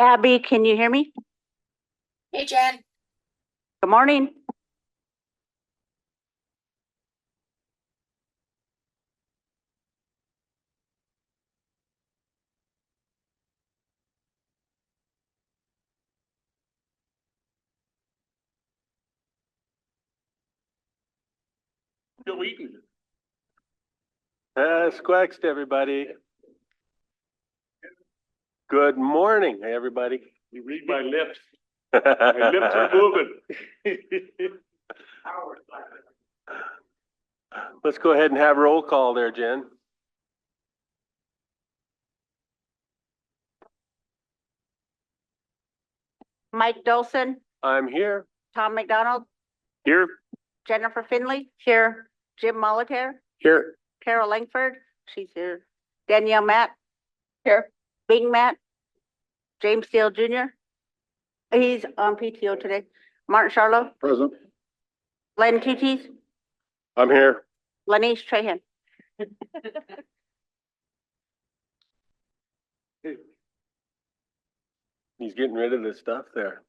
Abby, can you hear me? Hey, Jen. Good morning. Still eating. Squext, everybody. Good morning, everybody. You read my lips. My lips are moving. Let's go ahead and have roll call there, Jen. Mike Dolson, I'm here. Tom McDonald, Here. Jennifer Finley, here. Jim Molitaire, Here. Carol Langford, she's here. Danielle Matt, Here. Bing Matt, James Steele Jr., he's on PTO today. Martin Charlo, Present. Len Tooties, I'm here. Lenise Trahan. He's getting rid of this stuff there.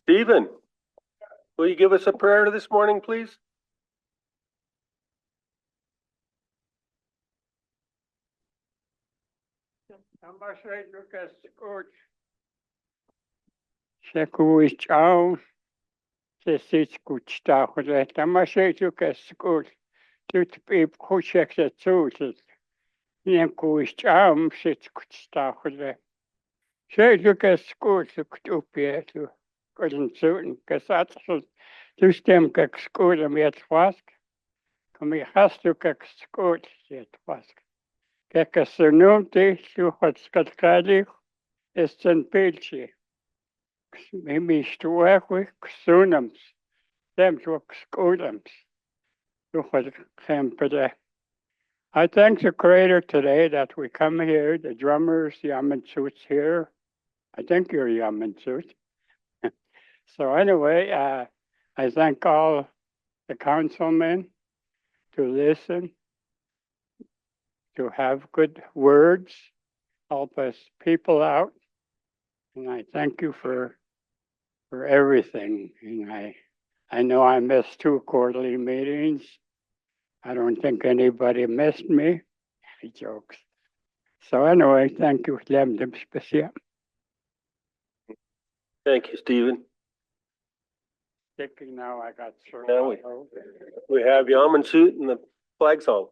Stephen, will you give us a prayer this morning, please? Sekúj čau, se sitskud stahule, tämä se tukeskud, nyt piip kusekset suutet, niin kui čau, sitskud stahule. Se tukeskud, tukupietu, kodin suun, kesatsul, tystem kekskuda miet vask, kami hastu kekskud, siet vask. Kekkasunumti, suhot skatkadi, esten pilsi. Maybe stuakwi sunams, them to skodams. I thank the Creator today that we come here, the drummers, Yamansuits here. I think you're Yamansuit. So anyway, I thank all the councilmen to listen, to have good words, help us people out. And I thank you for everything. And I know I missed 2 quarterly meetings. I don't think anybody missed me. Jokes. So anyway, thank you, Lemdem Special. Thank you, Stephen. Thinking now I got Now we have Yaman suit and the flag song.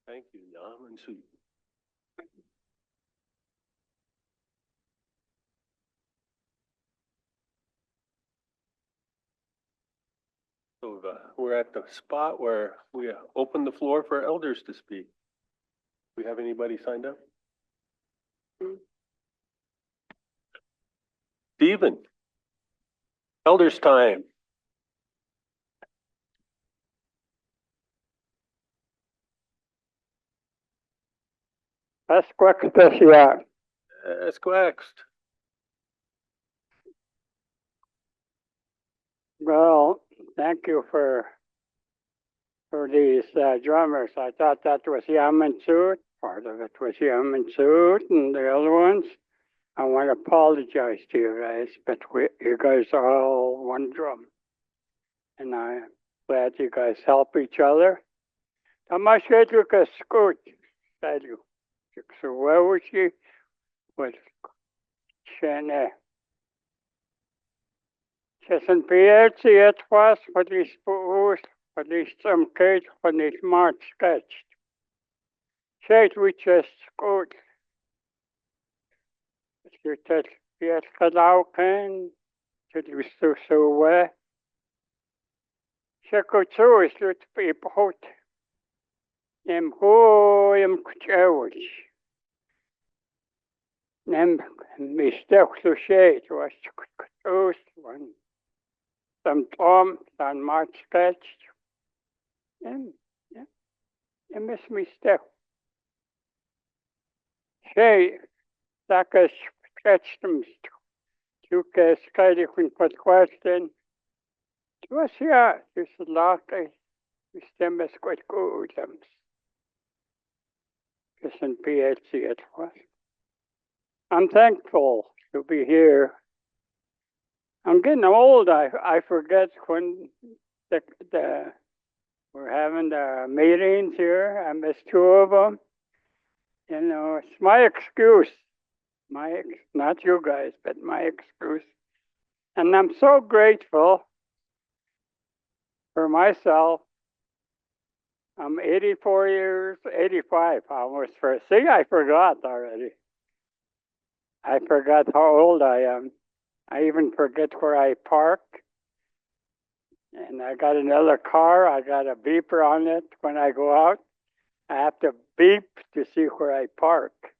Thank you, Yum and Sweet. So we're at the spot where we open the floor for elders to speak. We have anybody signed up? Stephen, elders time. CSKT. Ask next. Well, thank you for these drummers. I thought that was Yum and Suit. Part of it was Yum and Suit, and the other ones. I want to apologize to you guys, but you guys are all one drum, and I'm glad you guys help each other. Tamashedruka Scoot, said you. So where was she? With Shane. Честен приятель, от вас подись поуст, подись самкет, подись матскет. Шейт вичес скут. Сютет пиет кадаукен, чуть висту суве. Шекуцу слют пипхут. Нем хуем кчевуч. Нем мистех сушейт, вас кчус, ван. Some Tom, some March sketch. And you miss me still. Shay, Sakas sketched them. You can skate if we put question. Was yeah, this is lucky. We stem is quite good. Listen, PhD it was. I'm thankful to be here. I'm getting old. I forget when we're having the meetings here. I missed two of them. You know, it's my excuse. Not you guys, but my excuse. And I'm so grateful for myself. I'm 84 years, 85 almost. See, I forgot already. I forgot how old I am. I even forget where I park. And I got another car. I got a beeper on it when I go out. I have to beep to see where I park.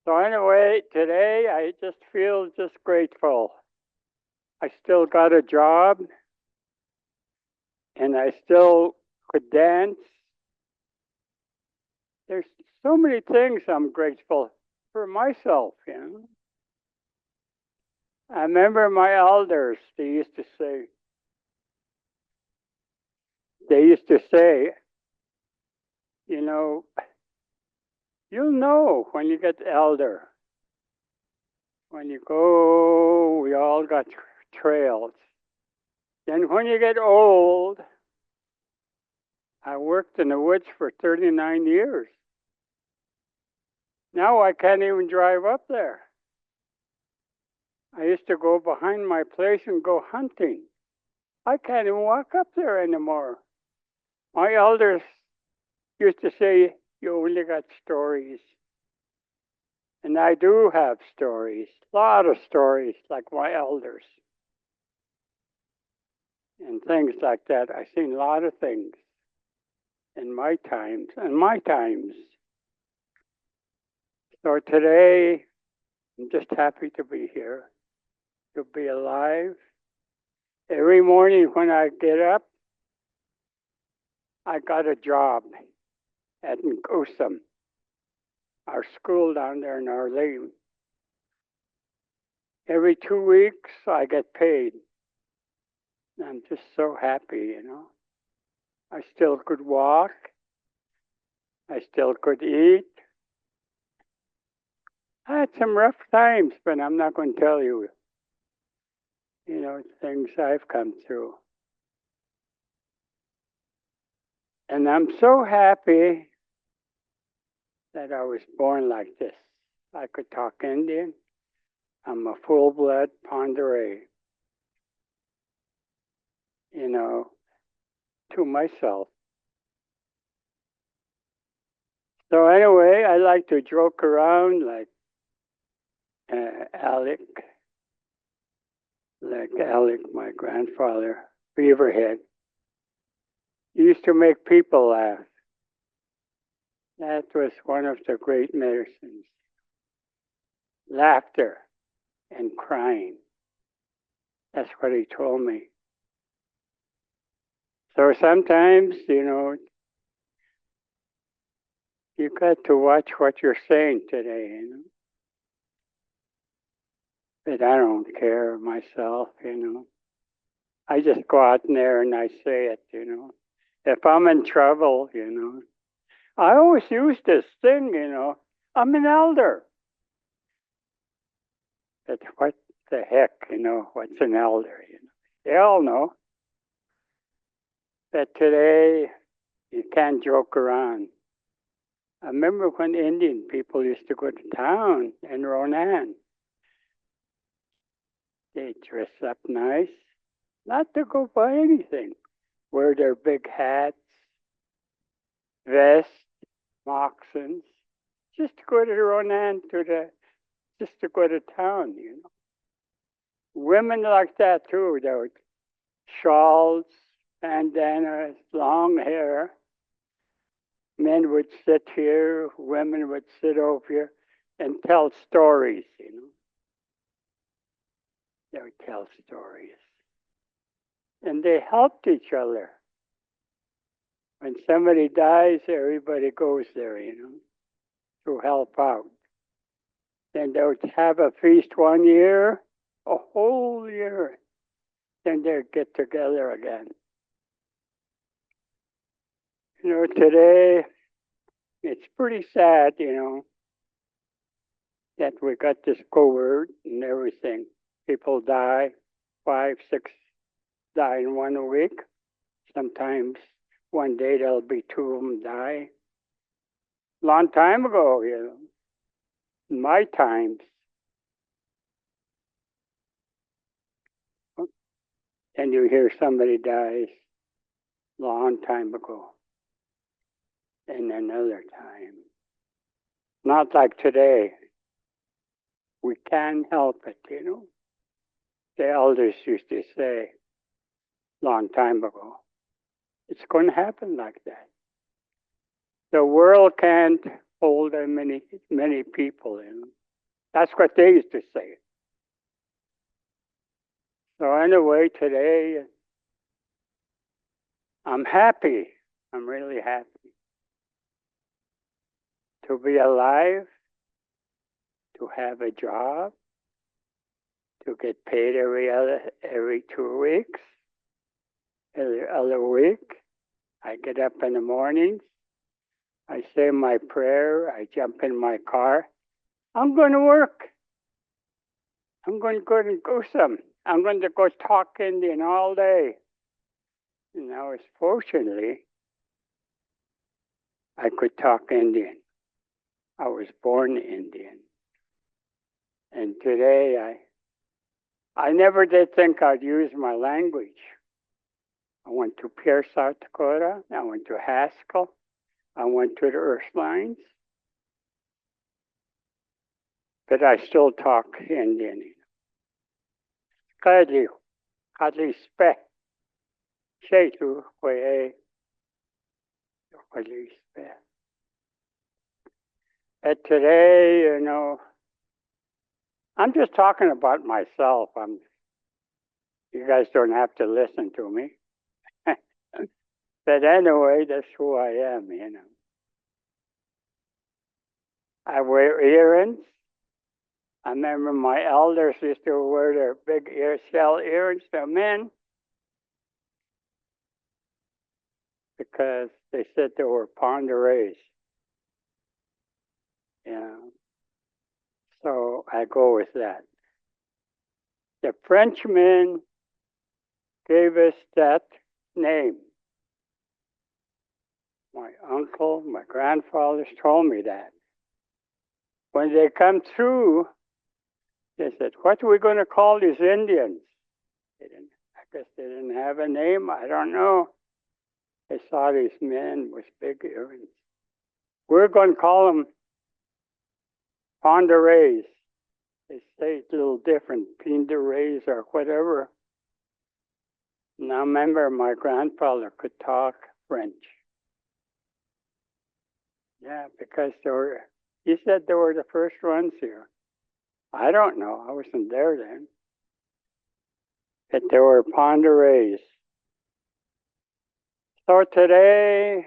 So anyway, today I just feel just grateful. I still got a job. And I still could dance. There's so many things I'm grateful for myself, you know. I remember my elders, they used to say, you know, you'll know when you get elder. When you go, we all got trails. Then when you get old, I worked in the woods for 39 years. Now I can't even drive up there. I used to go behind my place and go hunting. I can't even walk up there anymore. My elders used to say, you only got stories. And I do have stories, a lot of stories like my elders. And things like that. I've seen a lot of things in my times. So today, I'm just happy to be here, to be alive. Every morning when I get up, I got a job at Nkosum, our school down there in Arlene. Every 2 weeks, I get paid. I'm just so happy, you know. I still could walk. I still could eat. I had some rough times, but I'm not going to tell you, you know, things I've come through. And I'm so happy that I was born like this. I could talk Indian. I'm a full-blood Ponderay. You know, to myself. So anyway, I like to joke around like Alec, my grandfather, Beaverhead. He used to make people laugh. That was one of the great medicines. Laughter and crying. That's what he told me. So sometimes, you got to watch what you're saying today, But I don't care myself, I just go out in there and I say it, If I'm in trouble, I always use this thing, I'm an elder. But what the heck, what's an elder, They all know. But today, you can't joke around. I remember when Indian people used to go to town in Ronan. They dress up nice, not to go buy anything. Wear their big hats, vests, moccasins, just to go to Ronan just to go to town, Women like that too. They would shawls, bandanas, long hair. Men would sit here, women would sit over here and tell stories, They would tell stories. And they helped each other. When somebody dies, everybody goes there, to help out. Then they would have a feast one year, a whole year. Then they'd get together again. Today, it's pretty sad, that we got this COVID and everything. People die, 5, 6 die in 1 week. Sometimes one day there'll be 2 of them die. Long time ago, in my times. And you hear somebody dies long time ago. And another time. Not like today. We can't help it, The elders used to say long time ago. It's going to happen like that. The world can't hold many people, That's what they used to say. So anyway, today, I'm happy. I'm really happy to be alive, to have a job, to get paid every 2 weeks. Every other week, I get up in the mornings, I say my prayer, I jump in my car. I'm going to work. I'm going to go and go some. I'm going to go talk Indian all day. And now, fortunately, I could talk Indian. I was born Indian. And today, I never did think I'd use my language. I went to Pierre, South Dakota. I went to Haskell. I went to the Earthlines. But I still talk Indian. Kadli spe. Shaitu kwe kadli spe. And today, I'm just talking about myself. You guys don't have to listen to me. But anyway, that's who I am, I wear earrings. I remember my elders used to wear their big shell earrings, the men, because they said they were ponderosa. So I go with that. The Frenchmen gave us that name. My uncle, my grandfathers told me that. When they come through, they said, what are we going to call these Indians? I guess they didn't have a name. I don't know. They saw these men with big earrings. We're going to call them Pondereys. They say it's a little different, Pondereys or whatever. Now remember, my grandfather could talk French. Yeah, because he said they were the first ones here. I don't know, I wasn't there then. But they were Pondereys. So today,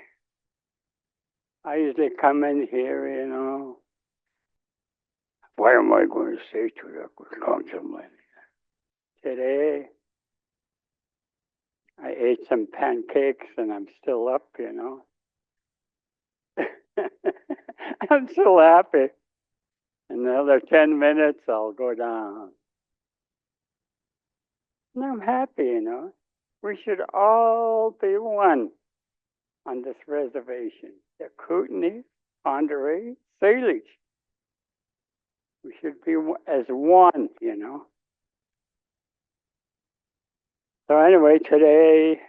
I usually come in here, you know. What am I going to say to the councilman? Today, I ate some pancakes and I'm still up, you know. I'm so happy. In another 10 minutes, I'll go down. And I'm happy, you know. We should all be one on this reservation. The Kootenai, Ponderay, Salish. We should be as one, you know. So anyway, today,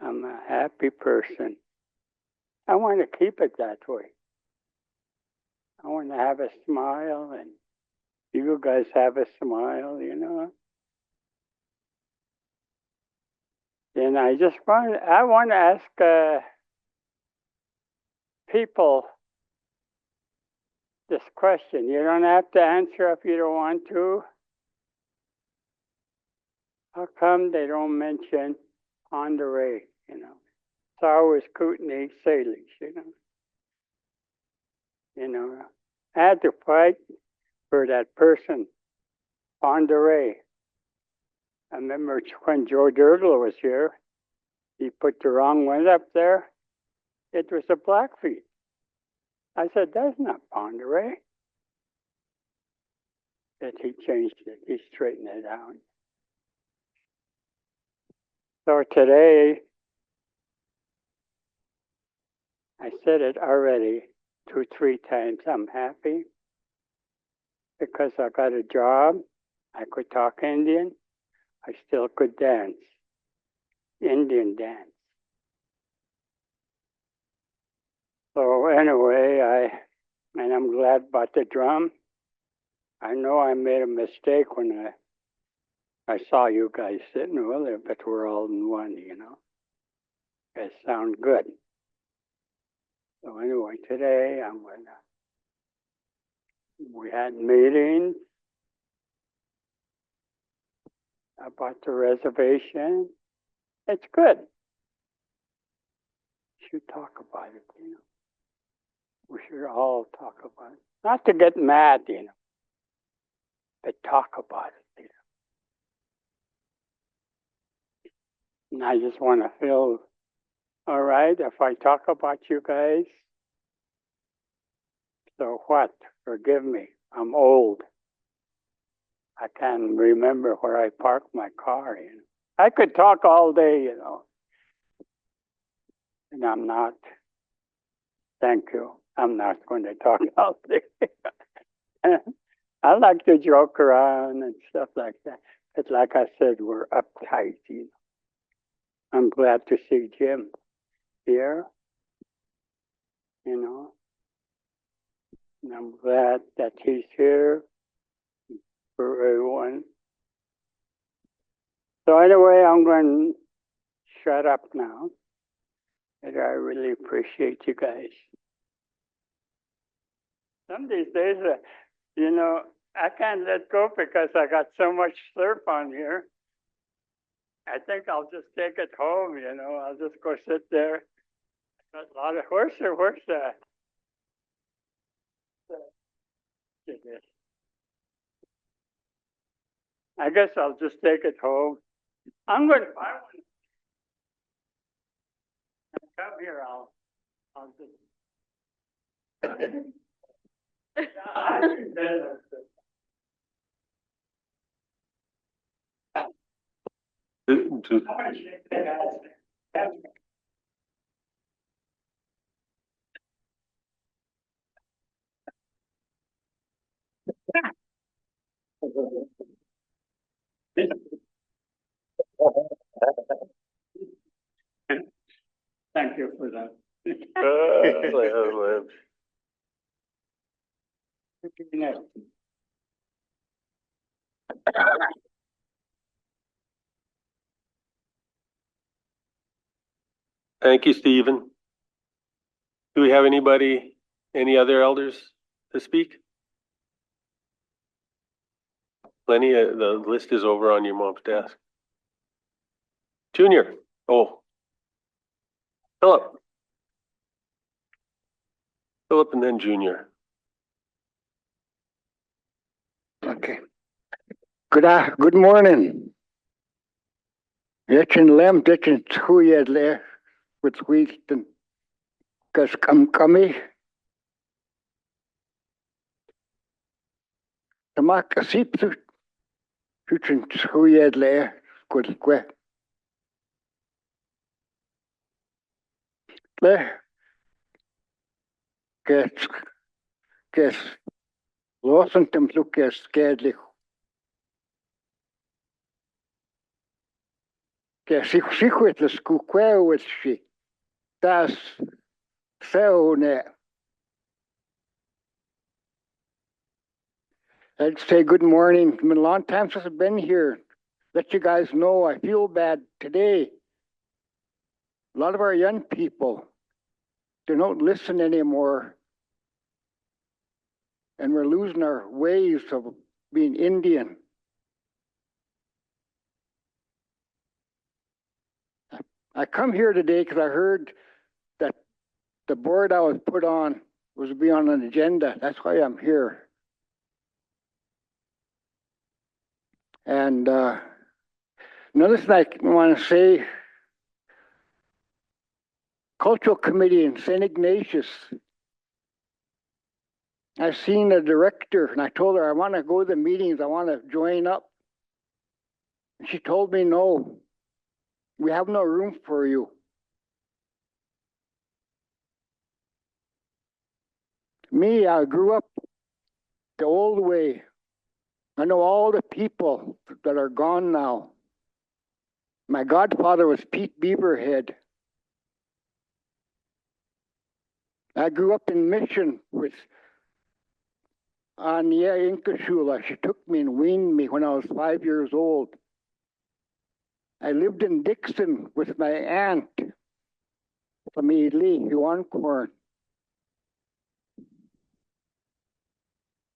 I'm a happy person. I want to keep it that way. I want to have a smile, and you guys have a smile, you know. And I want to ask people this question. You don't have to answer if you don't want to. How come they don't mention Ponderay, you know? It's always Kootenai, Salish, you know. You know, I had to fight for that person, Ponderay. I remember when Joe Dirtle was here, he put the wrong one up there. It was a Blackfeet. I said, that's not Ponderay. But he changed it. He straightened it out. So today, I said it already 2-3 times. I'm happy because I got a job. I could talk Indian. I still could dance, Indian dance. So anyway, and I'm glad about the drum. I know I made a mistake when I saw you guys sitting earlier, but we're all in one, you know. It sound good. So anyway, today we had meetings about the reservation. It's good. Should talk about it, you know. We should all talk about it. Not to get mad, you know, but talk about it, you know. And I just want to feel all right if I talk about you guys. So what? Forgive me. I'm old. I can't remember where I parked my car, you know. I could talk all day, you know. And I'm not. Thank you. I'm not going to talk all day. I like to joke around and stuff like that. But like I said, we're uptight, you know. I'm glad to see Jim here, you know. And I'm glad that he's here for everyone. So anyway, I'm going to shut up now. And I really appreciate you guys. Some of these days, you know, I can't let go because I got so much surf on here. I think I'll just take it home, you know. I'll just go sit there. Got a lot of where's the I guess I'll just take it home. I'm going to buy one. Come here, I'll just. Thank you for that. Thank you, Stephen. Do we have any other elders to speak? Lenny, the list is over on your mom's desk. Junior, oh. Philip. Philip and then Junior. Okay. Good morning. Ditchen lem, ditchen tschuyed le, with wheaten, kas kami. Tamak asip ditchen tschuyed le, good que. Le, kes, losen tem look kes skedlich. Kes sich with the square with she. Das so ne. I'd say good morning. It's been a long time since I've been here. Let you guys know I feel bad today. A lot of our young people, they don't listen anymore. And we're losing our ways of being Indian. I come here today because I heard that the board I was put on was to be on an agenda. That's why I'm here. And another thing I want to say, Cultural Committee in St. Ignatius, I seen the director and I told her I want to go to the meetings, I want to join up. And she told me no, we have no room for you. Me, I grew up the old way. I know all the people that are gone now. My godfather was Pete Beaverhead. I grew up in Mission with Anya Inkashula. She took me and weaned me when I was 5 years old. I lived in Dixon with my aunt, Family Yuancorn.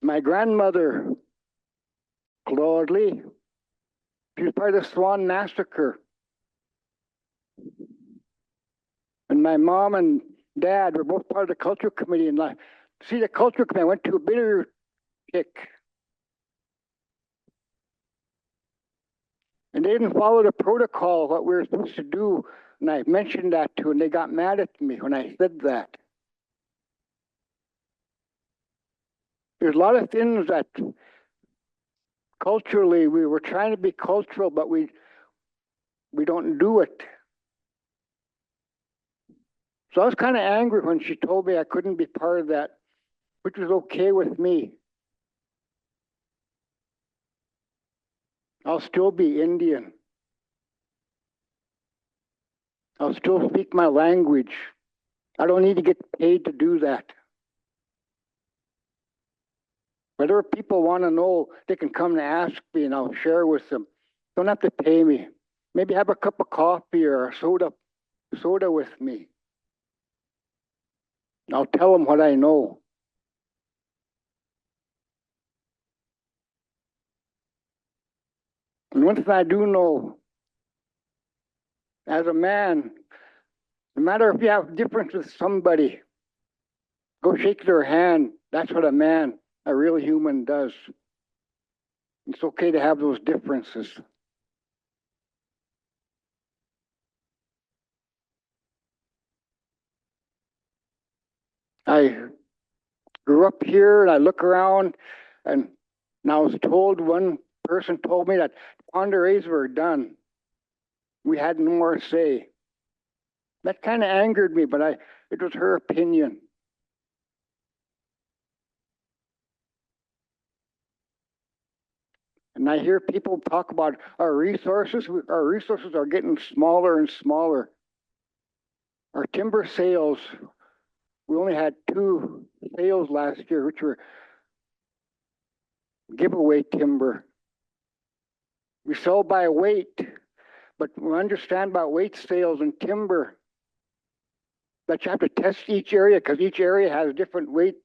My grandmother, Claude Lee, she was part of the Swan Massacre. And my mom and dad were both part of the Cultural Committee. And see, the Cultural Committee, I went to a bitter pick. And they didn't follow the protocol, what we were supposed to do. And I mentioned that to them, and they got mad at me when I said that. There's a lot of things that culturally, we were trying to be cultural, but we don't do it. So I was kind of angry when she told me I couldn't be part of that, which was okay with me. I'll still be Indian. I'll still speak my language. I don't need to get paid to do that. Whatever people want to know, they can come and ask me and I'll share with them. Don't have to pay me. Maybe have a cup of coffee or a soda with me. I'll tell them what I know. And one thing I do know, as a man, no matter if you have difference with somebody, go shake their hand. That's what a man, a real human, does. It's okay to have those differences. I grew up here and I look around and I was told, one person told me that Ponderes were done. We had no more say. That kind of angered me, but it was her opinion. And I hear people talk about our resources. Our resources are getting smaller and smaller. Our timber sales, we only had 2 sales last year, which were giveaway timber. We sell by weight, but we understand about weight sales and timber that you have to test each area because each area has different weight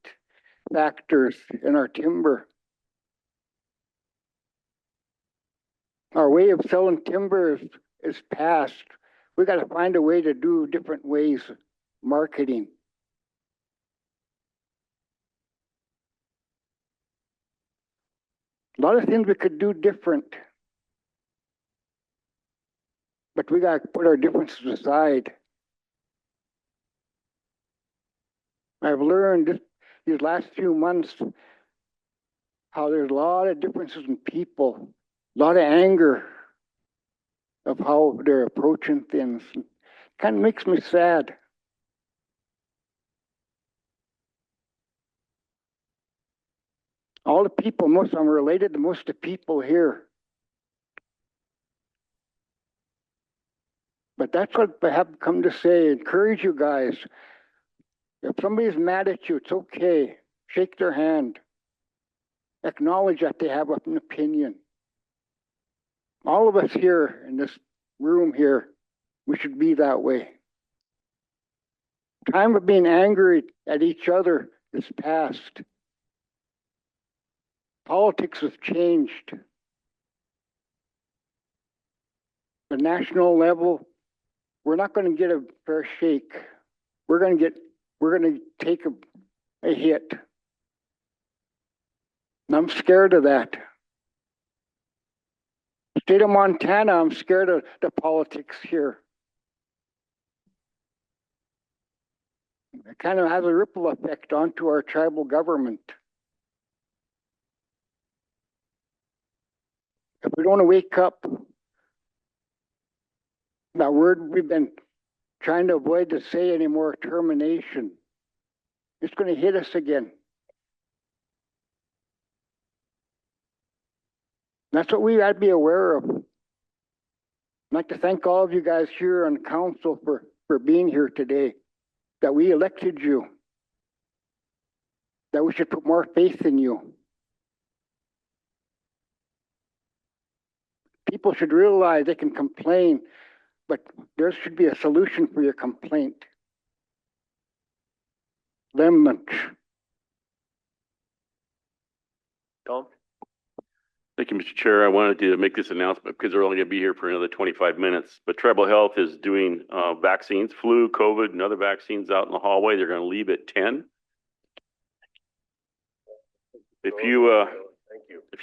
factors in our timber. Our way of selling timber is past. We got to find a way to do different ways marketing. A lot of things we could do different, but we got to put our differences aside. I've learned these last few months how there's a lot of differences in people, a lot of anger of how they're approaching things. It kind of makes me sad. All the people, most of them are related to most of the people here. But that's what I have come to say. Encourage you guys. If somebody's mad at you, it's okay. Shake their hand. Acknowledge that they have an opinion. All of us here in this room here, we should be that way. Time of being angry at each other is past. Politics has changed. The national level, we're not going to get a fair shake. We're going to take a hit. And I'm scared of that. State of Montana, I'm scared of the politics here. It kind of has a ripple effect onto our tribal government. If we don't wake up, that word we've been trying to avoid to say anymore, termination, it's going to hit us again. That's what we got to be aware of. I'd like to thank all of you guys here on council for being here today, that we elected you, that we should put more faith in you. People should realize they can complain, but there should be a solution for your complaint. Lemons. Tom? Thank you, Mr. Chair. I wanted to make this announcement because we're only going to be here for another 25 minutes. But Tribal Health is doing vaccines, flu, COVID, and other vaccines out in the hallway. They're going to leave at 10. If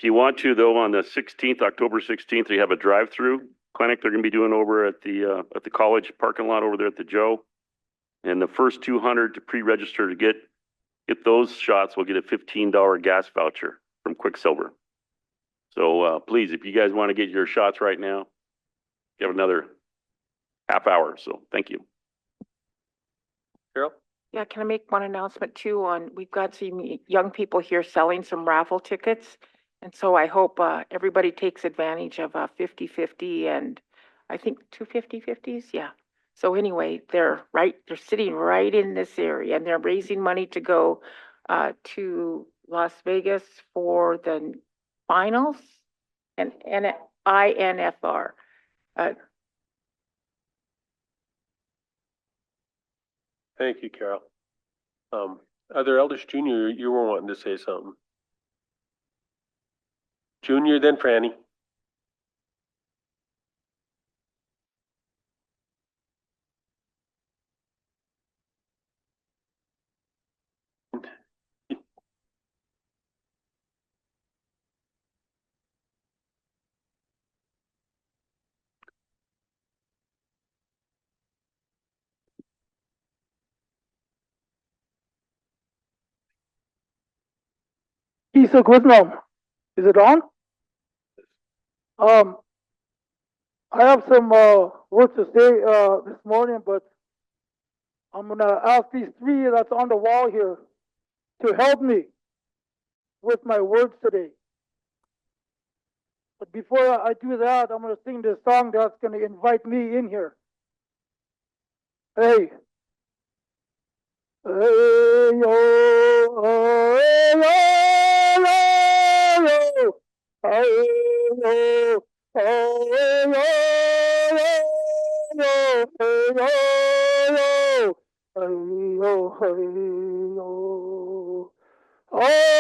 you want to, though, on the 16th, October 16th, we have a drive-through clinic they're going to be doing over at the college parking lot over there at the Joe. And the first 200 to pre-register to get those shots will get a $15 gas voucher from Quicksilver. So please, if you guys want to get your shots right now, you have another half hour. So thank you. Carol? Yeah, can I make one announcement too we've got some young people here selling some raffle tickets. And so I hope everybody takes advantage of 50-50 and I think 2 50-50s. Yeah. So anyway, they're sitting right in this area and they're raising money to go to Las Vegas for the finals and INFR. Thank you, Carol. Other eldest Junior, you were wanting to say something. Junior, then Franny. So good now. Is it on? I have some work to say this morning, but I'm gonna ask these 3 that's on the wall here to help me with my words today. But before I do that, I'm gonna sing this song that's gonna invite me in here. Hey, Hey-yo, hey-yo, hey-yo, hey-yo, hey-yo, hey-yo. Oh,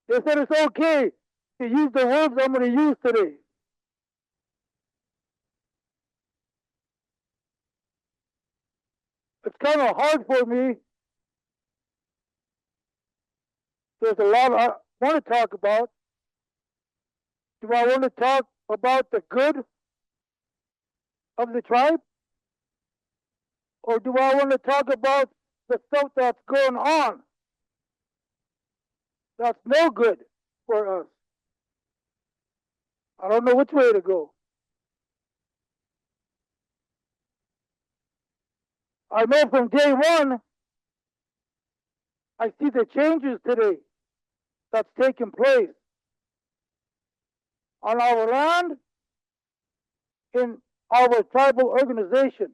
they said it's okay to use the words I'm going to use today. It's kind of hard for me. There's a lot I want to talk about. Do I want to talk about the good of the tribe? Or do I want to talk about the stuff that's going on that's no good for us? I don't know which way to go. I know from day one, I see the changes today that's taking place on our land, in our tribal organization.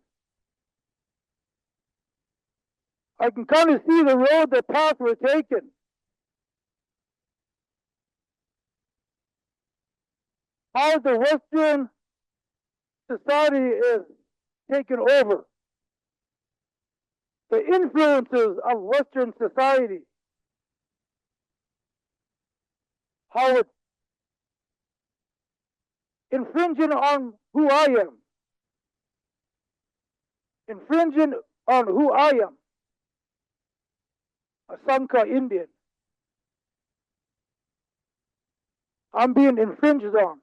I can kind of see the road, the path we're taking. How the Western society is taking over. The influences of Western society. How it's infringing on who I am. Infringing on who I am. A Sanka Indian. I'm being infringed on.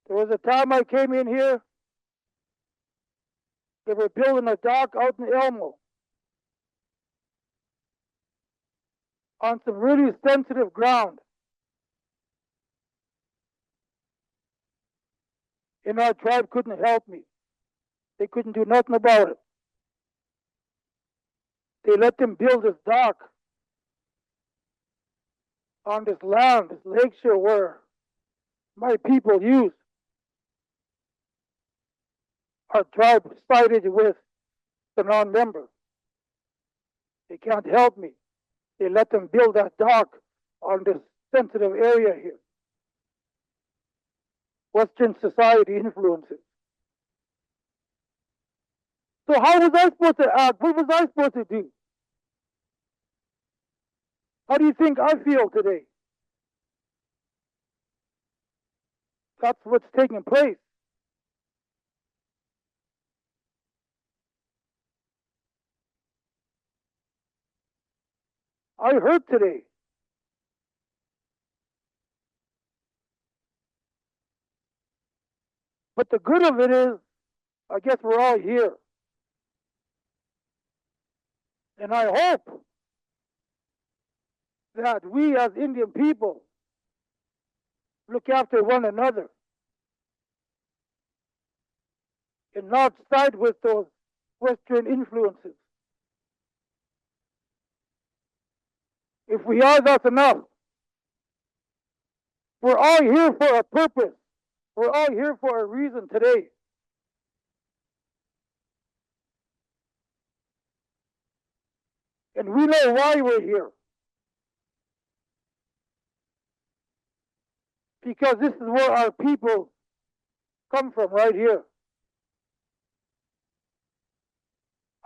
There was a time I came in here, they were building a dock out in Elmo on some really sensitive ground. And our tribe couldn't help me. They couldn't do nothing about it. They let them build this dock on this land, this lakeshore where my people use. Our tribe sided with the non-member. They can't help me. They let them build that dock on this sensitive area here. Western society influences. So how was I supposed to act? What was I supposed to do? How do you think I feel today? That's what's taking place. I hurt today. But the good of it is, I guess we're all here. And I hope that we as Indian people look after one another and not side with those Western influences. If we are, that's enough. We're all here for a purpose. We're all here for a reason today. And we know why we're here. because this is where our people come from, right here.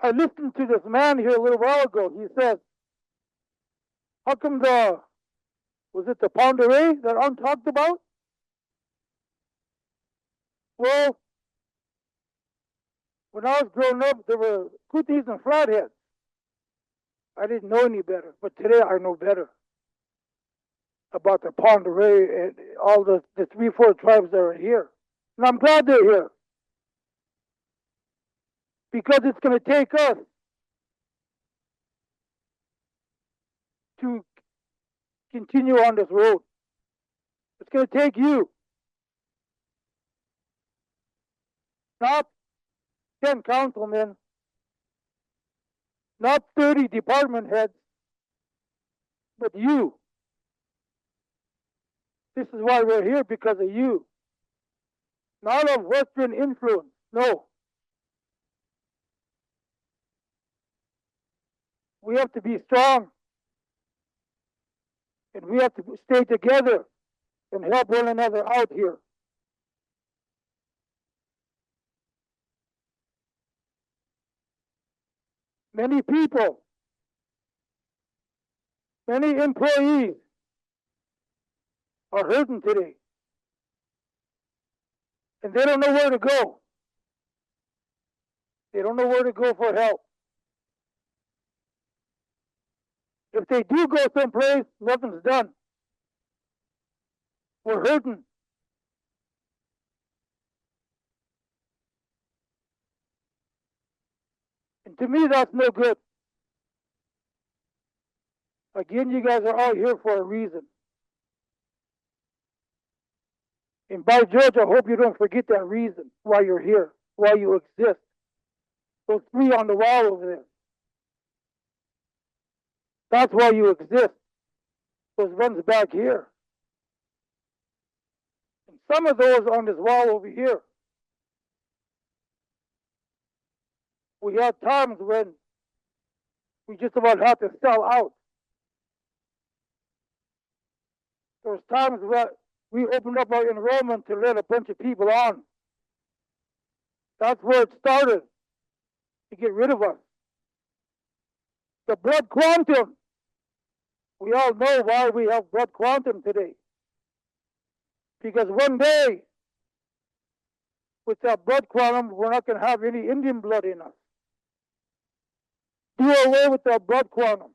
I listened to this man here a little while ago. He said, how come was it the Ponderay that I'm talked about? Well, when I was growing up, there were cooties and flatheads. I didn't know any better, but today I know better about the Ponderay and all the 3-4 tribes that are here. And I'm glad they're here. Because it's going to take us to continue on this road. It's going to take you. Not 10 councilmen, not 30 department heads, but you. This is why we're here, because of you. Not of Western influence, no. We have to be strong. And we have to stay together and help one another out here. Many people, many employees are hurting today. And they don't know where to go. They don't know where to go for help. If they do go someplace, nothing's done. We're hurting. And to me, that's no good. Again, you guys are all here for a reason. And by George, I hope you don't forget that reason why you're here, why you exist. Those 3 on the wall over there. That's why you exist. Those ones back here. And some of those on this wall over here. We had times when we just about had to sell out. There was times where we opened up our enrollment to let a bunch of people on. That's where it started, to get rid of us. The blood quantum. We all know why we have blood quantum today. Because one day, with that blood quantum, we're not going to have any Indian blood in us. Do away with that blood quantum.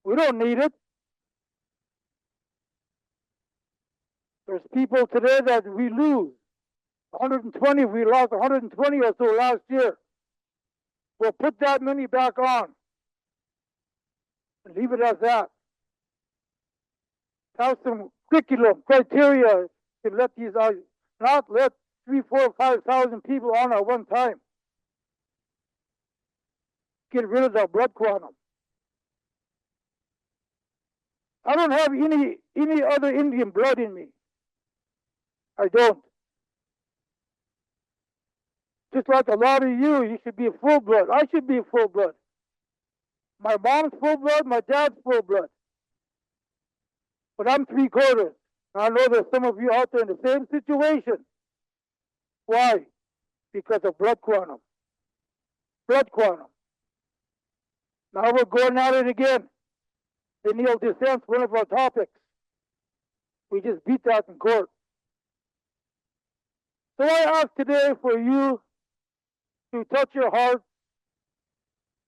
We don't need it. There's people today that we lose. 120, we lost 120 or so last year. We'll put that many back on. And leave it as that. Have some curriculum, criteria to let these, not let 3, 4, 5,000 people on at one time. Get rid of that blood quantum. I don't have any other Indian blood in me. I don't. Just like a lot of you should be full blood. I should be full blood. My mom's full blood, my dad's full blood. But I'm 3/4. I know there's some of you out there in the same situation. Why? Because of blood quantum. Blood quantum. Now we're going at it again. Lineal descent, one of our topics. We just beat that in court. So I ask today for you to touch your heart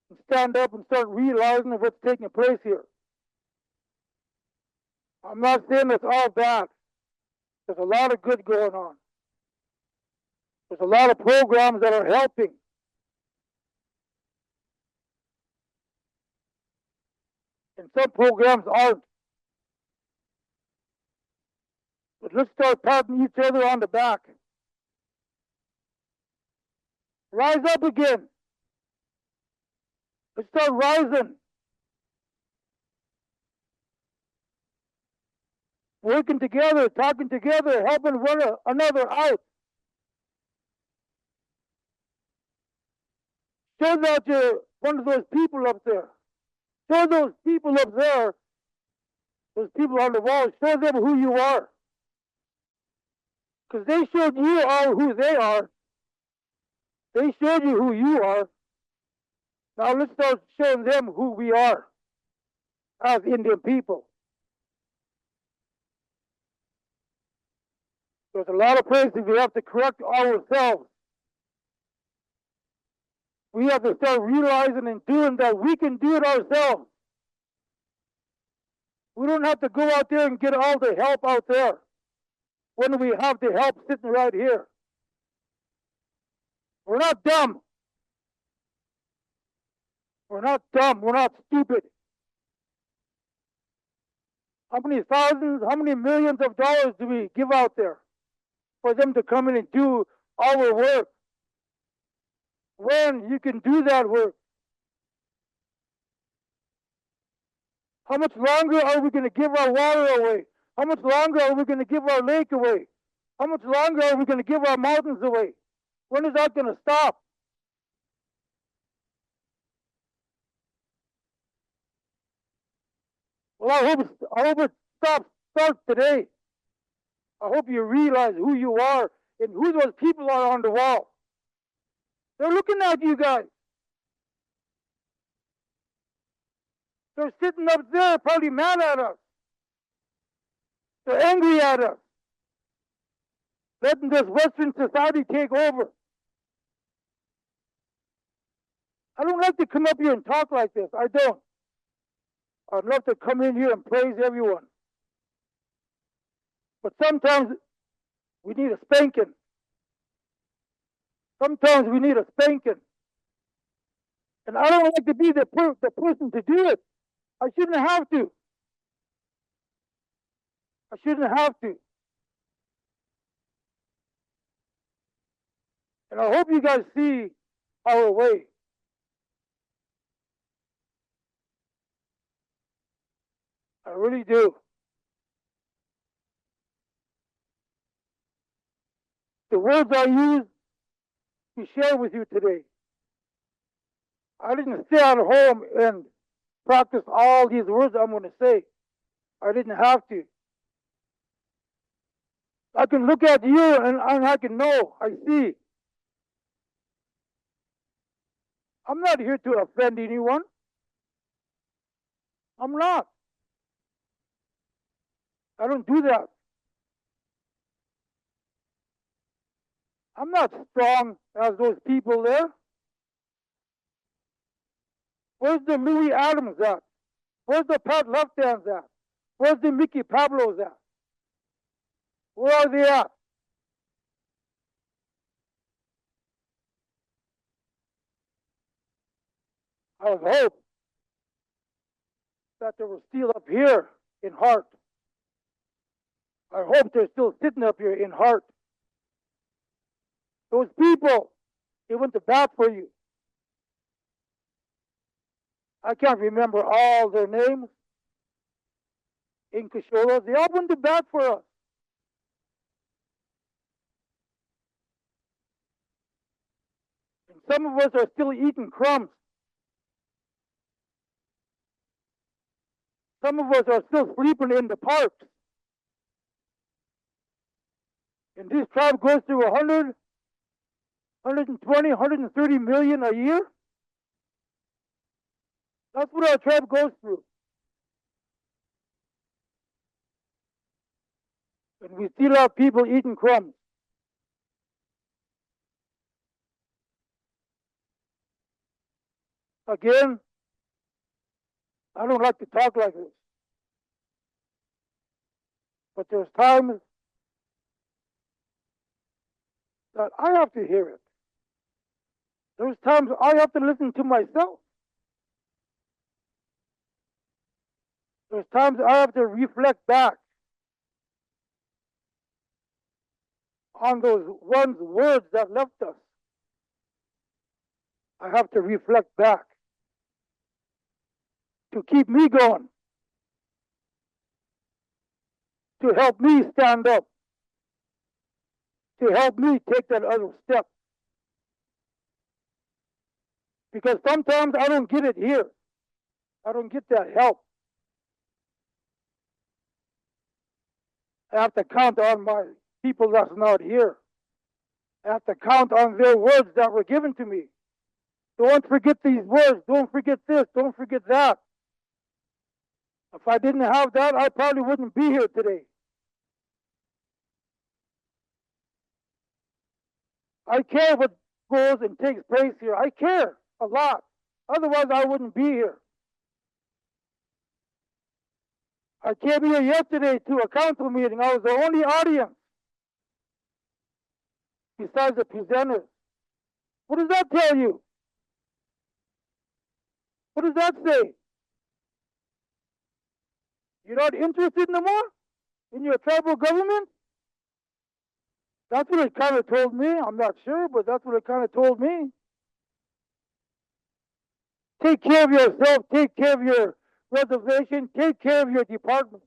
and stand up and start realizing what's taking place here. I'm not saying it's all bad. There's a lot of good going on. There's a lot of programs that are helping. And some programs aren't. But let's start patting each other on the back. Rise up again. Let's start rising. Working together, talking together, helping one another out. Show that you're one of those people up there. Show those people up there those people on the wall, show them who you are. Because they showed you all who they are. They showed you who you are. Now let's start showing them who we are as Indian people. There's a lot of places we have to correct ourselves. We have to start realizing and doing that we can do it ourselves. We don't have to go out there and get all the help out there when we have the help sitting right here. We're not dumb. We're not dumb. We're not stupid. How many thousands, how many millions of dollars do we give out there for them to come in and do our work? When you can do that work, how much longer are we going to give our water away? How much longer are we going to give our lake away? How much longer are we going to give our mountains away? When is that going to stop? Well, I hope it starts today. I hope you realize who you are and who those people are on the wall. They're looking at you guys. They're sitting up there probably mad at us. They're angry at us. Letting this Western society take over. I don't like to come up here and talk like this. I don't. I'd love to come in here and praise everyone. But sometimes we need a spanking. Sometimes we need a spanking. And I don't like to be the person to do it. I shouldn't have to. I shouldn't have to. And I hope you guys see our way. I really do. The words I use to share with you today, I didn't stay at home and practice all these words I'm going to say. I didn't have to. I can look at you and I can know, I see. I'm not here to offend anyone. I'm not. I don't do that. I'm not strong as those people there. Where's the Louis Adams at? Where's the Pat Lefthands at? Where's the Mickey Pablos at? Where are they at? I hope that they were still up here in heart. I hope they're still sitting up here in heart. Those people, they went to bat for you. I can't remember all their names. In Kashola, they all went to bat for us. And some of us are still eating crumbs. Some of us are still sleeping in the parks. And this tribe goes through 100, 120, 130 million a year. That's what our tribe goes through. And we still have people eating crumbs. Again, I don't like to talk like this. But there's times that I have to hear it. There's times I have to listen to myself. There's times I have to reflect back on those words that left us. I have to reflect back to keep me going, to help me stand up, to help me take that other step. Because sometimes I don't get it here. I don't get that help. I have to count on my people that's not here. I have to count on their words that were given to me. Don't forget these words. Don't forget this. Don't forget that. If I didn't have that, I probably wouldn't be here today. I care what goes and takes place here. I care a lot. Otherwise, I wouldn't be here. I came here yesterday to a council meeting. I was the only audience besides the presenters. What does that tell you? What does that say? You're not interested no more in your tribal government? That's what it kind of told me. I'm not sure, but that's what it kind of told me. Take care of yourself. Take care of your reservation. Take care of your department.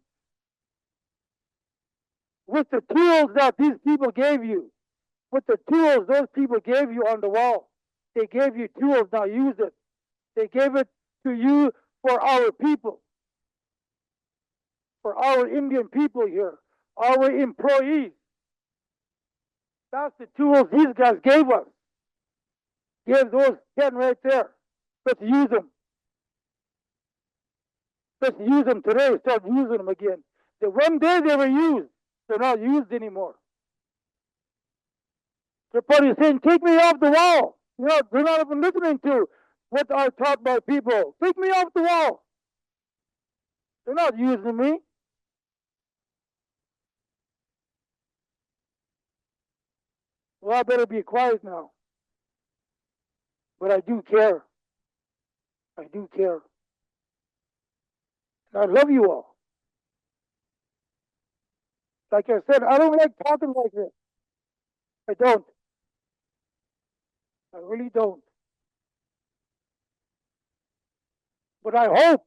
With the tools that these people gave you, with the tools those people gave you on the wall, they gave you tools. Now use it. They gave it to you for our people, for our Indian people here, our employees. That's the tools these guys gave us. Give those 10 right there. Let's use them. Let's use them today. Start using them again. The one day they were used, they're not used anymore. They're probably saying, take me off the wall. You know, they're not even listening to what I taught my people. Take me off the wall. They're not using me. Well, I better be quiet now. But I do care. I do care. And I love you all. Like I said, I don't like talking like this. I don't. I really don't. But I hope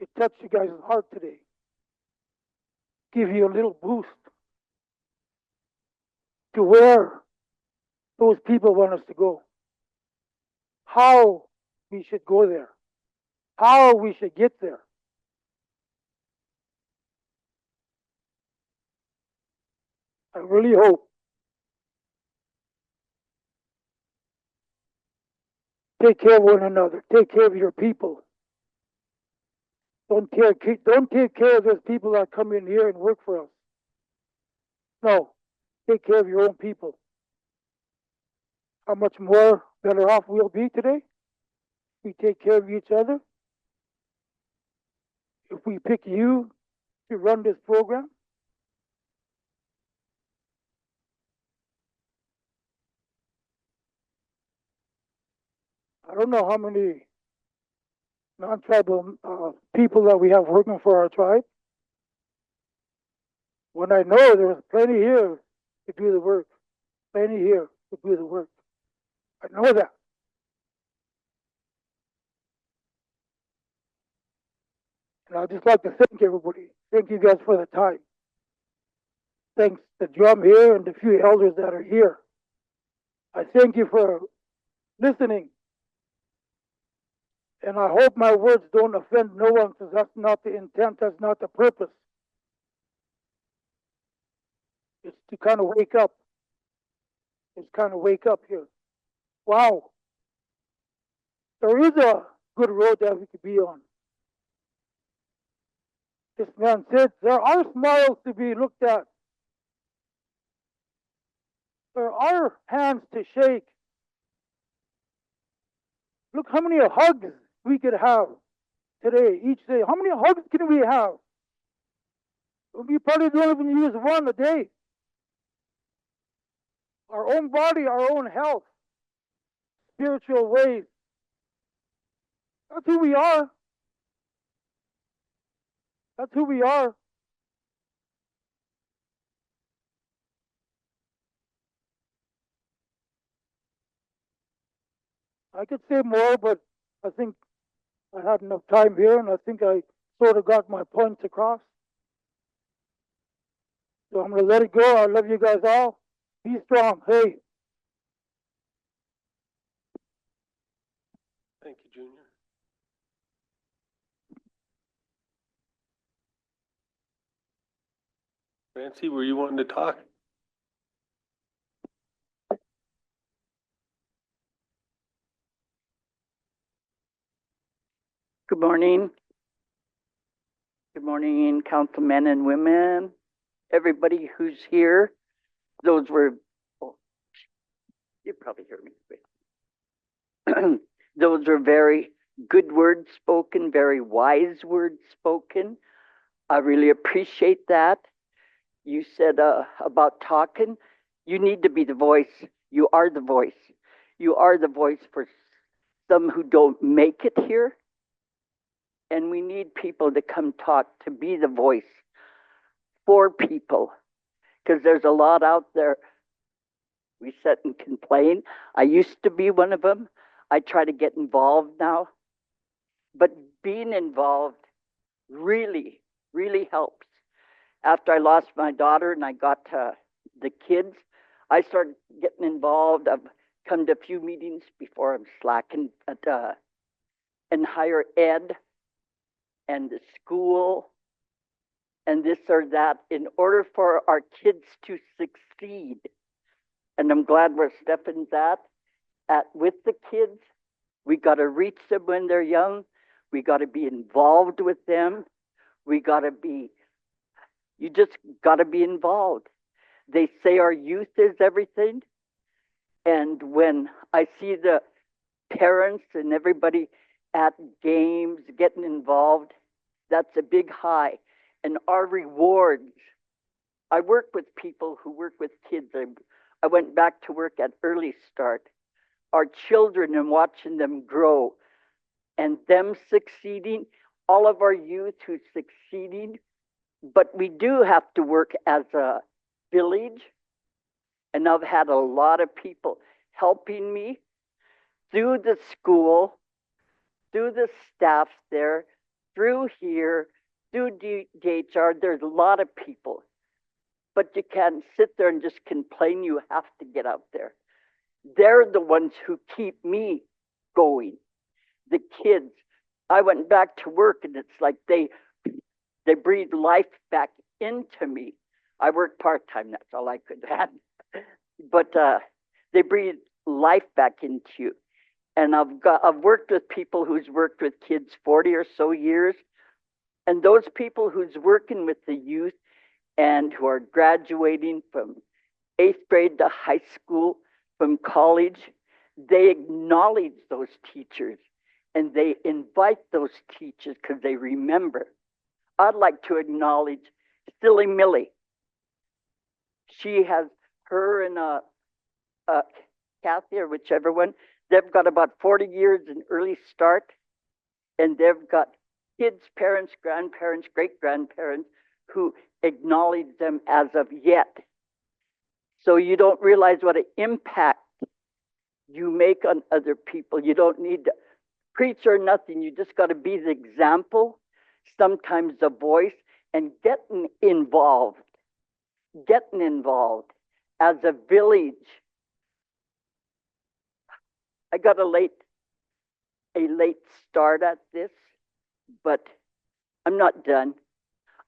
it touched you guys' heart today. Give you a little boost to where those people want us to go. How we should go there. How we should get there. I really hope. Take care of one another. Take care of your people. Don't take care of those people that come in here and work for us. No, take care of your own people. How much more better off we'll be today? We take care of each other. If we pick you to run this program, I don't know how many non-tribal people that we have working for our tribe. When I know there's plenty here to do the work, plenty here to do the work. I know that. And I'd just like to thank everybody. Thank you guys for the time. Thanks to Drum here and the few elders that are here. I thank you for listening. And I hope my words don't offend no one, because that's not the intent, that's not the purpose. It's to kind of wake up. It's kind of wake up here. Wow. There is a good road that we could be on. This man said there are smiles to be looked at. There are hands to shake. Look how many hugs we could have today, each day. How many hugs can we have? We probably don't even use one a day. Our own body, our own health, spiritual ways. That's who we are. That's who we are. I could say more, but I think I had enough time here, and I think I sort of got my points across. So I'm going to let it go. I love you guys all. Be strong. Hey. Thank you, Junior. Nancy, were you wanting to talk? Good morning. Good morning, councilmen and women, everybody who's here. Those were, oh, you probably hear me. Those were very good words spoken, very wise words spoken. I really appreciate that. You said about talking. You need to be the voice. You are the voice. You are the voice for some who don't make it here. And we need people to come talk, to be the voice for people. Because there's a lot out there. We sit and complain. I used to be one of them. I try to get involved now. But being involved really, really helps. After I lost my daughter and I got the kids, I started getting involved. I've come to a few meetings before I'm slacking at in higher ed and the school and this or that in order for our kids to succeed. And I'm glad where Stefan's at with the kids. We got to reach them when they're young. We got to be involved with them. We got to be, you just got to be involved. They say our youth is everything. And when I see the parents and everybody at games getting involved, that's a big high. And our rewards, I work with people who work with kids. I went back to work at Early Start. Our children and watching them grow and them succeeding, all of our youth who's succeeding. But we do have to work as a village. And I've had a lot of people helping me through the school, through the staff there, through here, through DHR. There's a lot of people. But you can't sit there and just complain. You have to get out there. They're the ones who keep me going. The kids. I went back to work and it's like they breathe life back into me. I work part-time, that's all I could have. But they breathe life back into you. And I've worked with people who's worked with kids 40 or so years. And those people who's working with the youth and who are graduating from 8th grade to high school, from college, they acknowledge those teachers and they invite those teachers because they remember. I'd like to acknowledge Silly Millie. She has her and Kathy or whichever one, they've got about 40 years in Early Start, and they've got kids, parents, grandparents, great-grandparents who acknowledge them as of yet. So you don't realize what an impact you make on other people. You don't need to preach or nothing. You just got to be the example, sometimes the voice, and getting involved as a village. I got a late start at this, but I'm not done.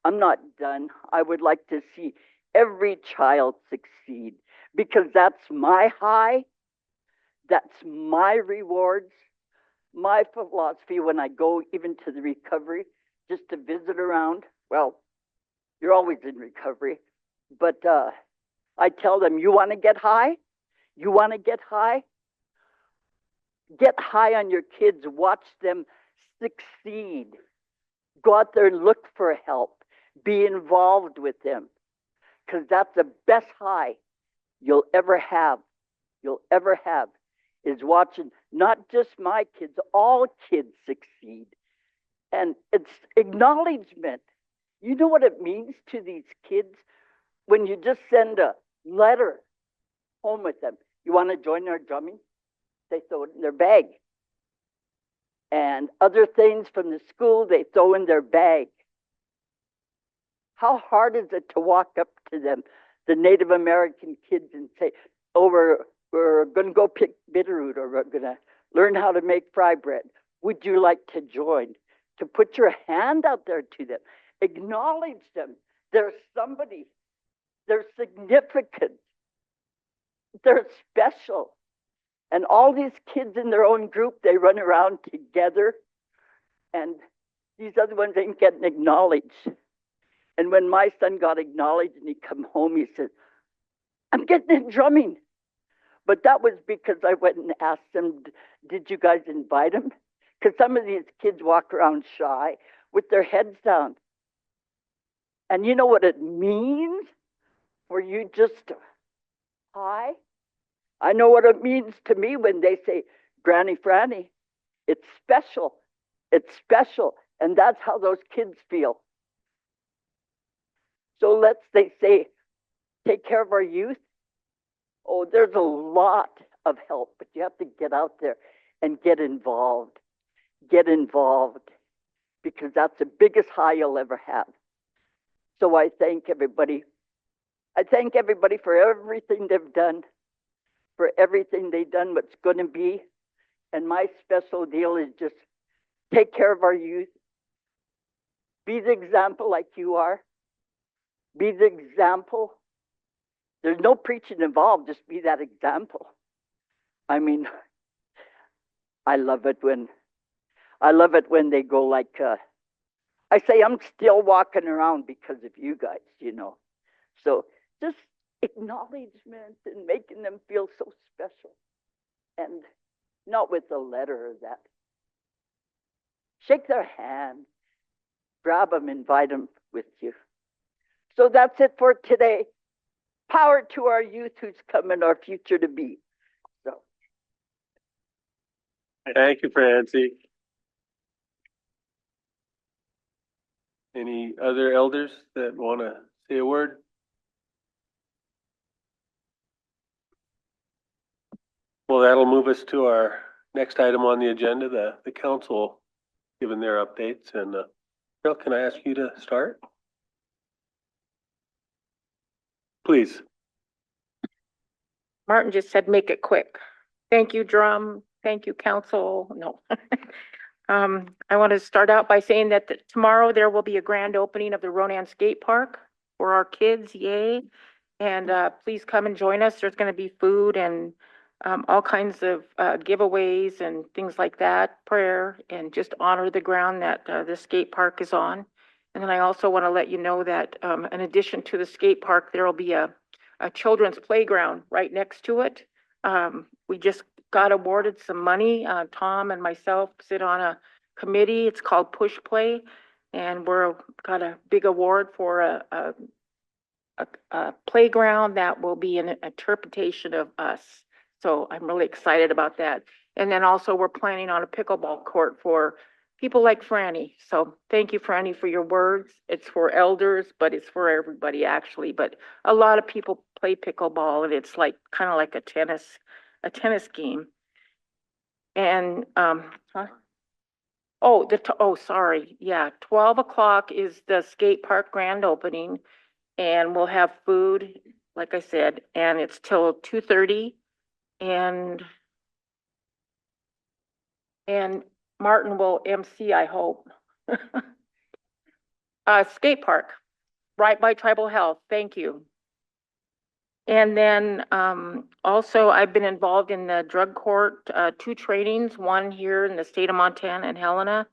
I would like to see every child succeed because that's my high, that's my rewards, my philosophy when I go even to the recovery, just to visit around. Well, you're always in recovery, but I tell them, you want to get high? You want to get high? Get high on your kids, watch them succeed. Go out there and look for help. Be involved with them. Because that's the best high you'll ever have. Is watching not just my kids, all kids succeed. And it's acknowledgement. You know what it means to these kids when you just send a letter home with them. You want to join our drumming? They throw it in their bag. And other things from the school, they throw in their bag. How hard is it to walk up to them, the Native American kids, and say, oh, we're going to go pick bitterroot, or we're going to learn how to make fry bread. Would you like to join? To put your hand out there to them. Acknowledge them. There's somebody They're significant. They're special. And all these kids in their own group, they run around together. And these other ones ain't getting acknowledged. And when my son got acknowledged and he come home, he said, I'm getting in drumming. But that was because I went and asked them, did you guys invite him? Because some of these kids walk around shy with their heads down. And you know what it means for you just to, hi? I know what it means to me when they say, Granny Franny. It's special. It's special. And that's how those kids feel. So they say, take care of our youth. Oh, there's a lot of help, but you have to get out there and get involved. Get involved, because that's the biggest high you'll ever have. So I thank everybody. I thank everybody for everything they've done, for everything they've done, what's going to be. And my special deal is just take care of our youth. Be the example like you are. Be the example. There's no preaching involved, just be that example. I mean, I love it when they go like, I say I'm still walking around because of you guys, you know. So just acknowledgement and making them feel so special. And not with a letter or that. Shake their hand, grab them, invite them with you. So that's it for today. Power to our youth who's coming, our future to be. So. Thank you, Francie. Any other elders that want to say a word? Well, that'll move us to our next item on the agenda, the council giving their updates. And Carol, can I ask you to start? Please. Martin just said, make it quick. Thank you, Drum. Thank you, Council. No. I want to start out by saying that tomorrow there will be a grand opening of the Ronan Skate Park for our kids. Yay. And please come and join us. There's going to be food and all kinds of giveaways and things like that, prayer, and just honor the ground that the skate park is on. And then I also want to let you know that in addition to the skate park, there will be a children's playground right next to it. We just got awarded some money. Tom and myself sit on a committee. It's called Push Play, and we're got a big award for a playground that will be an interpretation of us. So I'm really excited about that. And then also we're planning on a pickleball court for people like Franny. So thank you, Franny, for your words. It's for elders, but it's for everybody actually. But a lot of people play pickleball, and it's like kind of like a tennis game. And sorry, yeah, 12 o'clock is the skate park grand opening, and we'll have food, like I said, and it's till 2:30, and Martin will MC, I hope. Skate park, right by Tribal Health. Thank you. And then also I've been involved in the drug court, 2 trainings, one here in the state of Montana and Helena.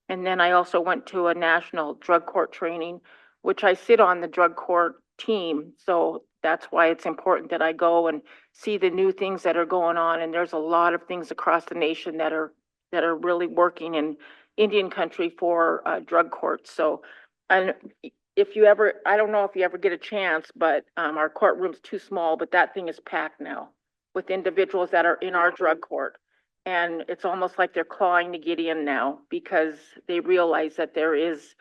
And then I also went to a national drug court training, which I sit on the drug court team. So that's why it's important that I go and see the new things that are going on. And there's a lot of things across the nation that are really working in Indian country for drug courts. So, and if you ever, I don't know if you ever get a chance, but our courtroom's too small, but that thing is packed now with individuals that are in our drug court. And it's almost like they're clawing to get in now because they realize that there is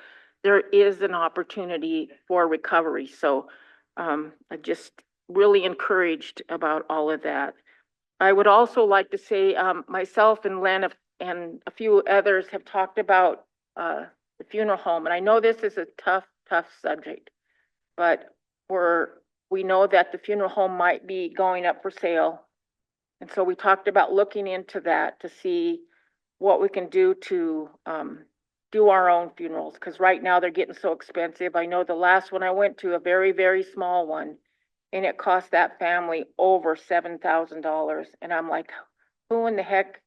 an opportunity for recovery. So I just really encouraged about all of that. I would also like to say myself and Len and a few others have talked about the funeral home. And I know this is a tough subject, but we know that the funeral home might be going up for sale. And so we talked about looking into that to see what we can do to do our own funerals, because right now they're getting so expensive. I know the last one I went to, a very, very small one, and it cost that family over $7,000. And I'm like, who in the heck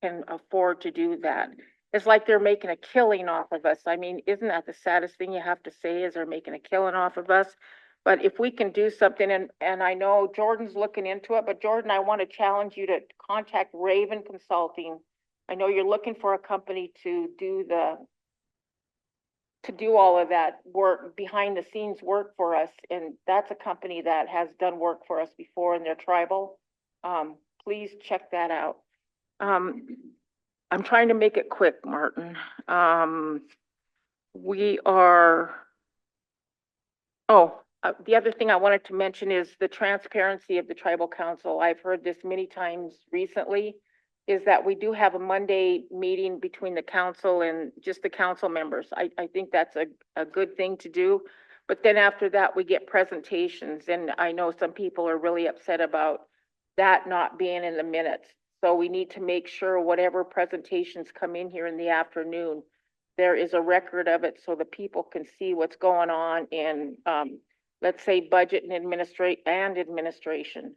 can afford to do that? It's like they're making a killing off of us. I mean, isn't that the saddest thing you have to say is they're making a killing off of us? But if we can do something, and I know Jordan's looking into it, but Jordan, I want to challenge you to contact Raven Consulting. I know you're looking for a company to do all of that work, behind the scenes work for us. And that's a company that has done work for us before and they're tribal. Please check that out. I'm trying to make it quick, Martin. The other thing I wanted to mention is the transparency of the tribal council. I've heard this many times recently, is that we do have a Monday meeting between the council and just the council members. I think that's a good thing to do. But then after that, we get presentations, and I know some people are really upset about that not being in the minutes. So we need to make sure whatever presentations come in here in the afternoon, there is a record of it so the people can see what's going on in, let's say, budget and administration.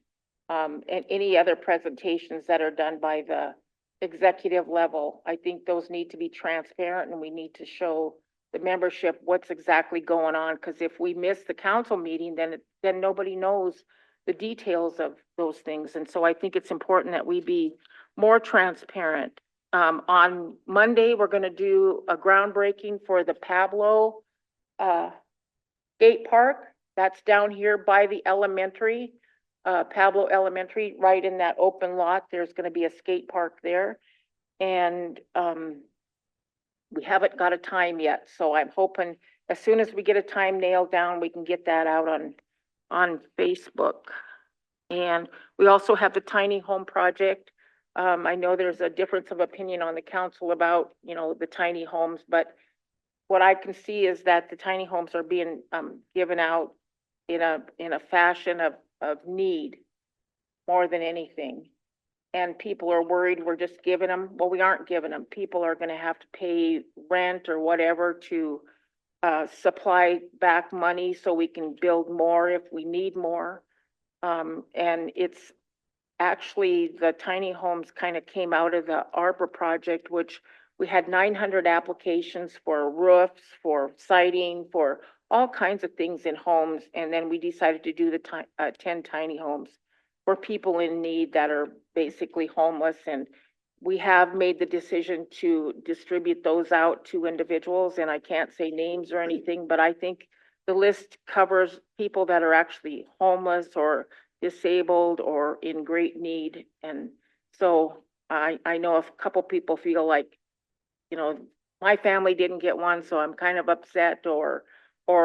And any other presentations that are done by the executive level. I think those need to be transparent, and we need to show the membership what's exactly going on. Because if we miss the council meeting, then nobody knows the details of those things. And so I think it's important that we be more transparent. On Monday, we're going to do a groundbreaking for the Pablo skate park. That's down here by the elementary. Pablo Elementary, right in that open lot. There's going to be a skate park there. And we haven't got a time yet. So I'm hoping as soon as we get a time nailed down, we can get that out on Facebook. And we also have the tiny home project. I know there's a difference of opinion on the council about, the tiny homes, but what I can see is that the tiny homes are being given out in a fashion of need more than anything. And people are worried we're just giving them. Well, we aren't giving them. People are going to have to pay rent or whatever to supply back money so we can build more if we need more. And it's actually, the tiny homes kind of came out of the ARPA project, which we had 900 applications for roofs, for siding, for all kinds of things in homes. And then we decided to do the 10 tiny homes for people in need that are basically homeless. And we have made the decision to distribute those out to individuals. And I can't say names or anything, but I think the list covers people that are actually homeless or disabled or in great need. And so I know if a couple people feel like, my family didn't get one, so I'm kind of upset, or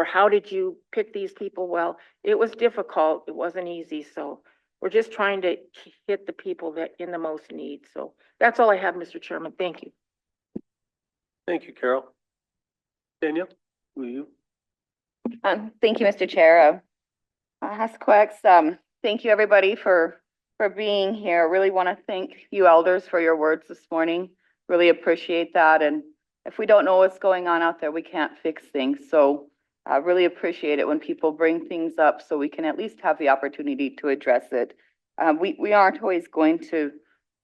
how did you pick these people? Well, it was difficult. It wasn't easy. So we're just trying to hit the people that in the most need. So that's all I have, Mr. Chairman. Thank you. Thank you, Carol. Danielle, will you? Thank you, Mr. Chair. Hasquex, thank you everybody for being here. Really want to thank you elders for your words this morning. Really appreciate that. And if we don't know what's going on out there, we can't fix things. So I really appreciate it when people bring things up so we can at least have the opportunity to address it. We aren't always going to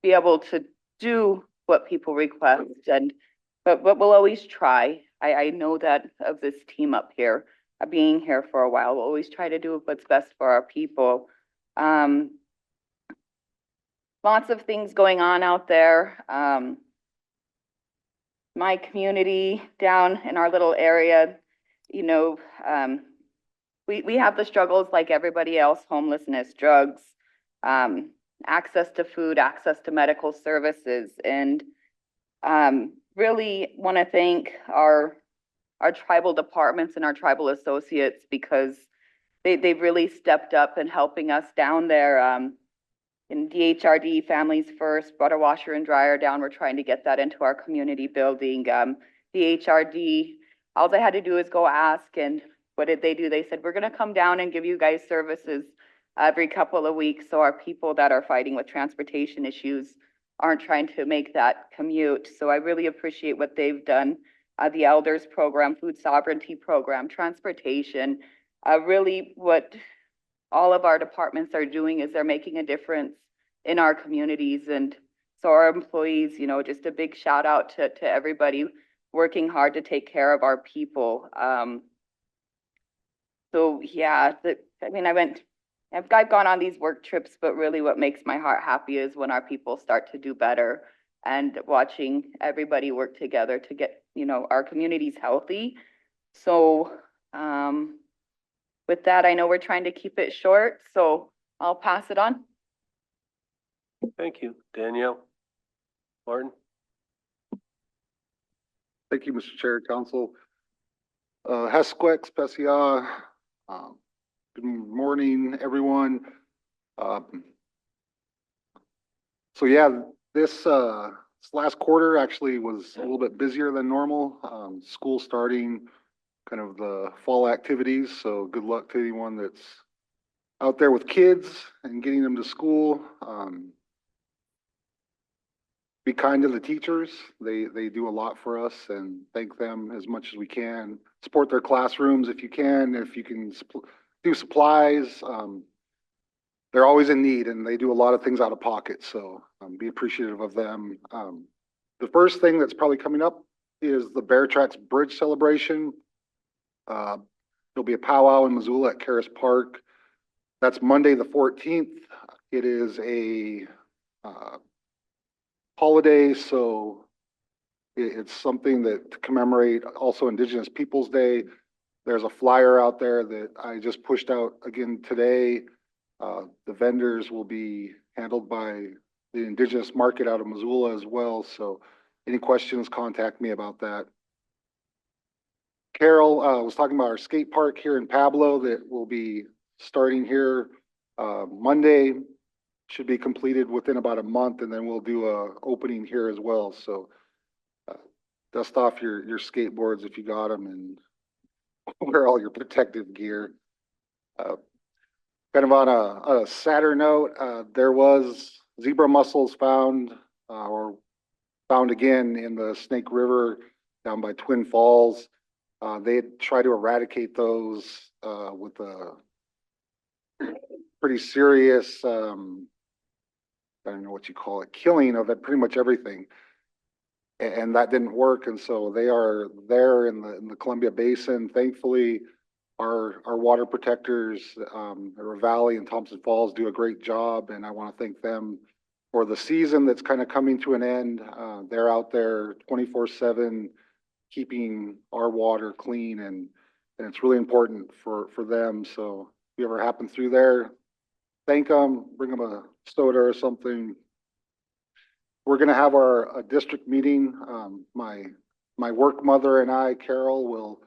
be able to do what people request, but we'll always try. I know that of this team up here, being here for a while, we'll always try to do what's best for our people. Lots of things going on out there. My community down in our little area, we have the struggles like everybody else: homelessness, drugs, access to food, access to medical services. And really want to thank our tribal departments and our tribal associates, because they've really stepped up in helping us down there. In DHRD, Families First, brought a washer and dryer down. We're trying to get that into our community building. DHRD, all they had to do is go ask, and what did they do? They said, we're going to come down and give you guys services every couple of weeks, so our people that are fighting with transportation issues aren't trying to make that commute. So I really appreciate what they've done. the elders program, food sovereignty program, transportation. Really what all of our departments are doing is they're making a difference in our communities. And so our employees, you know, just a big shout out to everybody working hard to take care of our people. So yeah, I mean, I've gone on these work trips, but really what makes my heart happy is when our people start to do better and watching everybody work together to get, you know, our communities healthy. So, with that, I know we're trying to keep it short, so I'll pass it on. Thank you. Danielle? Martin? Thank you, Mr. Chair, Council. Hesquex, Pesia. Good morning, everyone. So yeah, this last quarter actually was a little bit busier than normal. School starting, kind of the fall activities. So good luck to anyone that's out there with kids and getting them to school. Be kind to the teachers. They do a lot for us, and thank them as much as we can. Support their classrooms if you can. If you can do supplies, they're always in need, and they do a lot of things out of pocket. So be appreciative of them. The first thing that's probably coming up is the Bear Tracks Bridge celebration. There'll be a powwow in Missoula at Karis Park. That's Monday the 14th. It is a holiday, so it's something that to commemorate also Indigenous Peoples Day. There's a flyer out there that I just pushed out again today. The vendors will be handled by the Indigenous market out of Missoula as well. So any questions, contact me about that. Carol was talking about our skate park here in Pablo that will be starting here Monday. Should be completed within about a month, and then we'll do a opening here as well. So dust off your skateboards if you got them, and wear all your protective gear. Kind of on a sadder note, there was zebra mussels found or found again in the Snake River down by Twin Falls. They tried to eradicate those with a pretty serious I don't know what you call it, killing of it, pretty much everything. And that didn't work. And so they are there in the Columbia Basin. Thankfully, our water protectors, River Valley and Thompson Falls do a great job. And I want to thank them for the season that's kind of coming to an end. They're out there 24/7, keeping our water clean. And it's really important for them. So if you ever happen through there, thank them, bring them a soda or something. We're going to have our district meeting. My work mother and I, Carol, will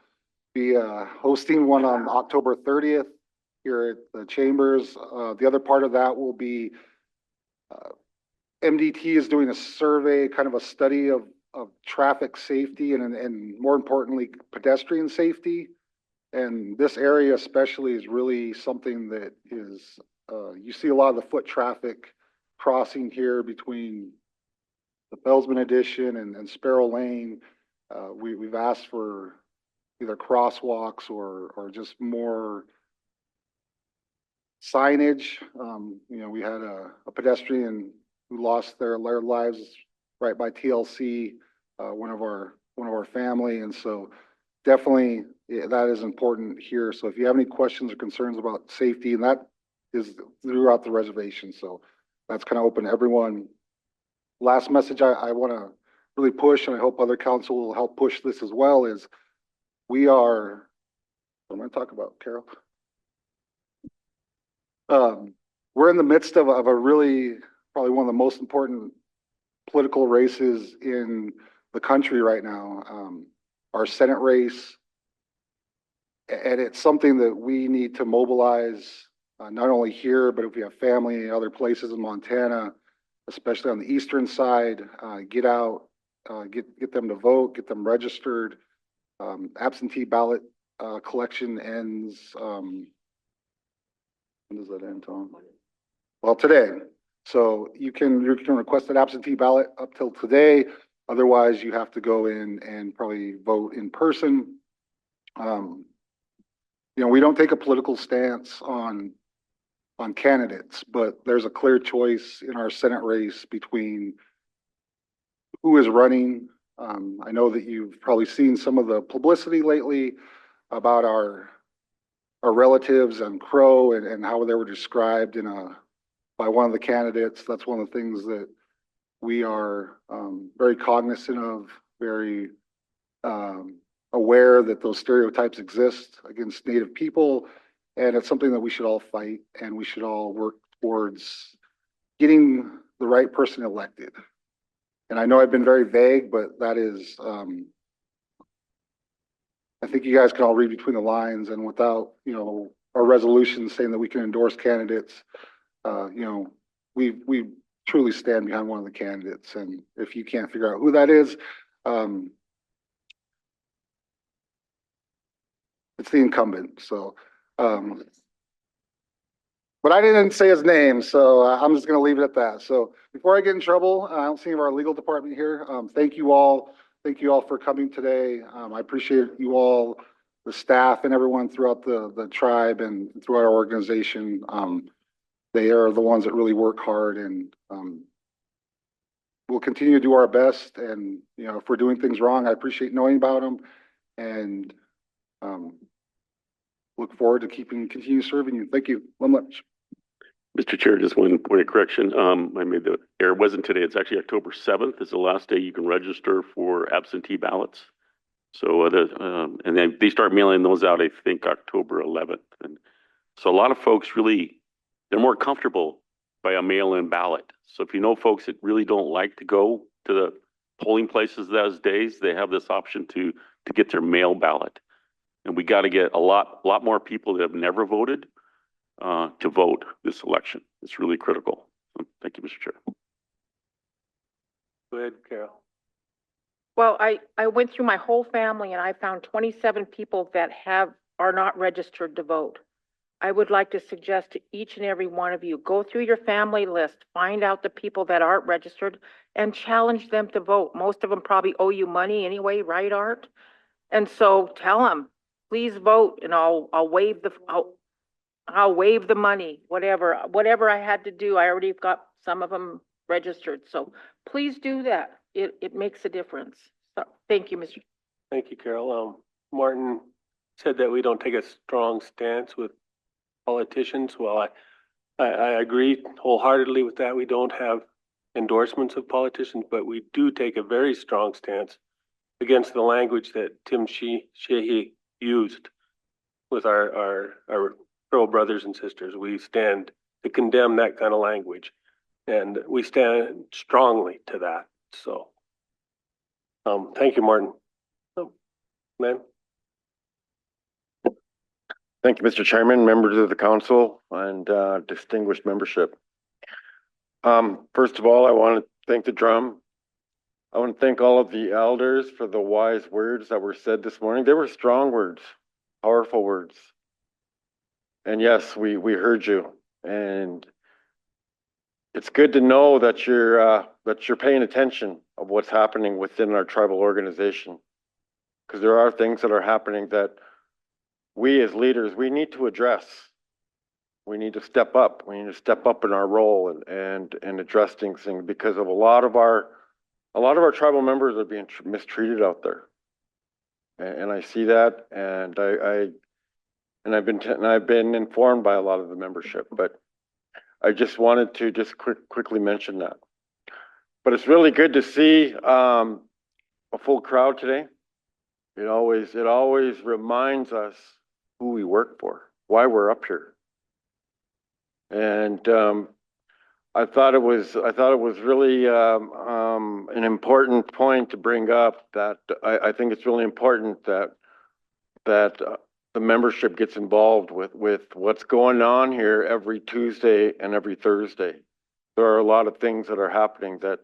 be hosting one on October 30th here at the chambers. The other part of that will be MDT is doing a survey, kind of a study of traffic safety and more importantly, pedestrian safety. And this area especially is really something that is, you see a lot of the foot traffic crossing here between the Bellsman Addition and Sparrow Lane. We've asked for either crosswalks or just more signage. You know, we had a pedestrian who lost their lives right by TLC, one of our family, and so definitely that is important here. So if you have any questions or concerns about safety, and that is throughout the reservation, so that's kind of open to everyone. Last message I want to really push, and I hope other council will help push this as well, is we are, what am I talking about, Carol? We're in the midst of a really, probably one of the most important political races in the country right now. Our Senate race, and it's something that we need to mobilize, not only here, but if we have family in other places in Montana, especially on the eastern side, get out, get them to vote, get them registered. Absentee ballot collection ends, when does that end, Tom? Well, today. So you can request an absentee ballot up till today. Otherwise, you have to go in and probably vote in person. We don't take a political stance on candidates, but there's a clear choice in our Senate race between who is running. I know that you've probably seen some of the publicity lately about our relatives and Crow and how they were described by one of the candidates. That's one of the things that we are very cognizant of, very aware that those stereotypes exist against Native people. And it's something that we should all fight, and we should all work towards getting the right person elected. And I know I've been very vague, but that is, I think you guys can all read between the lines, and without, our resolution saying that we can endorse candidates, we truly stand behind one of the candidates. And if you can't figure out who that is, it's the incumbent. So, but I didn't say his name, so I'm just going to leave it at that. So before I get in trouble, I don't see any of our legal department here. Thank you all. Thank you all for coming today. I appreciate you all, the staff and everyone throughout the tribe and throughout our organization. They are the ones that really work hard, and we'll continue to do our best. And, if we're doing things wrong, I appreciate knowing about them, and look forward to continue serving you. Thank you so much. Mr. Chair, just one point of correction. I made the error. It wasn't today. It's actually October 7th is the last day you can register for absentee ballots. So, and then they start mailing those out, I think, October 11th. And so a lot of folks they're more comfortable by a mail-in ballot. So if you know folks that really don't like to go to the polling places those days, they have this option to get their mail ballot. And we got to get a lot more people that have never voted to vote this election. It's really critical. So, thank you, Mr. Chair. Go ahead, Carol. Well, I went through my whole family and I found 27 people that are not registered to vote. I would like to suggest to each and every one of you, go through your family list, find out the people that aren't registered and challenge them to vote. Most of them probably owe you money anyway, right, Art? And so tell them, please vote, and I'll waive the money, whatever I had to do. I already got some of them registered. So please do that. It makes a difference. So thank you, Mr. Thank you, Carol. Martin said that we don't take a strong stance with politicians. Well, I agree wholeheartedly with that. We don't have endorsements of politicians, but we do take a very strong stance against the language that Tim Sheehy used with our Crow brothers and sisters. We stand to condemn that kind of language, and we stand strongly to that. So, thank you, Martin. So, ma'am. Thank you, Mr. Chairman, members of the council, and distinguished membership. First of all, I want to thank the drum. I want to thank all of the elders for the wise words that were said this morning. They were strong words, powerful words. And yes, we heard you. And it's good to know that you're paying attention of what's happening within our tribal organization, because there are things that are happening that we as leaders, we need to address. We need to step up. We need to step up in our role and address things, because of a lot of our tribal members are being mistreated out there. And I see that, and I've been informed by a lot of the membership, but I just wanted to quickly mention that. But it's really good to see a full crowd today. It always reminds us who we work for, why we're up here. And I thought it was really an important point to bring up, that I think it's really important that the membership gets involved with what's going on here every Tuesday and every Thursday. There are a lot of things that are happening that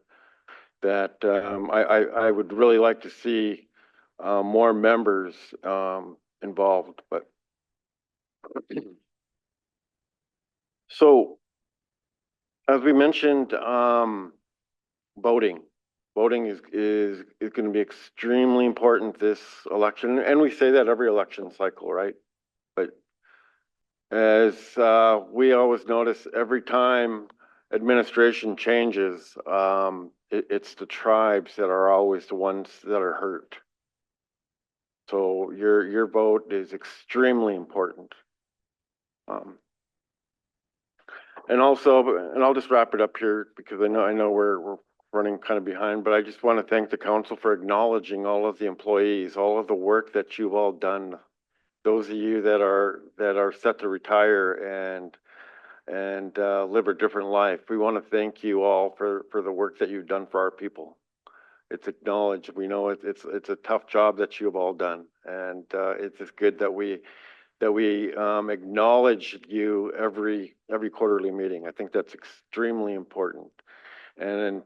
I would really like to see more members involved. But so, as we mentioned, voting. Voting is going to be extremely important this election, and we say that every election cycle, right? But as we always notice, every time administration changes, it's the tribes that are always the ones that are hurt. So your vote is extremely important. And I'll just wrap it up here because I know we're running kind of behind, but I just want to thank the council for acknowledging all of the employees, all of the work that you've all done. Those of you that are set to retire and live a different life. We want to thank you all for the work that you've done for our people. It's acknowledged. We know it's a tough job that you have all done, and it's just good that we acknowledge you every quarterly meeting. I think that's extremely important. And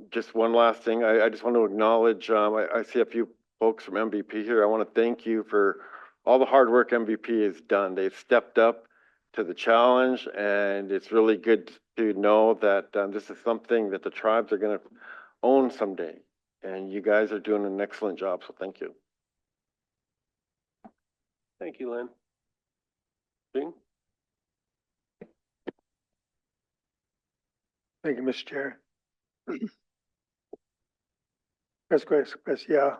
just one last thing, I just want to acknowledge. I see a few folks from MVP here. I want to thank you for all the hard work MVP has done. They've stepped up to the challenge, and it's really good to know that this is something that the tribes are going to own someday. And you guys are doing an excellent job, so thank you. Thank you, Len. Bing? Thank you, Mr. Chair. Yeah.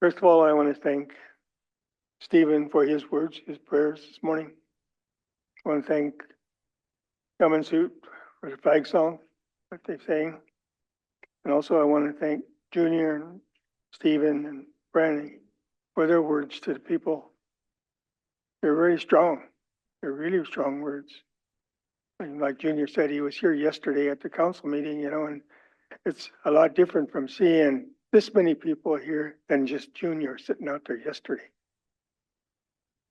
First of all, I want to thank Stephen for his words, his prayers this morning. I want to thank Yaman Suit for the flag song that they sang. And also I want to thank Junior and Stephen and Brandy for their words to the people. They're very strong. They're really strong words. And like Junior said, he was here yesterday at the council meeting, you know, and it's a lot different from seeing this many people here than just Junior sitting out there yesterday.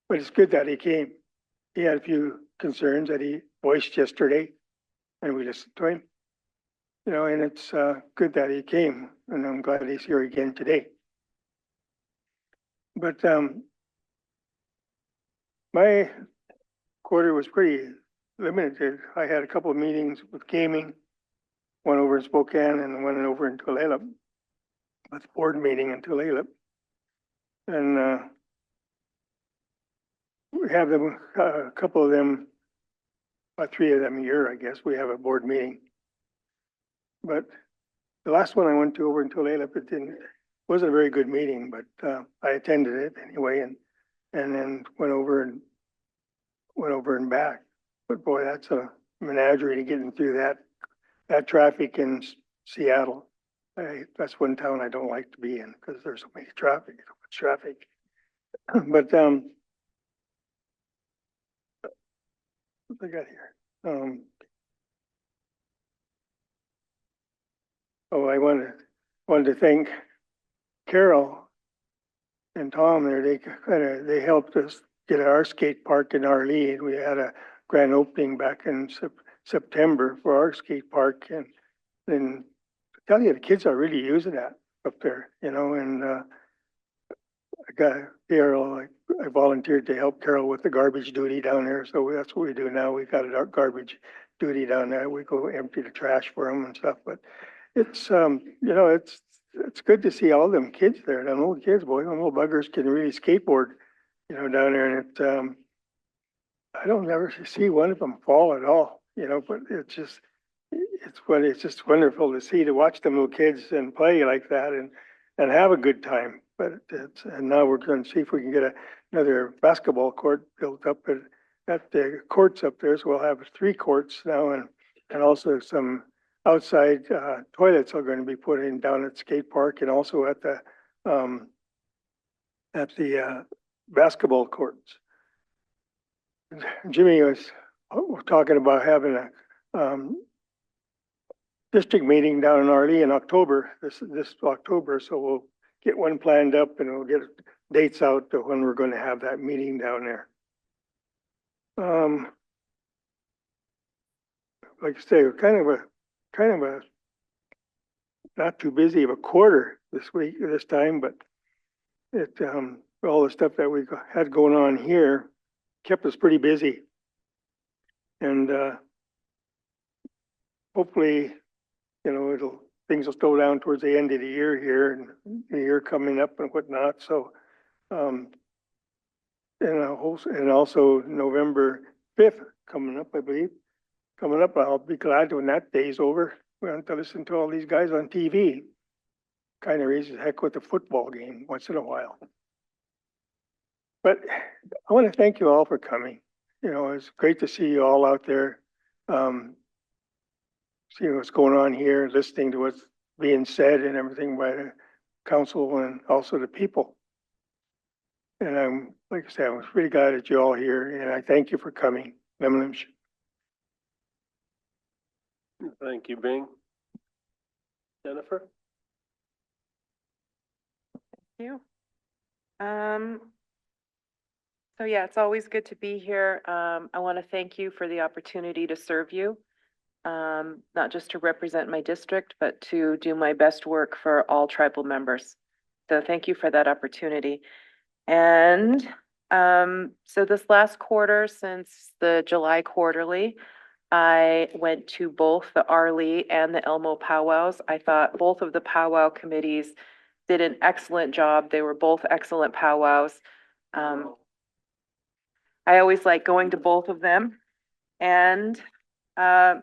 But it's good that he came. He had a few concerns that he voiced yesterday, and we listened to him. You know, and it's good that he came, and I'm glad he's here again today. But my quarter was pretty limited. I had a couple of meetings with gaming, one over in Spokane and one over in Tulalip, with the board meeting in Tulalip. And we have them, a couple of them, about 3 of them a year, I guess. We have a board meeting. But the last one I went to over in Tulalip, wasn't a very good meeting, but I attended it anyway, and then went over and back. But boy, that's a menagerie to getting through that traffic in Seattle. That's one town I don't like to be in because there's so much traffic. But what I got here? I wanted to thank Carol and Tom there. They helped us get our skate park in our lead. We had a grand opening back in September for our skate park, and then I tell you, the kids are really using that up there, you know. And I got Carol. I volunteered to help Carol with the garbage duty down there, so that's what we do now. We got a garbage duty down there. We go empty the trash for them and stuff, but. It's, you know, it's good to see all them kids there. Them old kids, boy, them little buggers can really skateboard, you know, down there. And I don't ever see one of them fall at all, you know, but it's just wonderful to see, to watch them little kids and play like that and have a good time. But and now we're going to see if we can get another basketball court built up at the courts up there. So we'll have 3 courts now and also some outside toilets are going to be put in down at skate park and also at the basketball courts. Jimmy was talking about having a district meeting down in RD in October, this October. So we'll get one planned up and we'll get dates out to when we're going to have that meeting down there. Like I say, we're kind of a not too busy of a quarter this time, but all the stuff that we had going on here kept us pretty busy. And hopefully, you know, things will slow down towards the end of the year here and the year coming up and whatnot, so, and also November 5th coming up, I believe. Coming up, I'll be glad when that day's over. We don't have to listen to all these guys on TV. Kind of raises heck with the football game once in a while. But I want to thank you all for coming. You know, it's great to see you all out there. Seeing what's going on here, listening to what's being said and everything by the council and also the people. And I'm, like I said, I was really glad that you're all here, and I thank you for coming. Lemlemsh. Thank you, Bing. Jennifer? You. So yeah, it's always good to be here. I want to thank you for the opportunity to serve you. Not just to represent my district, but to do my best work for all tribal members. So thank you for that opportunity. And so this last quarter, since the July quarterly, I went to both the Arlie and the Elmo powwows. I thought both of the powwow committees did an excellent job. They were both excellent powwows. I always like going to both of them. And I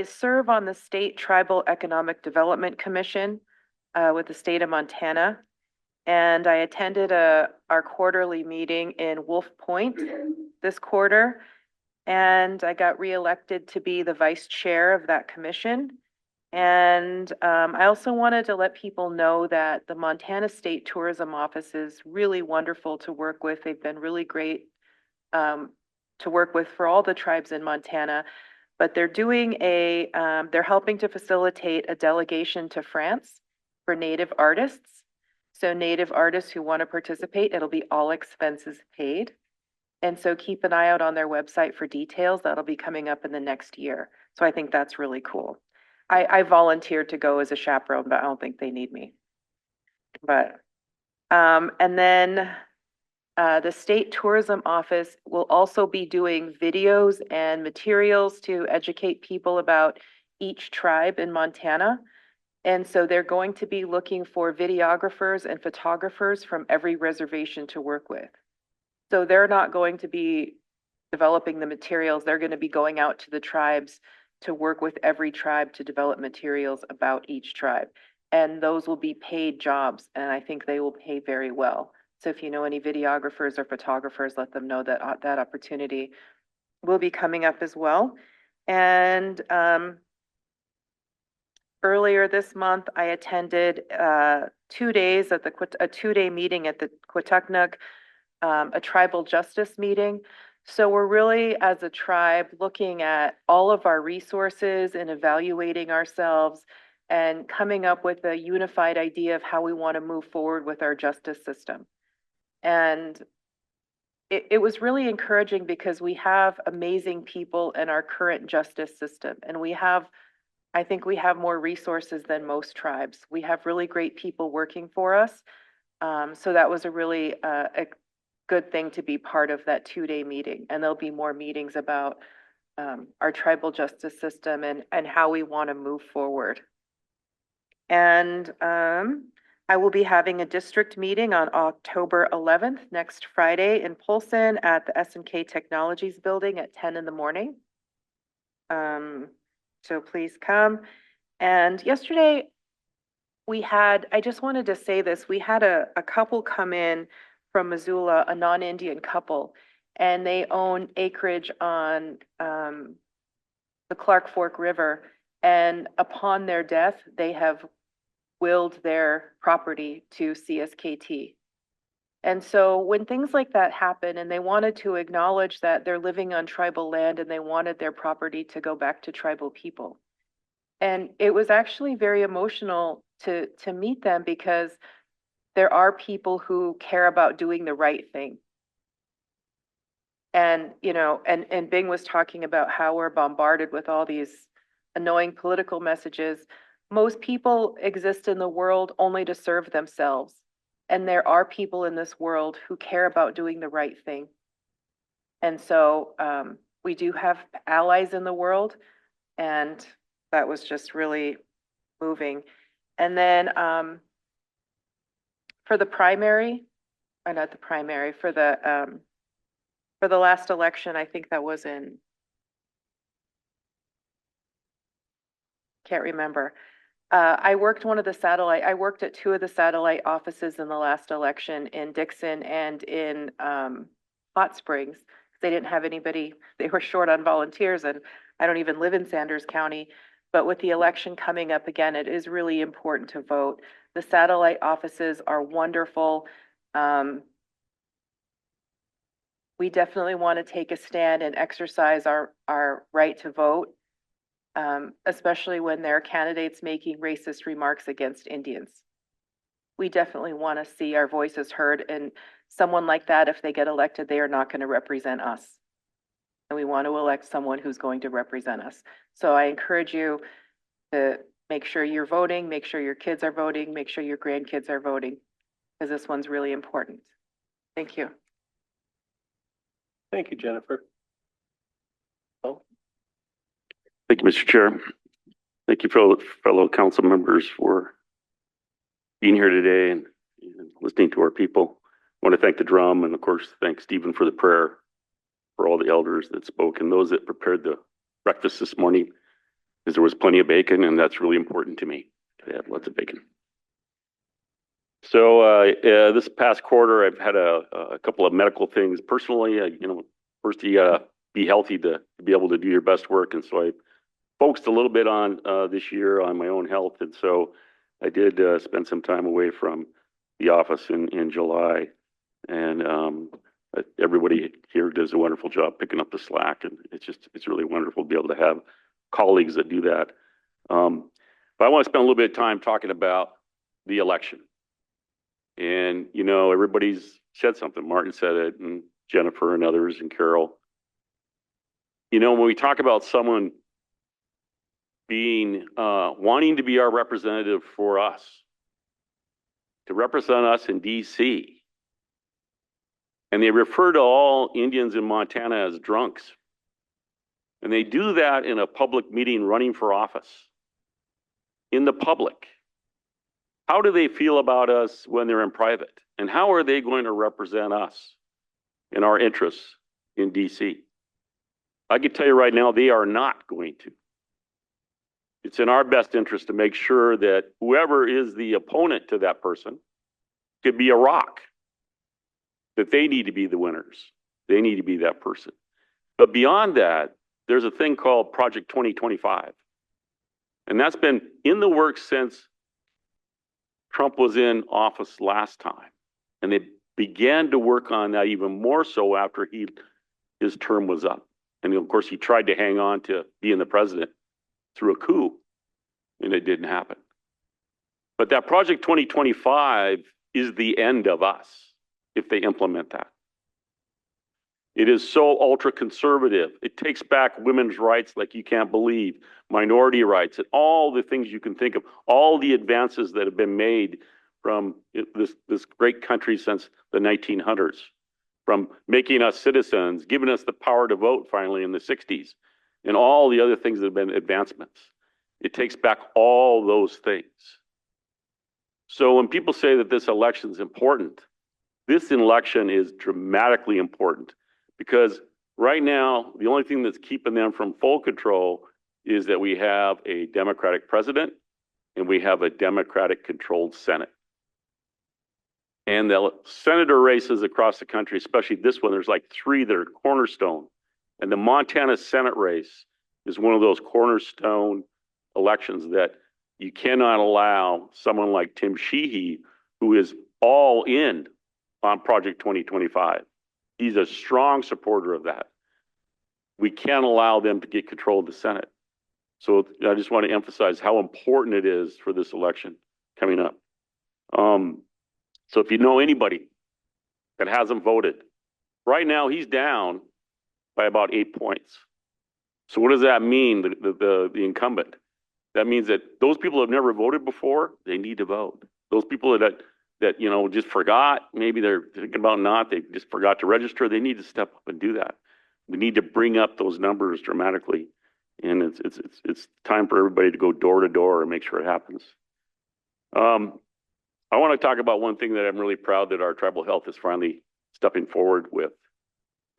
serve on the State Tribal Economic Development Commission with the state of Montana. And I attended our quarterly meeting in Wolf Point this quarter. And I got reelected to be the vice chair of that commission. And I also wanted to let people know that the Montana State Tourism Office is really wonderful to work with. They've been really great to work with for all the tribes in Montana. But they're doing they're helping to facilitate a delegation to France for Native artists. So Native artists who want to participate, it'll be all expenses paid. And so keep an eye out on their website for details. That'll be coming up in the next year. So I think that's really cool. I volunteered to go as a chaperone, but I don't think they need me. But, and then the State Tourism Office will also be doing videos and materials to educate people about each tribe in Montana. And so they're going to be looking for videographers and photographers from every reservation to work with. So they're not going to be developing the materials. They're going to be going out to the tribes to work with every tribe to develop materials about each tribe. And those will be paid jobs, and I think they will pay very well. So if you know any videographers or photographers, let them know that that opportunity will be coming up as well. And earlier this month, I attended 2 days at a 2-day meeting at the Quatucknuck, a tribal justice meeting. So we're really, as a tribe, looking at all of our resources and evaluating ourselves and coming up with a unified idea of how we want to move forward with our justice system. And it was really encouraging because we have amazing people in our current justice system. And I think we have more resources than most tribes. We have really great people working for us. So that was a really a good thing to be part of that 2-day meeting. And there'll be more meetings about our tribal justice system and how we want to move forward. And I will be having a district meeting on October 11th, next Friday in Polson at the SNK Technologies building at 10 in the morning. So please come. And yesterday I just wanted to say this, we had a couple come in from Missoula, a non-Indian couple, and they own acreage on the Clark Fork River. And upon their death, they have willed their property to CSKT. And so when things like that happen and they wanted to acknowledge that they're living on tribal land and they wanted their property to go back to tribal people. And it was actually very emotional to meet them because there are people who care about doing the right thing. And, you know, and Bing was talking about how we're bombarded with all these annoying political messages. Most people exist in the world only to serve themselves. And there are people in this world who care about doing the right thing. And so we do have allies in the world, and that was just really moving. And then for the primary, or not the primary, for the last election, I think that was in, can't remember. I worked at two of the satellite offices in the last election in Dixon and in Hot Springs. They didn't have anybody, they were short on volunteers, and I don't even live in Sanders County. But with the election coming up again, it is really important to vote. The satellite offices are wonderful. We definitely want to take a stand and exercise our right to vote. Especially when there are candidates making racist remarks against Indians. We definitely want to see our voices heard, and someone like that, if they get elected, they are not going to represent us. And we want to elect someone who's going to represent us. So I encourage you to make sure you're voting, make sure your kids are voting, make sure your grandkids are voting, because this one's really important. Thank you. Thank you, Jennifer. Thank you, Mr. Chair. Thank you, fellow council members, for being here today and listening to our people. I want to thank the drum, and of course, thank Stephen for the prayer, for all the elders that spoke and those that prepared the breakfast this morning, because there was plenty of bacon, and that's really important to me. I had lots of bacon. So this past quarter, I've had a couple of medical things personally. First you gotta be healthy to be able to do your best work, and so I focused a little bit on this year on my own health, and so I did spend some time away from the office in July, and everybody here does a wonderful job picking up the slack, and it's really wonderful to be able to have colleagues that do that. But I want to spend a little bit of time talking about the election, and everybody's said something. Martin said it, and Jennifer and others, and Carol. When we talk about someone being wanting to be our representative for us, to represent us in DC, and they refer to all Indians in Montana as drunks, and they do that in a public meeting running for office, in the public. How do they feel about us when they're in private? And how are they going to represent us in our interests in DC? I can tell you right now, they are not going to. It's in our best interest to make sure that whoever is the opponent to that person could be a rock, that they need to be the winners. They need to be that person. But beyond that, there's a thing called Project 2025. And that's been in the works since Trump was in office last time. And they began to work on that even more so after his term was up. And of course, he tried to hang on to being the president through a coup, and it didn't happen. But that Project 2025 is the end of us if they implement that. It is so ultra conservative. It takes back women's rights like you can't believe, minority rights, and all the things you can think of, all the advances that have been made from this great country since the 1900s, from making us citizens, giving us the power to vote finally in the 60s, and all the other things that have been advancements. It takes back all those things. So when people say that this election is important, this election is dramatically important, because right now, the only thing that's keeping them from full control is that we have a Democratic president and we have a Democratic controlled Senate. And the senator races across the country, especially this one, there's like 3 that are cornerstone. And the Montana Senate race is one of those cornerstone elections that you cannot allow someone like Tim Sheehy, who is all in on Project 2025. He's a strong supporter of that. We can't allow them to get control of the Senate. So I just want to emphasize how important it is for this election coming up. So if you know anybody that hasn't voted, right now he's down by about 8 points. So what does that mean, the incumbent? That means that those people who have never voted before, they need to vote. Those people that just forgot, maybe they're thinking about not, they just forgot to register, they need to step up and do that. We need to bring up those numbers dramatically And it's time for everybody to go door to door and make sure it happens. I want to talk about one thing that I'm really proud that our tribal health is finally stepping forward with.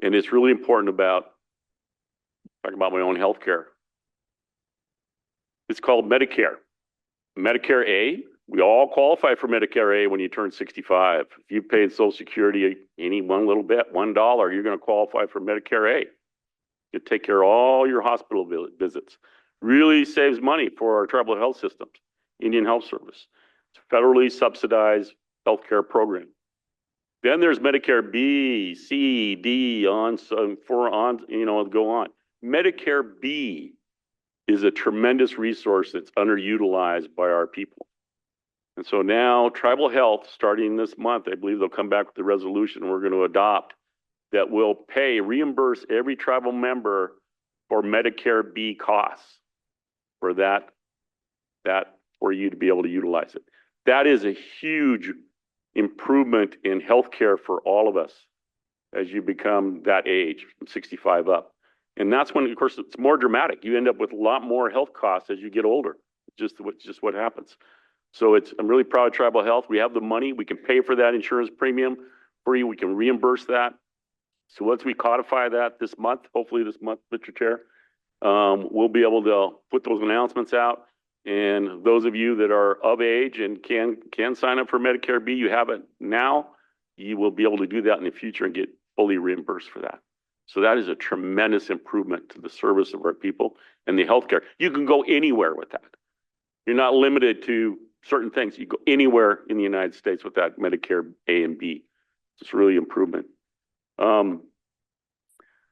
And it's really important about talking about my own health care. It's called Medicare. Medicare A, we all qualify for Medicare A when you turn 65. If you paid Social Security any one little bit, $1, you're going to qualify for Medicare A. You take care of all your hospital visits. Really saves money for our tribal health systems, Indian Health Service. It's a federally subsidized healthcare program. Then there's Medicare B, C, D, go on. Medicare B is a tremendous resource that's underutilized by our people. And so now tribal health, starting this month, I believe they'll come back with the resolution we're going to adopt that will reimburse every tribal member for Medicare B costs for for you to be able to utilize it. That is a huge improvement in healthcare for all of us as you become that age, from 65 up. And that's when, of course, it's more dramatic. You end up with a lot more health costs as you get older. Just what happens. So I'm really proud of tribal health. We have the money. We can pay for that insurance premium for you. We can reimburse that. So once we codify that this month, hopefully this month, Mr. Chair, we'll be able to put those announcements out. And those of you that are of age and can sign up for Medicare B, you have it now, you will be able to do that in the future and get fully reimbursed for that. So that is a tremendous improvement to the service of our people and the healthcare. You can go anywhere with that. You're not limited to certain things. You go anywhere in the United States with that Medicare A and B. It's really improvement. I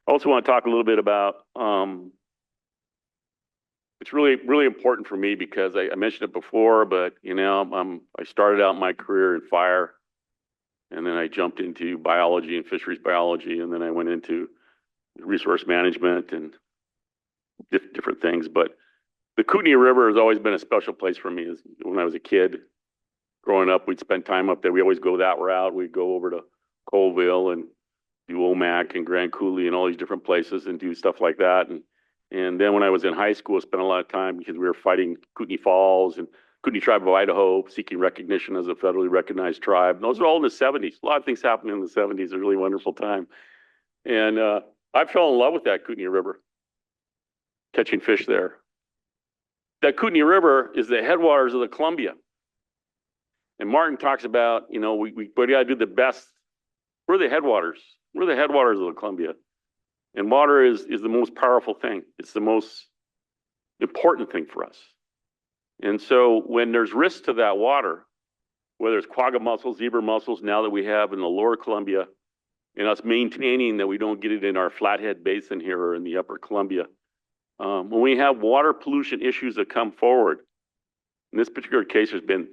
also want to talk a little bit about, it's really, really important for me because I mentioned it before, but I started out my career in fire, and then I jumped into biology and fisheries biology, and then I went into resource management and different things. But the Kootenai River has always been a special place for me. When I was a kid, growing up, we'd spend time up there. We always go that route. We'd go over to Colville and do Omak and Grand Coulee and all these different places and do stuff like that. And then when I was in high school, I spent a lot of time because we were fighting Kootenai Falls and Kootenai Tribe of Idaho, seeking recognition as a federally recognized tribe. And those are all in the 70s. A lot of things happened in the 70s. A really wonderful time. And I fell in love with that Kootenai River, catching fish there. That Kootenai River is the headwaters of the Columbia. And Martin talks about, we got to do the best. We're the headwaters. We're the headwaters of the Columbia. And water is the most powerful thing. It's the most important thing for us. And so when there's risk to that water, whether it's quagga mussels, zebra mussels, now that we have in the lower Columbia, and us maintaining that we don't get it in our Flathead Basin here or in the upper Columbia, when we have water pollution issues that come forward, in this particular case, there's been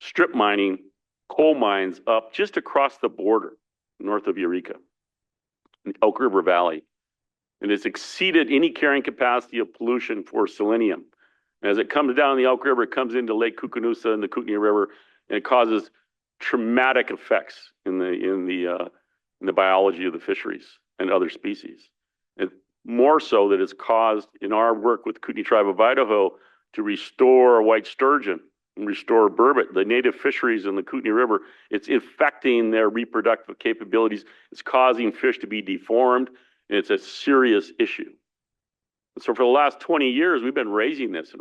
strip mining, coal mines up just across the border north of Eureka, in Elk River Valley. And it's exceeded any carrying capacity of pollution for selenium. And as it comes down the Elk River, it comes into Lake Kootenai and the Kootenai River, and it causes traumatic effects in the biology of the fisheries and other species. And more so that it's caused in our work with Kootenai Tribe of Idaho to restore white sturgeon and restore burbot, the native fisheries in the Kootenai River. It's infecting their reproductive capabilities. It's causing fish to be deformed, and it's a serious issue. And so for the last 20 years, we've been raising this.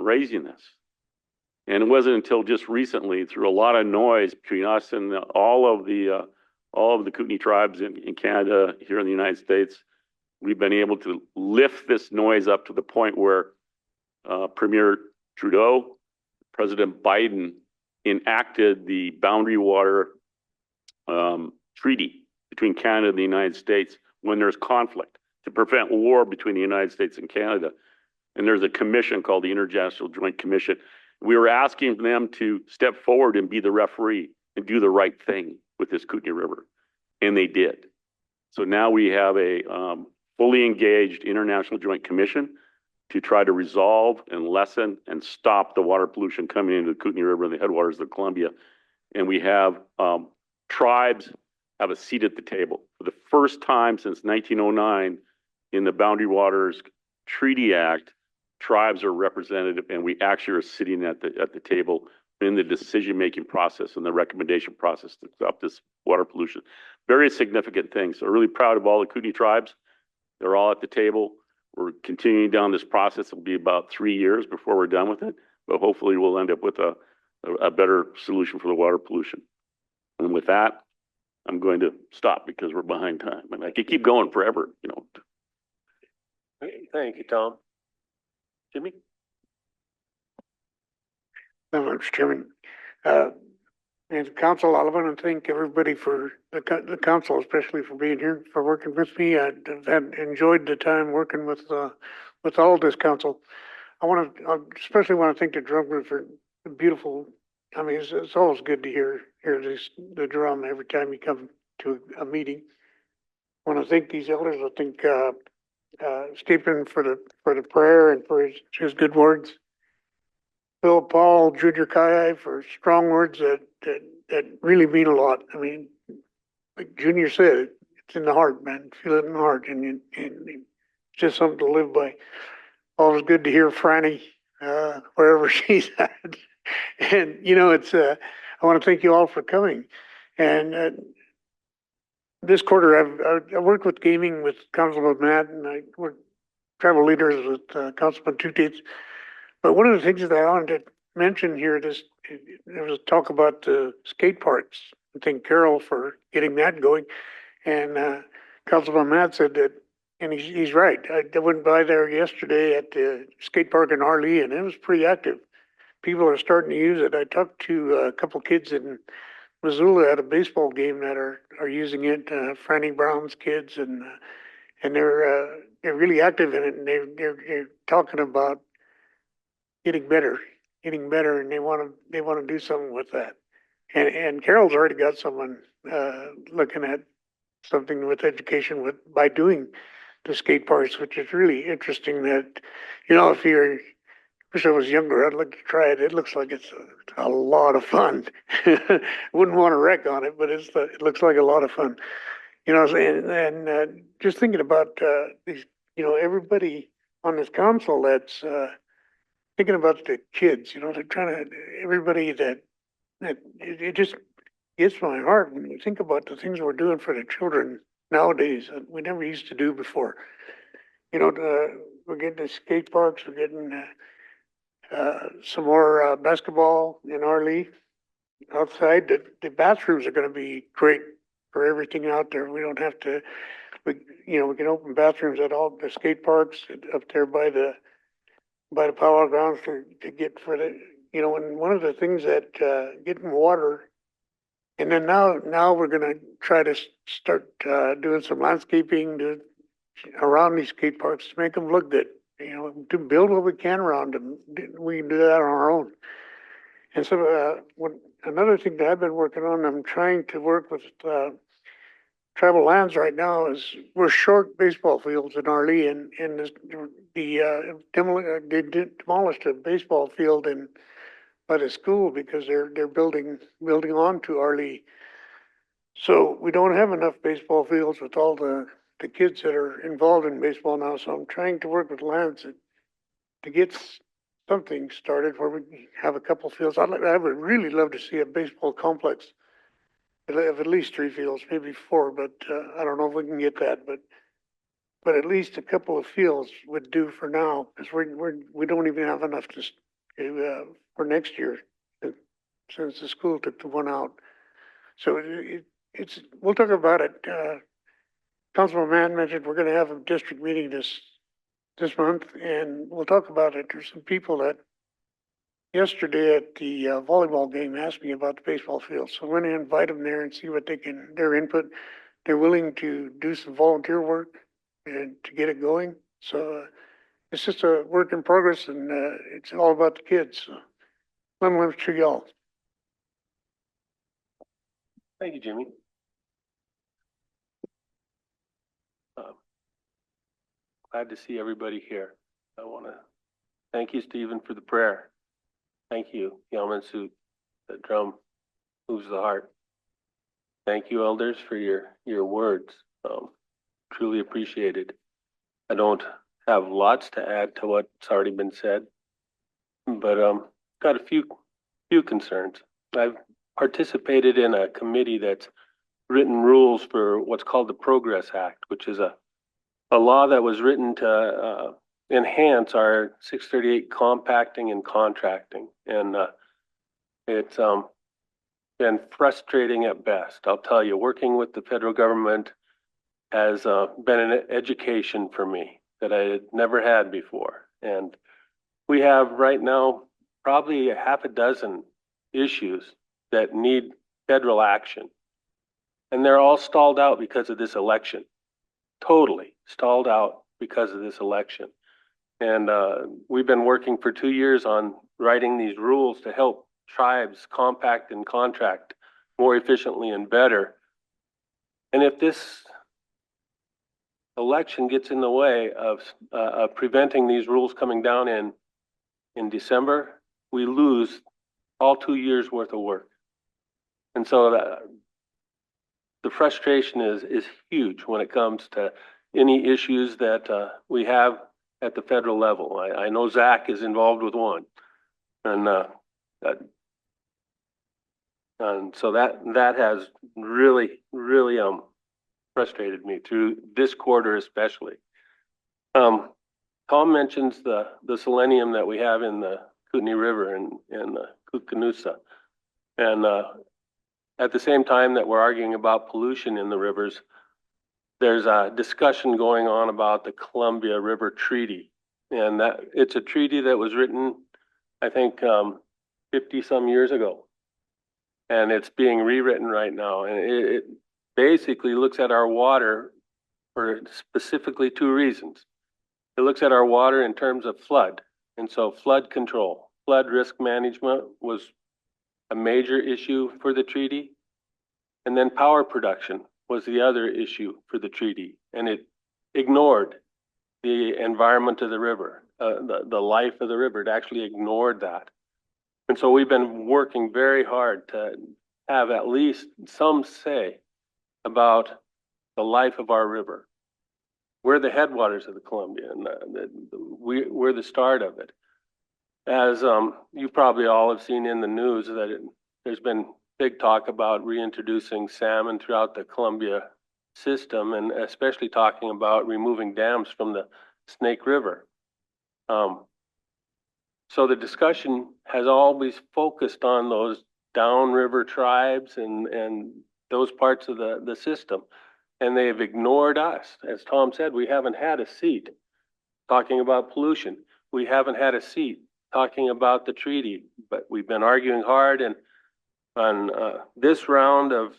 And it wasn't until just recently, through a lot of noise between us and all of the Kootenai tribes in Canada, here in the United States, we've been able to lift this noise up to the point where Premier Trudeau, President Biden enacted the boundary water treaty between Canada and the United States when there's conflict to prevent war between the United States and Canada. And there's a commission called the International Joint Commission. We were asking them to step forward and be the referee and do the right thing with this Kootenai River. And they did. So now we have a fully engaged International Joint Commission to try to resolve and lessen and stop the water pollution coming into the Kootenai River and the headwaters of the Columbia. And we have tribes have a seat at the table. For the first time since 1909 in the Boundary Waters Treaty Act, tribes are represented, and we actually are sitting at the table in the decision-making process and the recommendation process to stop this water pollution. Very significant things. So really proud of all the Kootenai tribes. They're all at the table. We're continuing down this process. It'll be about 3 years before we're done with it, but hopefully we'll end up with a better solution for the water pollution. And with that, I'm going to stop because we're behind time. And I could keep going forever, you know. Thank you, Tom. Jimmy? Mr. Chairman. And the council, I want to thank everybody for the council, especially for being here, for working with me. I've enjoyed the time working with all this council. I especially want to thank the drum group for the beautiful. I mean, it's always good to hear the drum every time you come to a meeting. I want to thank these elders. I think Stephen for the prayer and for his good words. Bill Paul, Junior Kai for strong words that really mean a lot. I mean, like Junior said, it's in the heart, man. Feel it in the heart, and it's just something to live by. Always good to hear Franny, wherever she's at. And you know, I want to thank you all for coming. And this quarter, I worked with gaming with Councilman Matt, and I worked travel leaders with Councilman Two-Tates. But one of the things that I wanted to mention here, there was talk about skate parks. I thank Carol for getting that going. And Councilman Matt said that, and he's right. I went by there yesterday at the skate park in Arlee, and it was pretty active. People are starting to use it. I talked to a couple kids in Missoula at a baseball game that are using it. Franny Brown's kids, and they're really active in it, and they're talking about getting better, and they want to do something with that. And Carol's already got someone looking at something with education by doing the skate parks, which is really interesting. That, you know, if you're, wish I was younger, I'd like to try it. It looks like it's a lot of fun. Wouldn't want to wreck on it, but it looks like a lot of fun. You know, and just thinking about these, you know, everybody on this council that's thinking about the kids. You know, they're trying to everybody that it just gets my heart when you think about the things we're doing for the children nowadays that we never used to do before. You know, we're getting the skate parks, we're getting some more basketball in Arlee outside. The bathrooms are going to be great for everything out there. We don't have to, we can open bathrooms at all the skate parks up there by the powwow grounds to get for the, you know, and one of the things that getting water, and then now we're going to try to start doing some landscaping around these skate parks to make them look good. You know, to build what we can around them. We can do that on our own. And so another thing that I've been working on, I'm trying to work with Tribal Lands right now, is we're short baseball fields in Arlee, and they demolished a baseball field by the school because they're building onto Arlee. So we don't have enough baseball fields with all the kids that are involved in baseball now. So I'm trying to work with Lance to get something started where we have a couple fields. I would really love to see a baseball complex of at least 3 fields, maybe 4, but I don't know if we can get that. But at least a couple of fields would do for now, because we don't even have enough for next year since the school took the one out. So we'll talk about it. Councilman Mann mentioned we're going to have a district meeting this month, and we'll talk about it. There's some people that yesterday at the volleyball game asked me about the baseball field, so I'm going to invite them there and see what their input. They're willing to do some volunteer work and to get it going. So it's just a work in progress, and it's all about the kids. So let me to y'all. Thank you, Jimmy. Glad to see everybody here. I want to thank you, Stephen, for the prayer. Thank you, Yamansu. That drum moves the heart. Thank you, elders, for your words. Truly appreciated. I don't have lots to add to what's already been said, but got a few concerns. I've participated in a committee that's written rules for what's called the Progress Act, which is a law that was written to enhance our 638 compacting and contracting, and it's been frustrating at best. I'll tell you, working with the federal government has been an education for me that I had never had before. And we have right now probably a half a dozen issues that need federal action. And they're all stalled out because of this election. Totally stalled out because of this election. And we've been working for 2 years on writing these rules to help tribes compact and contract more efficiently and better. And if this election gets in the way of preventing these rules coming down in December, we lose all 2 years worth of work. And so the frustration is huge when it comes to any issues that we have at the federal level. I know Zach is involved with one, and so that has really frustrated me through this quarter especially. Tom mentions the selenium that we have in the Kootenai River and the Kootenai, and at the same time that we're arguing about pollution in the rivers, there's a discussion going on about the Columbia River Treaty, and that it's a treaty that was written, I think, 50 some years ago, and it's being rewritten right now, and it basically looks at our water for specifically 2 reasons. It looks at our water in terms of flood, and so flood control, flood risk management was a major issue for the treaty, and then power production was the other issue for the treaty, and it ignored the environment of the river, the life of the river. It actually ignored that. And so we've been working very hard to have at least some say about the life of our river. We're the headwaters of the Columbia, and we're the start of it. As you probably all have seen in the news, that there's been big talk about reintroducing salmon throughout the Columbia system, and especially talking about removing dams from the Snake River. So the discussion has always focused on those downriver tribes and those parts of the system, and they've ignored us. As Tom said, we haven't had a seat talking about pollution. We haven't had a seat talking about the treaty, but we've been arguing hard, and on this round of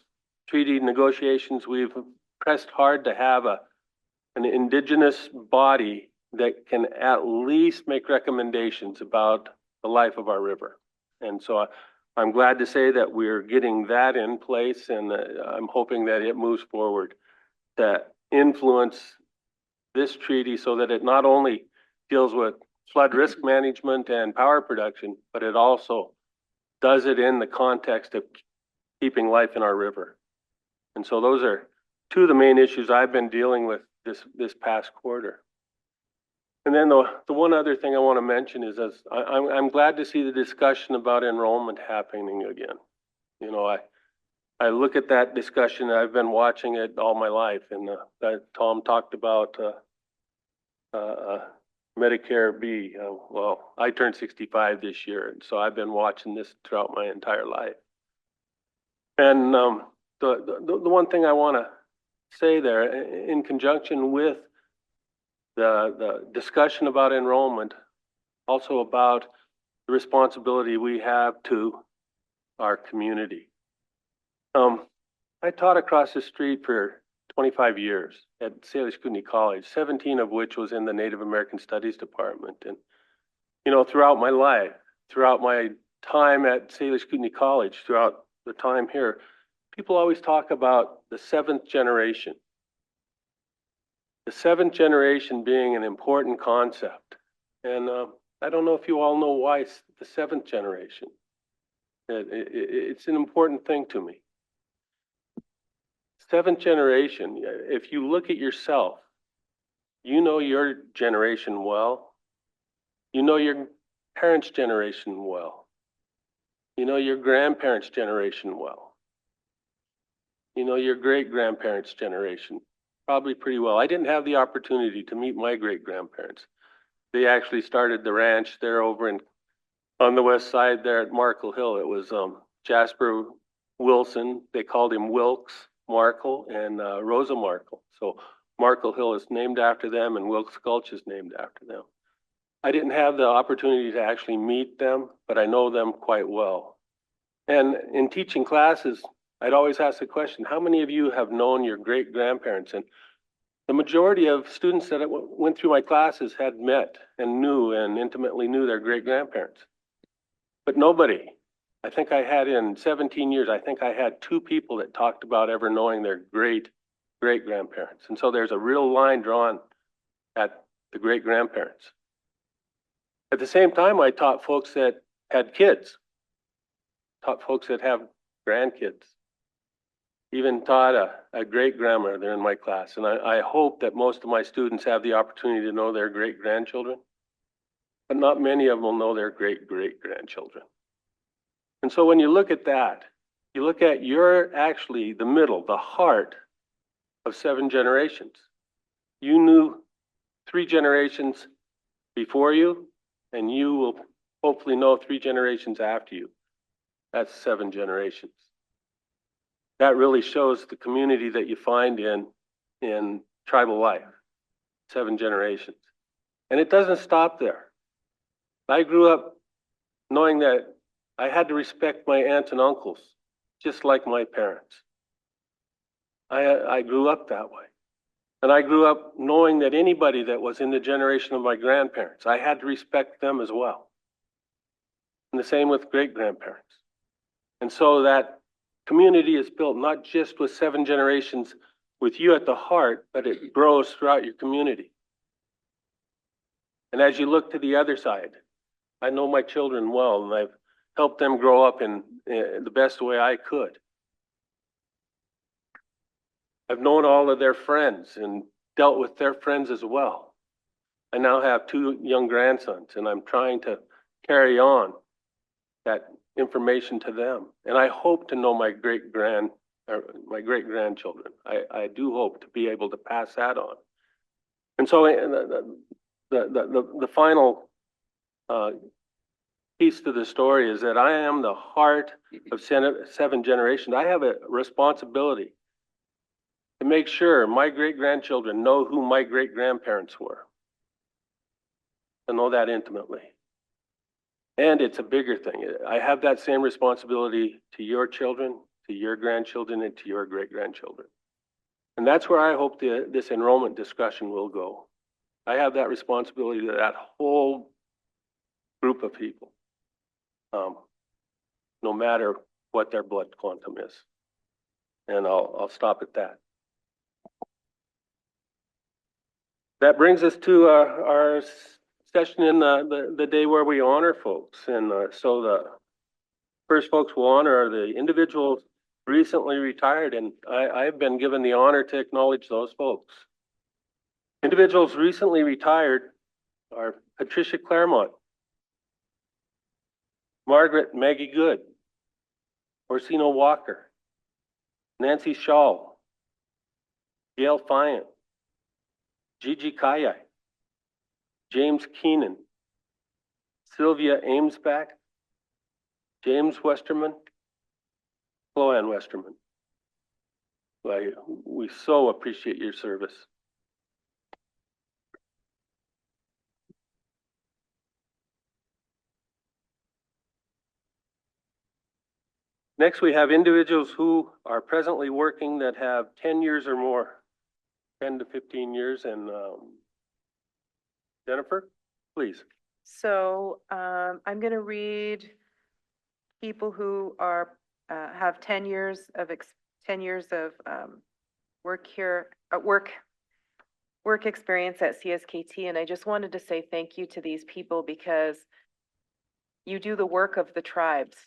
treaty negotiations, we've pressed hard to have an indigenous body that can at least make recommendations about the life of our river. And so I'm glad to say that we're getting that in place, and I'm hoping that it moves forward to influence this treaty so that it not only deals with flood risk management and power production, but it also does it in the context of keeping life in our river. And so those are 2 of the main issues I've been dealing with this past quarter. And then the one other thing I want to mention is, as I'm glad to see the discussion about enrollment happening again. You know, I look at that discussion, I've been watching it all my life, and that Tom talked about Medicare B. Well, I turned 65 this year, and so I've been watching this throughout my entire life. And the one thing I want to say there, in conjunction with the discussion about enrollment, also about the responsibility we have to our community. I taught across the street for 25 years at Salish Kootenai College, 17 of which was in the Native American Studies department. And, you know, throughout my life, throughout my time at Salish Kootenai College, throughout the time here, people always talk about the 7th generation. The 7th generation being an important concept. And I don't know if you all know why it's the 7th generation. It's an important thing to me. 7th generation, if you look at yourself, You know your generation well. You know your parents' generation well. You know your grandparents' generation well. You know your great-grandparents' generation probably pretty well. I didn't have the opportunity to meet my great-grandparents. They actually started the ranch there over on the west side there at Markle Hill. It was Jasper Wilson. They called him Wilkes Markle and Rosa Markle. So Markle Hill is named after them and Wilkes Gulch is named after them. I didn't have the opportunity to actually meet them, but I know them quite well. And in teaching classes, I'd always ask the question, how many of you have known your great-grandparents? And the majority of students that went through my classes had met and knew and intimately knew their great-grandparents. But nobody, I think I had in 17 years, I think I had 2 people that talked about ever knowing their great-grandparents. And so there's a real line drawn at the great-grandparents. At the same time, I taught folks that had kids, taught folks that have grandkids, even taught a great-grandmother in my class. And I hope that most of my students have the opportunity to know their great-grandchildren, but not many of them will know their great-great-grandchildren. And so when you look at that, you look at you're actually the middle, the heart of 7 generations. You knew 3 generations before you, and you will hopefully know 3 generations after you. That's 7 generations. That really shows the community that you find in tribal life, 7 generations. And it doesn't stop there. I grew up knowing that I had to respect my aunts and uncles, just like my parents. I grew up that way. And I grew up knowing that anybody that was in the generation of my grandparents, I had to respect them as well. And the same with great-grandparents. And so that community is built not just with 7 generations with you at the heart, but it grows throughout your community. And as you look to the other side, I know my children well, and I've helped them grow up in the best way I could. I've known all of their friends and dealt with their friends as well. I now have 2 young grandsons, and I'm trying to carry on that information to them. And I hope to know my great-grandchildren. I do hope to be able to pass that on. And so the final piece to the story is that I am the heart of 7 generations. I have a responsibility to make sure my great-grandchildren know who my great-grandparents were, to know that intimately. And it's a bigger thing. I have that same responsibility to your children, to your grandchildren, and to your great-grandchildren. And that's where I hope this enrollment discussion will go. I have that responsibility to that whole group of people, no matter what their blood quantum is. And I'll stop at that. That brings us to our session in the day where we honor folks. And so the first folks we'll honor are the individuals recently retired, and I've been given the honor to acknowledge those folks. Individuals recently retired are Patricia Claremont, Margaret Maggie Good, Orsino Walker, Nancy Shaw, Gail Fyan, Gigi Kayai, James Keenan, Sylvia Amesback, James Westerman, Chloanne Westerman. We so appreciate your service. Next, we have individuals who are presently working that have 10 years or more, 10 to 15 years. And Jennifer, please. So I'm going to read people who are have 10 years of work here, work experience at CSKT, and I just wanted to say thank you to these people because you do the work of the tribes.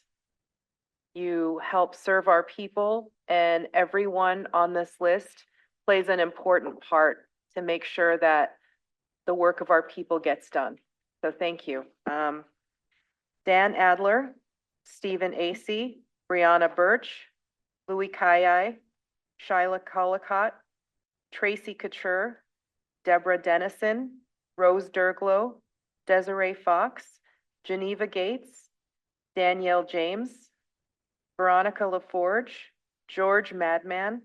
You help serve our people, and everyone on this list plays an important part to make sure that the work of our people gets done. So thank you. Dan Adler, Stephen Acey, Brianna Birch, Louis Kayai, Shyla Collicott, Tracy Couture, Deborah Dennison, Rose Derglow, Desiree Fox, Geneva Gates, Danielle James, Veronica LaForge, George Madman,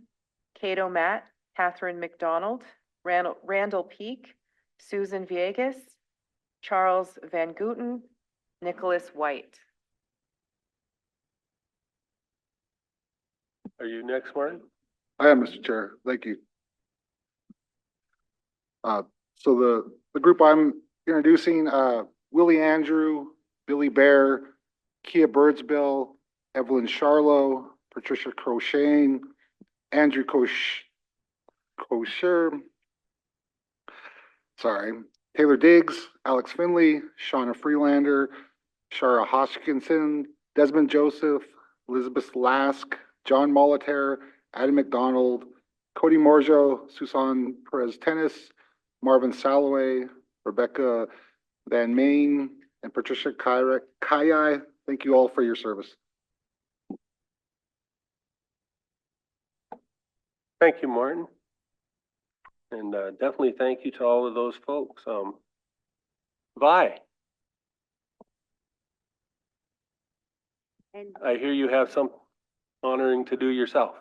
Cato Matt, Catherine McDonald, Randall Peak, Susan Viegas, Charles Van Guten, Nicholas White. Are you next, Martin? I am, Mr. Chair. Thank you. So the group I'm introducing, Willie Andrew, Billy Bear, Kia Birdsbill, Evelyn Charlo, Patricia Crochane, Andrew Kosher, sorry, Taylor Diggs, Alex Finley, Shauna Freelander, Shara Hoskinson, Desmond Joseph, Elizabeth Lask, John Molitor, Adam McDonald, Cody Morjo, Susan Perez Tennis, Marvin Salloway, Rebecca Van Main, and Patricia Kayai. Thank you all for your service. Thank you, Martin. And definitely thank you to all of those folks. Vi, And I hear you have some honoring to do yourself.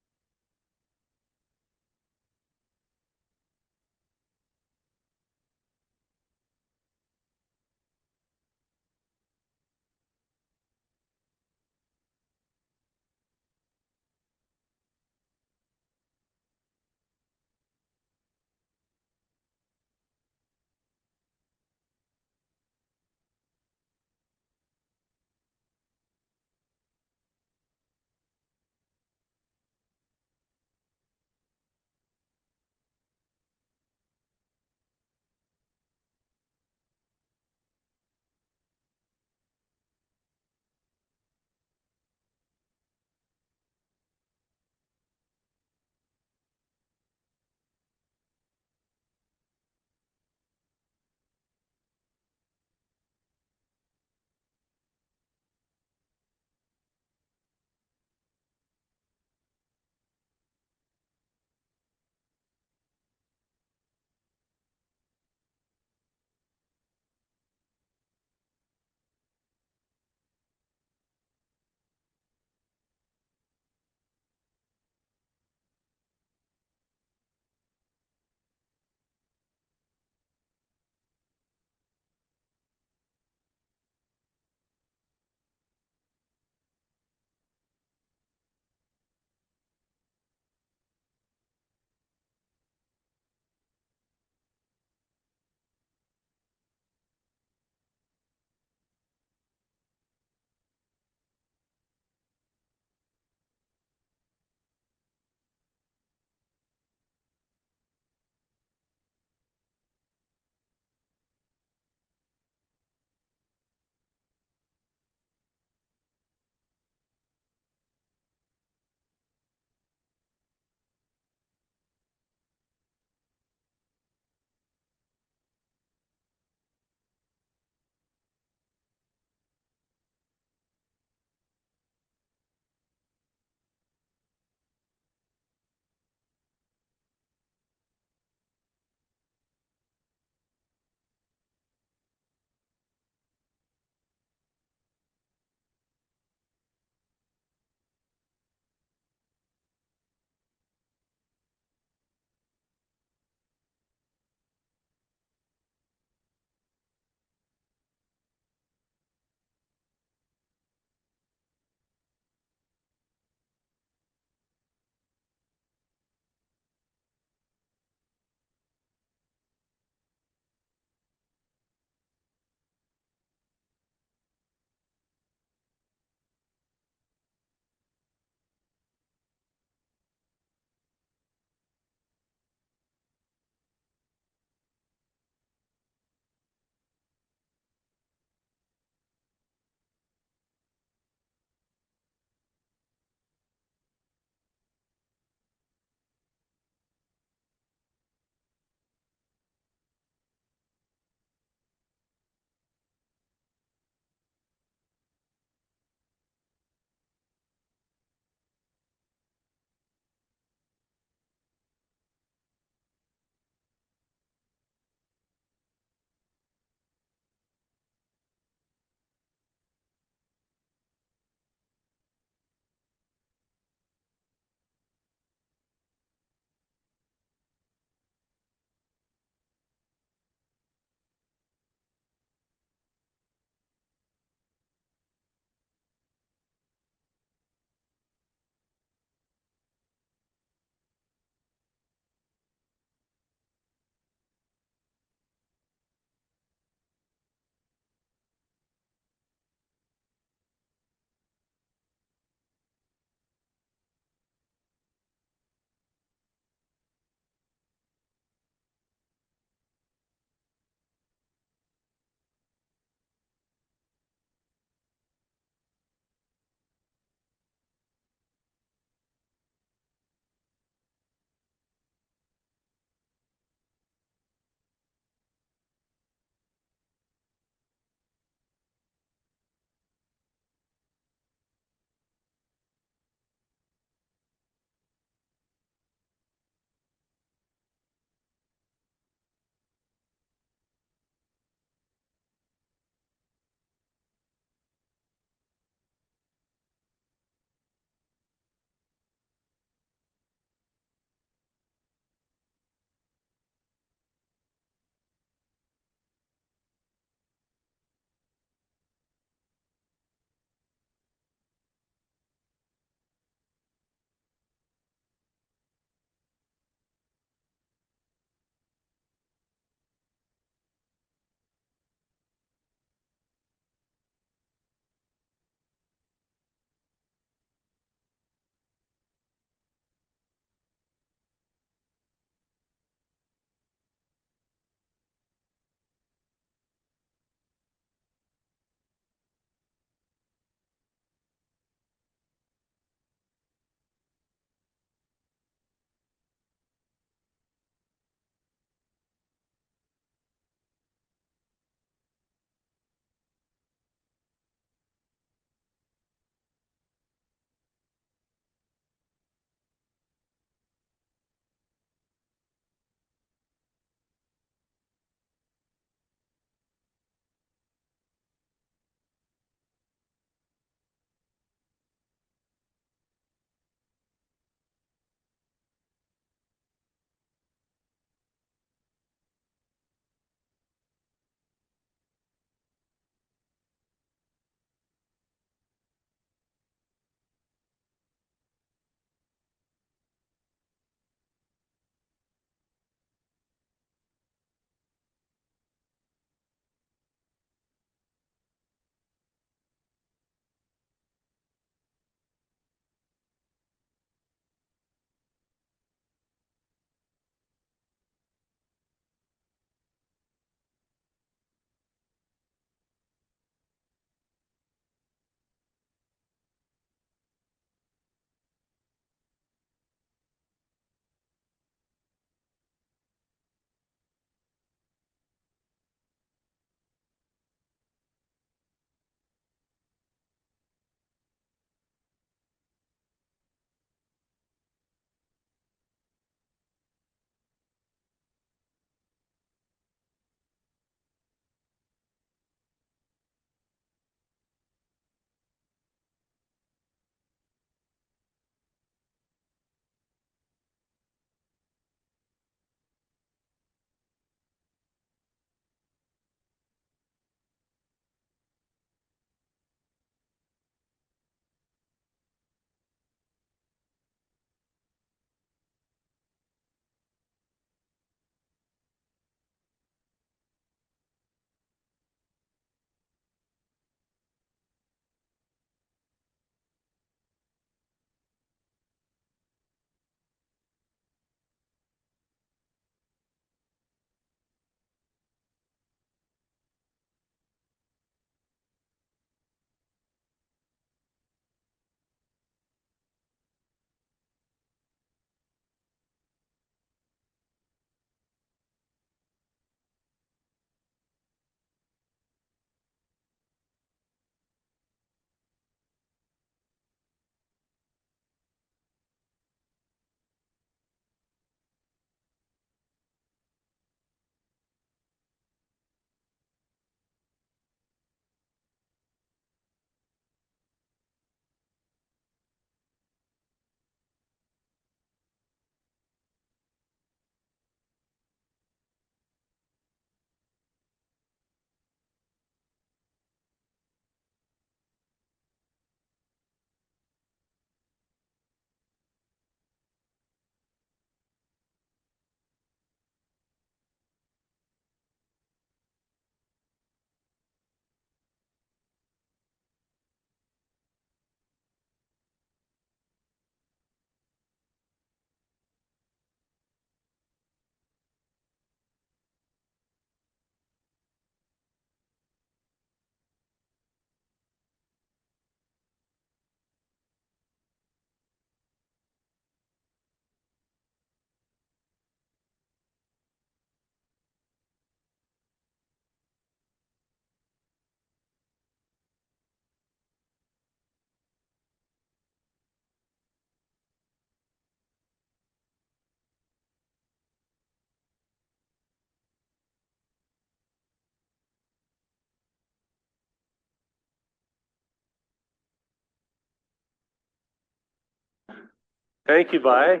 Thank you, Vi.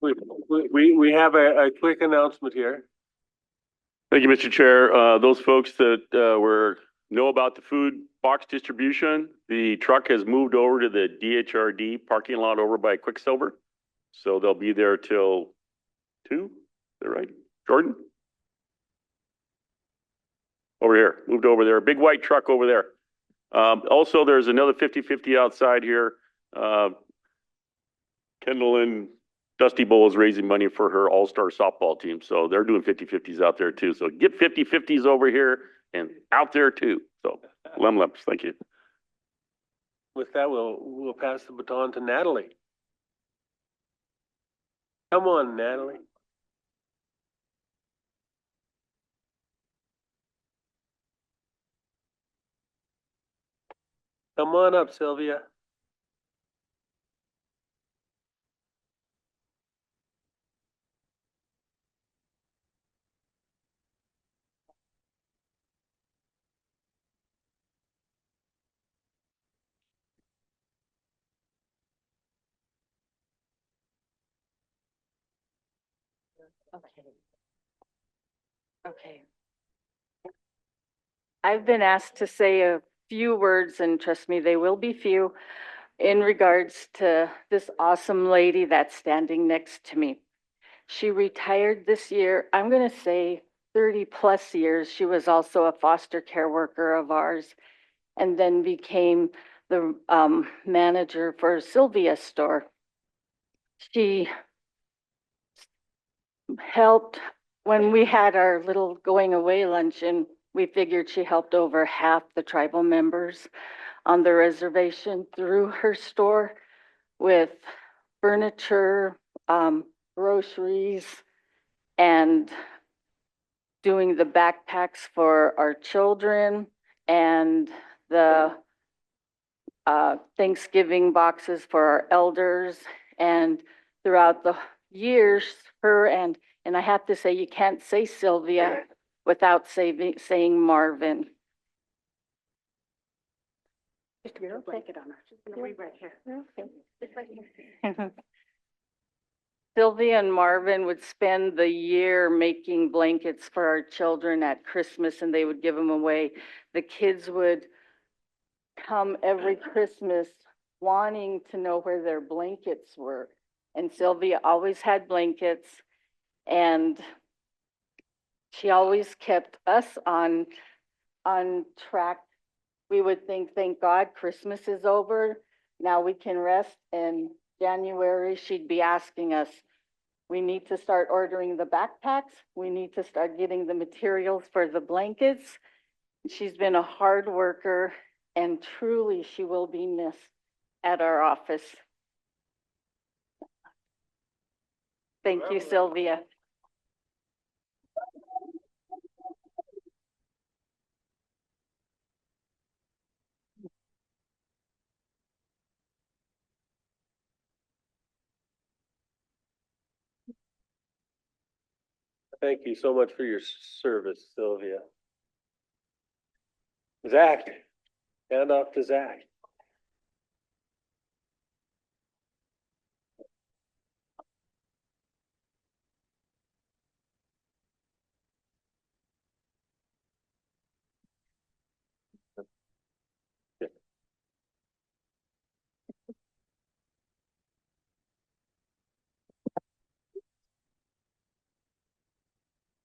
We have a quick announcement here. Thank you, Mr. Chair. Those folks that know about the food box distribution, the truck has moved over to the DHRD parking lot over by Quicksilver. So they'll be there till 2. Is that right? Jordan? Over here, moved over there. Big white truck over there. Also, there's another 50-50 outside here. Kendall and Dusty Bowl is raising money for her all-star softball team. So they're doing 50-50s out there too. So get 50-50s over here and out there too. So lems, thank you. With that, we'll pass the baton to Natalie. Come on, Natalie. Come on up, Sylvia. Okay. I've been asked to say a few words, and trust me, they will be few, in regards to this awesome lady that's standing next to me. She retired this year, I'm going to say 30 plus years. She was also a foster care worker of ours, and then became the manager for Sylvia's store. She helped when we had our little going away luncheon. We figured she helped over half the tribal members on the reservation through her store with furniture, groceries, and doing the backpacks for our children and the Thanksgiving boxes for our elders. And throughout the years, her and I have to say, you can't say Sylvia without saying Marvin. Just take it on her. Just gonna read right here. Okay. Sylvia and Marvin would spend the year making blankets for our children at Christmas, and they would give them away. The kids would come every Christmas wanting to know where their blankets were. And Sylvia always had blankets, and she always kept us on track. We would think, thank God, Christmas is over. Now we can rest. In January, she'd be asking us, we need to start ordering the backpacks. We need to start getting the materials for the blankets. She's been a hard worker, and truly she will be missed at our office. Thank you, Sylvia. Thank you so much for your service, Sylvia. Zach, hand off to Zach.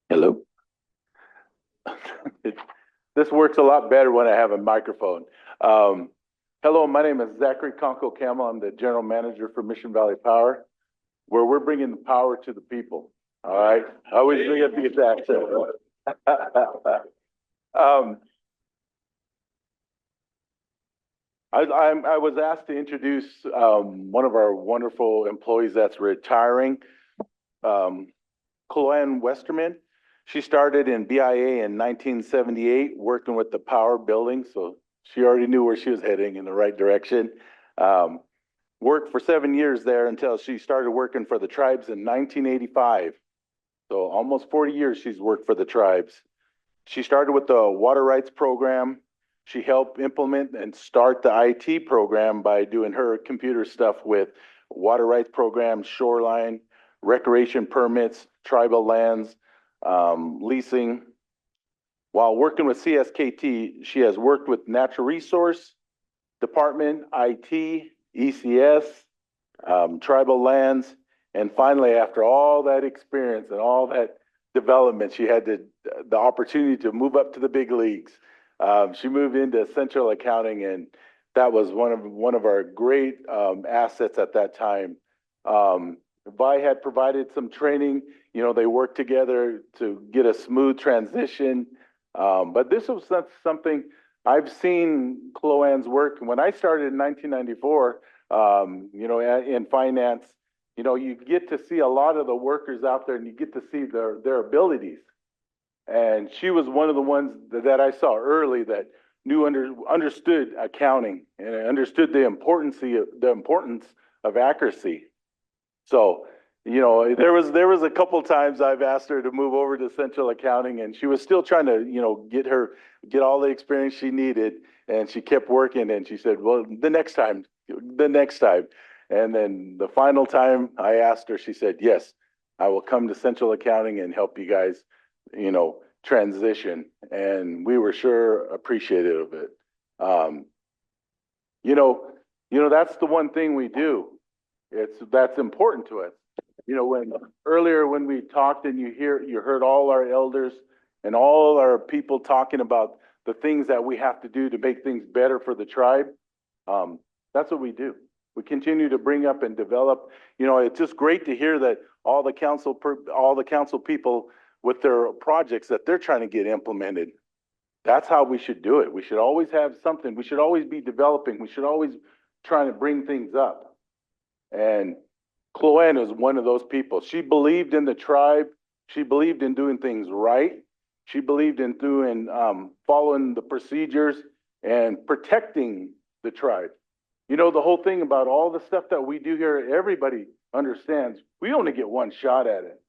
Hello. This works a lot better when I have a microphone. Hello, my name is Zachary Conco Campbell. I'm the general manager for Mission Valley Power, where we're bringing the power to the people. All right. I always bring up the accent. I was asked to introduce one of our wonderful employees that's retiring, Chloe Westerman. She started in BIA in 1978, working with the power building, so she already knew where she was heading in the right direction. Worked for 7 years there until she started working for the tribes in 1985. So almost 40 years she's worked for the tribes. She started with the water rights program, She helped implement and start the IT program by doing her computer stuff with water rights programs, shoreline, recreation permits, tribal lands, leasing. While working with CSKT, she has worked with Natural Resource Department, IT, ECS, tribal lands, and finally, after all that experience and all that development, she had the opportunity to move up to the big leagues. She moved into central accounting, and that was one of our great assets at that time. Vi had provided some training. You know, they worked together to get a smooth transition. But this was something I've seen Chloanne's work. When I started in 1994, you know, in finance, you know, you get to see a lot of the workers out there, and you get to see their abilities. And she was one of the ones that I saw early that understood accounting and understood the importance of accuracy. So, you know, there was a couple times I've asked her to move over to central accounting, and she was still trying to, you know, get all the experience she needed, and she kept working, and she said, well, the next time. And then the final time I asked her, she said, yes, I will come to central accounting and help you guys, you know, transition. And we were sure appreciative of it. You know, that's the one thing we do. That's important to us. You know, earlier when we talked and you heard all our elders and all our people talking about the things that we have to do to make things better for the tribe. That's what we do. We continue to bring up and develop. You know, it's just great to hear that all the council people with their projects that they're trying to get implemented. That's how we should do it. We should always have something. We should always be developing. We should always try to bring things up. And Chloanne is one of those people. She believed in the tribe. She believed in doing things right. She believed in following the procedures and protecting the tribe. You know, the whole thing about all the stuff that we do here, everybody understands we only get one shot at it.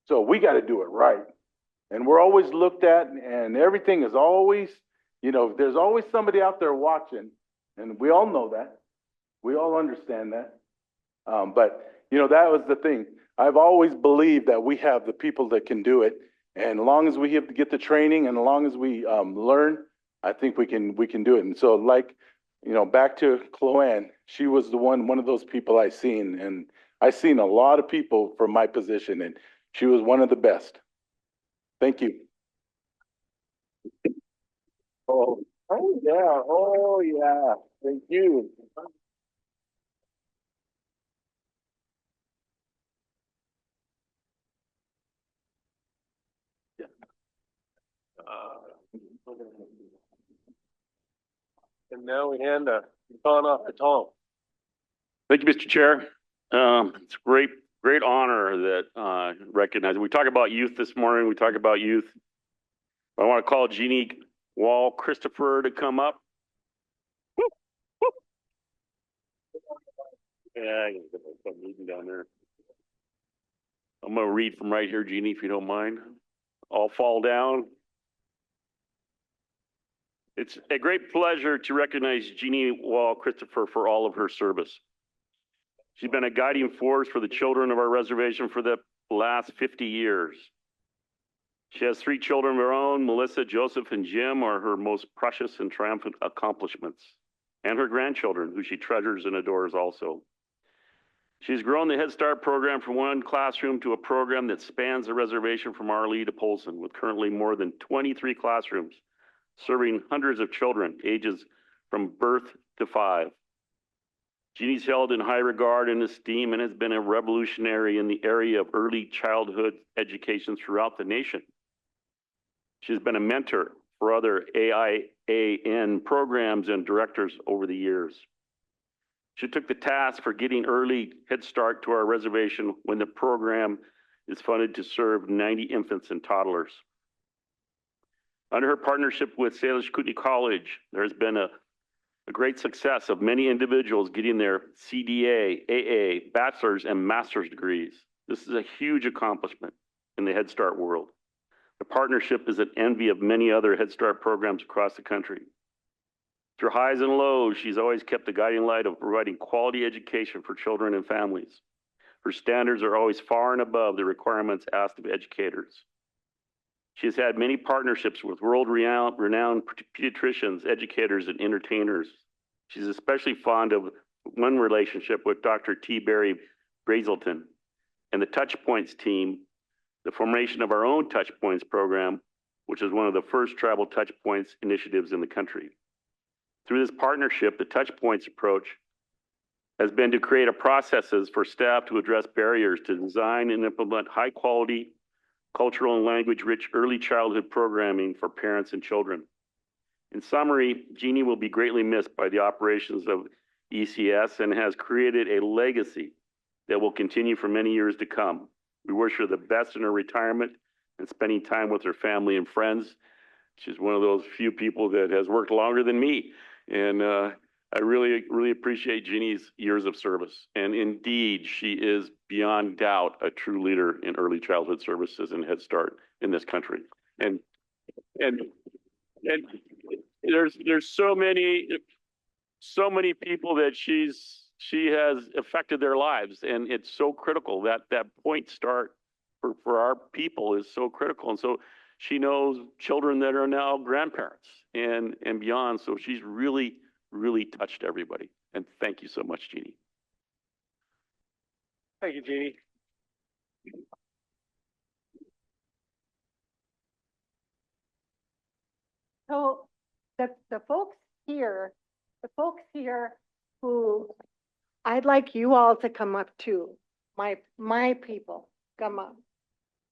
So we got to do it right. And we're always looked at, and everything is always, you know, there's always somebody out there watching. And we all know that. We all understand that. But, you know, that was the thing. I've always believed that we have the people that can do it. And as long as we have to get the training and as long as we learn, I think we can do it. And so, like, you know, back to Chloanne, she was one of those people I seen. And I seen a lot of people from my position, and she was one of the best. Thank you. Oh yeah. Thank you. And now we hand the baton off to Tom. Thank you, Mr. Chair. It's a great honor that recognized. We talk about youth this morning. We talk about youth. I want to call Jeannie Wall Christopher to come up. Yeah, I can get my meeting down there. I'm going to read from right here, Jeannie, if you don't mind. I'll fall down. It's a great pleasure to recognize Jeannie Wall Christopher for all of her service. She's been a guiding force for the children of our reservation for the last 50 years. She has 3 children of her own. Melissa, Joseph, and Jim are her most precious and triumphant accomplishments, and her grandchildren, who she treasures and adores also. She's grown the Head Start program from one classroom to a program that spans the reservation from Arlee to Polson, with currently more than 23 classrooms, serving hundreds of children, ages from birth to 5. Jeannie's held in high regard and esteem and has been a revolutionary in the area of early childhood education throughout the nation. She's been a mentor for other AIAN programs and directors over the years. She took the task for getting early Head Start to our reservation when the program is funded to serve 90 infants and toddlers. Under her partnership with Salish Kootenai College, there has been a great success of many individuals getting their CDA, AA, bachelor's, and master's degrees. This is a huge accomplishment in the Head Start world. The partnership is an envy of many other Head Start programs across the country. Through highs and lows, she's always kept the guiding light of providing quality education for children and families. Her standards are always far and above the requirements asked of educators. She has had many partnerships with world-renowned pediatricians, educators, and entertainers. She's especially fond of one relationship with Dr. T. Barry Brazelton and the Touchpoints team, the formation of our own Touchpoints program, which is one of the first travel Touchpoints initiatives in the country. Through this partnership, the Touchpoints approach has been to create processes for staff to address barriers to design and implement high-quality, cultural and language-rich early childhood programming for parents and children. In summary, Jeannie will be greatly missed by the operations of ECS and has created a legacy that will continue for many years to come. We wish her the best in her retirement and spending time with her family and friends. She's one of those few people that has worked longer than me. And I really appreciate Jeannie's years of service. And indeed, she is beyond doubt a true leader in early childhood services and Head Start in this country. And there's so many people that she has affected their lives, and it's so critical that point start for our people is so critical. And so she knows children that are now grandparents and beyond. So she's really touched everybody. And thank you so much, Jeannie. Thank you, Jeannie. So the folks here who I'd like you all to come up too. My people, come up.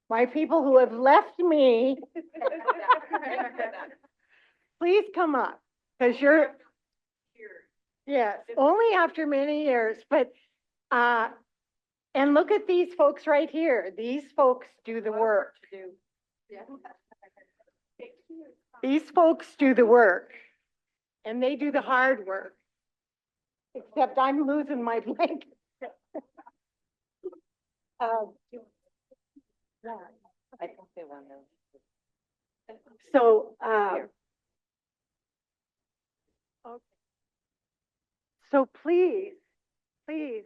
My people who have left me. Please come up, because you're, yes, only after many years, but, and look at these folks right here. These folks do the work. These folks do the work, and they do the hard work. Except I'm losing my blanket. Yeah, I think they want to. So, okay. So please,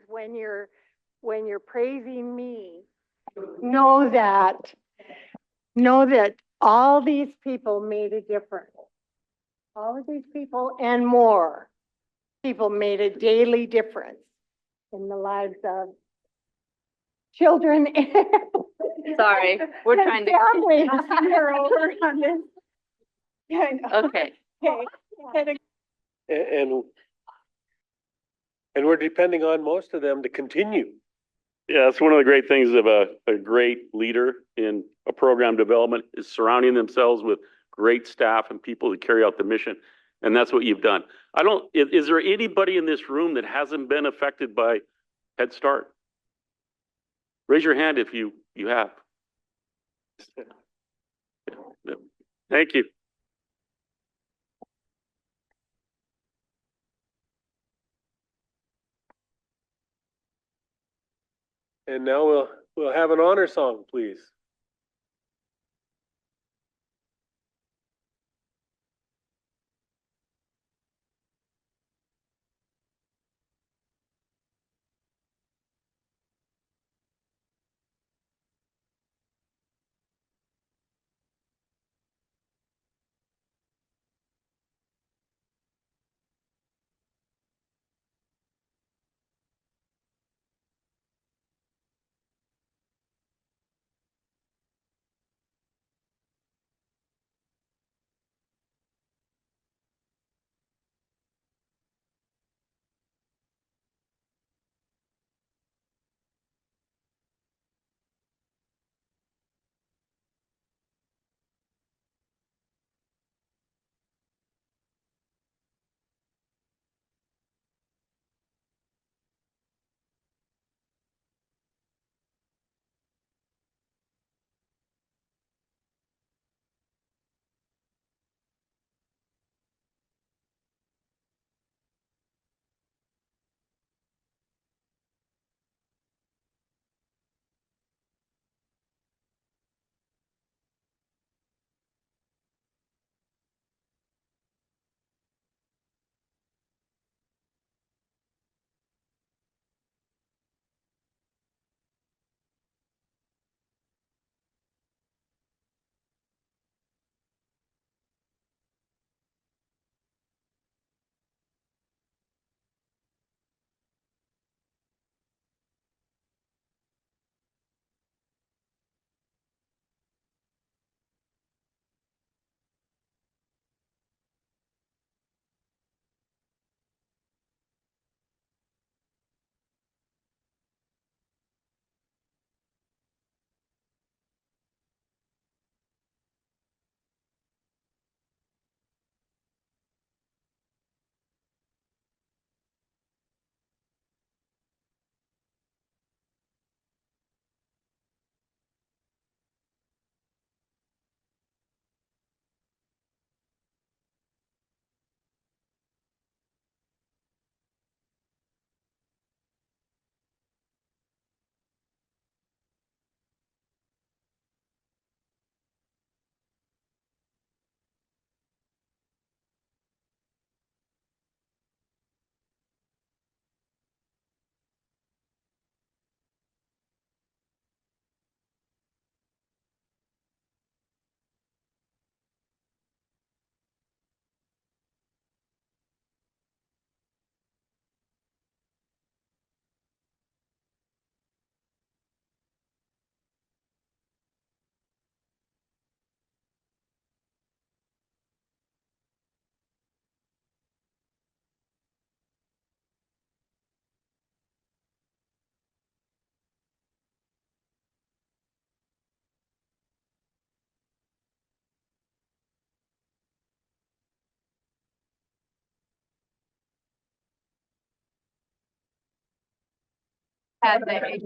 when you're praising me, know that all these people made a difference. All of these people and more people made a daily difference in the lives of children. Sorry, we're trying to. Families here over on this. Yeah, I know. Okay. Okay. And we're depending on most of them to continue. Yeah, that's one of the great things of a great leader in a program development is surrounding themselves with great staff and people to carry out the mission. And that's what you've done. Is there anybody in this room that hasn't been affected by Head Start? Raise your hand if you have. Thank you. And now we'll have an honor song, please. Has a-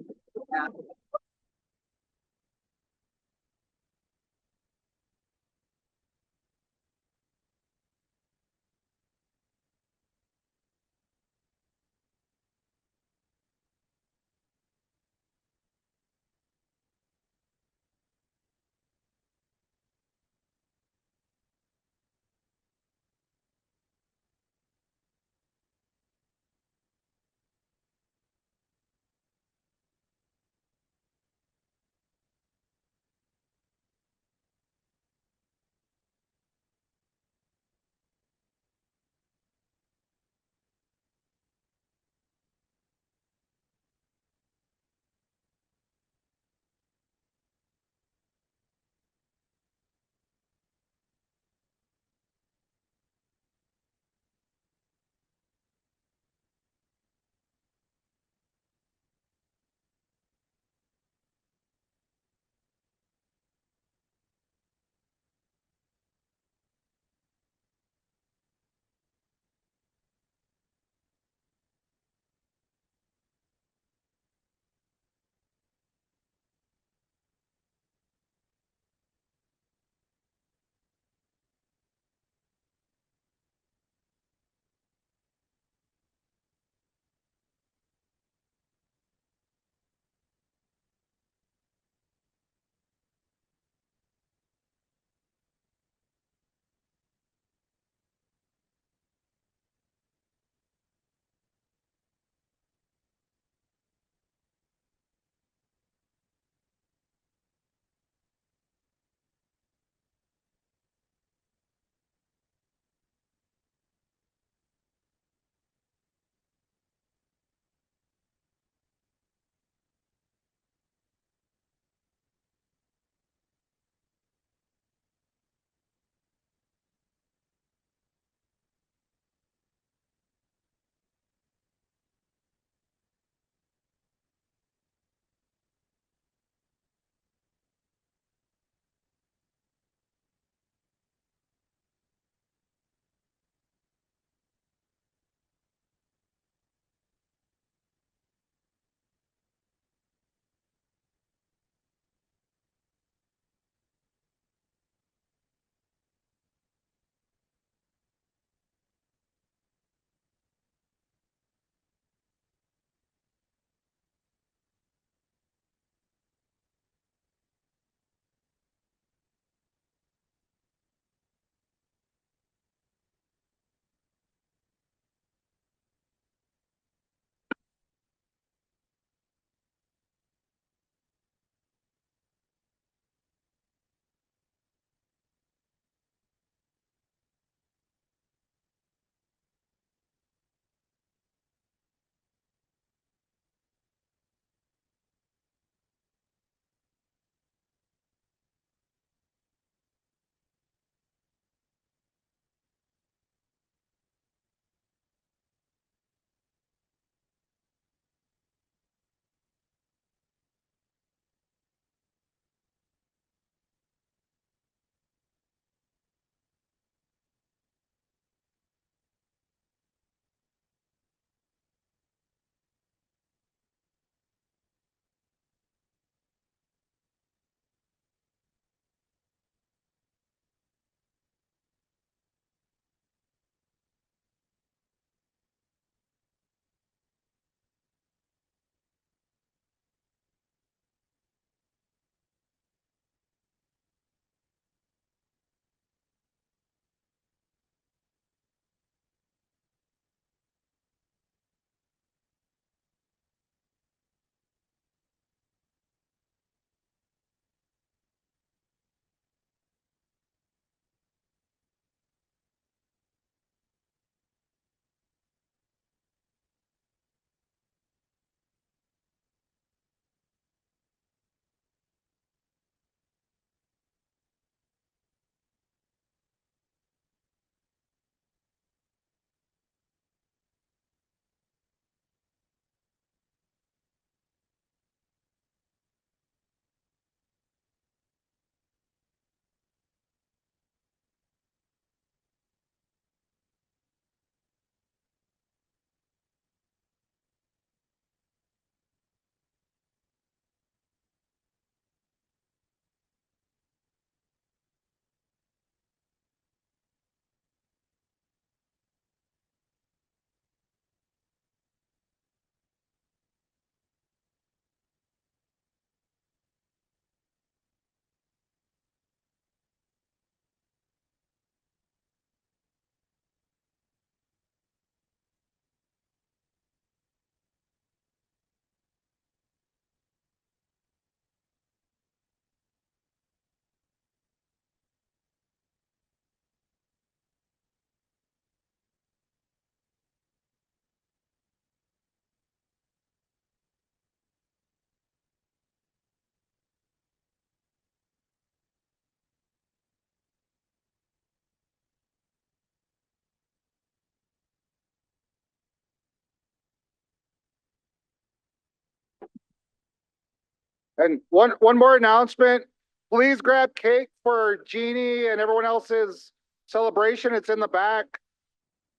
And one more announcement. Please grab cake for Jeannie and everyone else's celebration. It's in the back.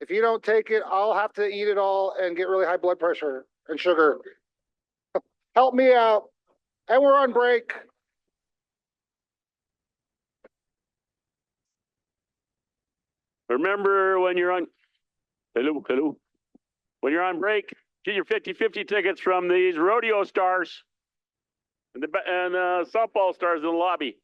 If you don't take it, I'll have to eat it all and get really high blood pressure and sugar. Help me out. And we're on break. Remember when you're on, hello. When you're on break, get your 50-50 tickets from these rodeo stars and softball stars in the lobby.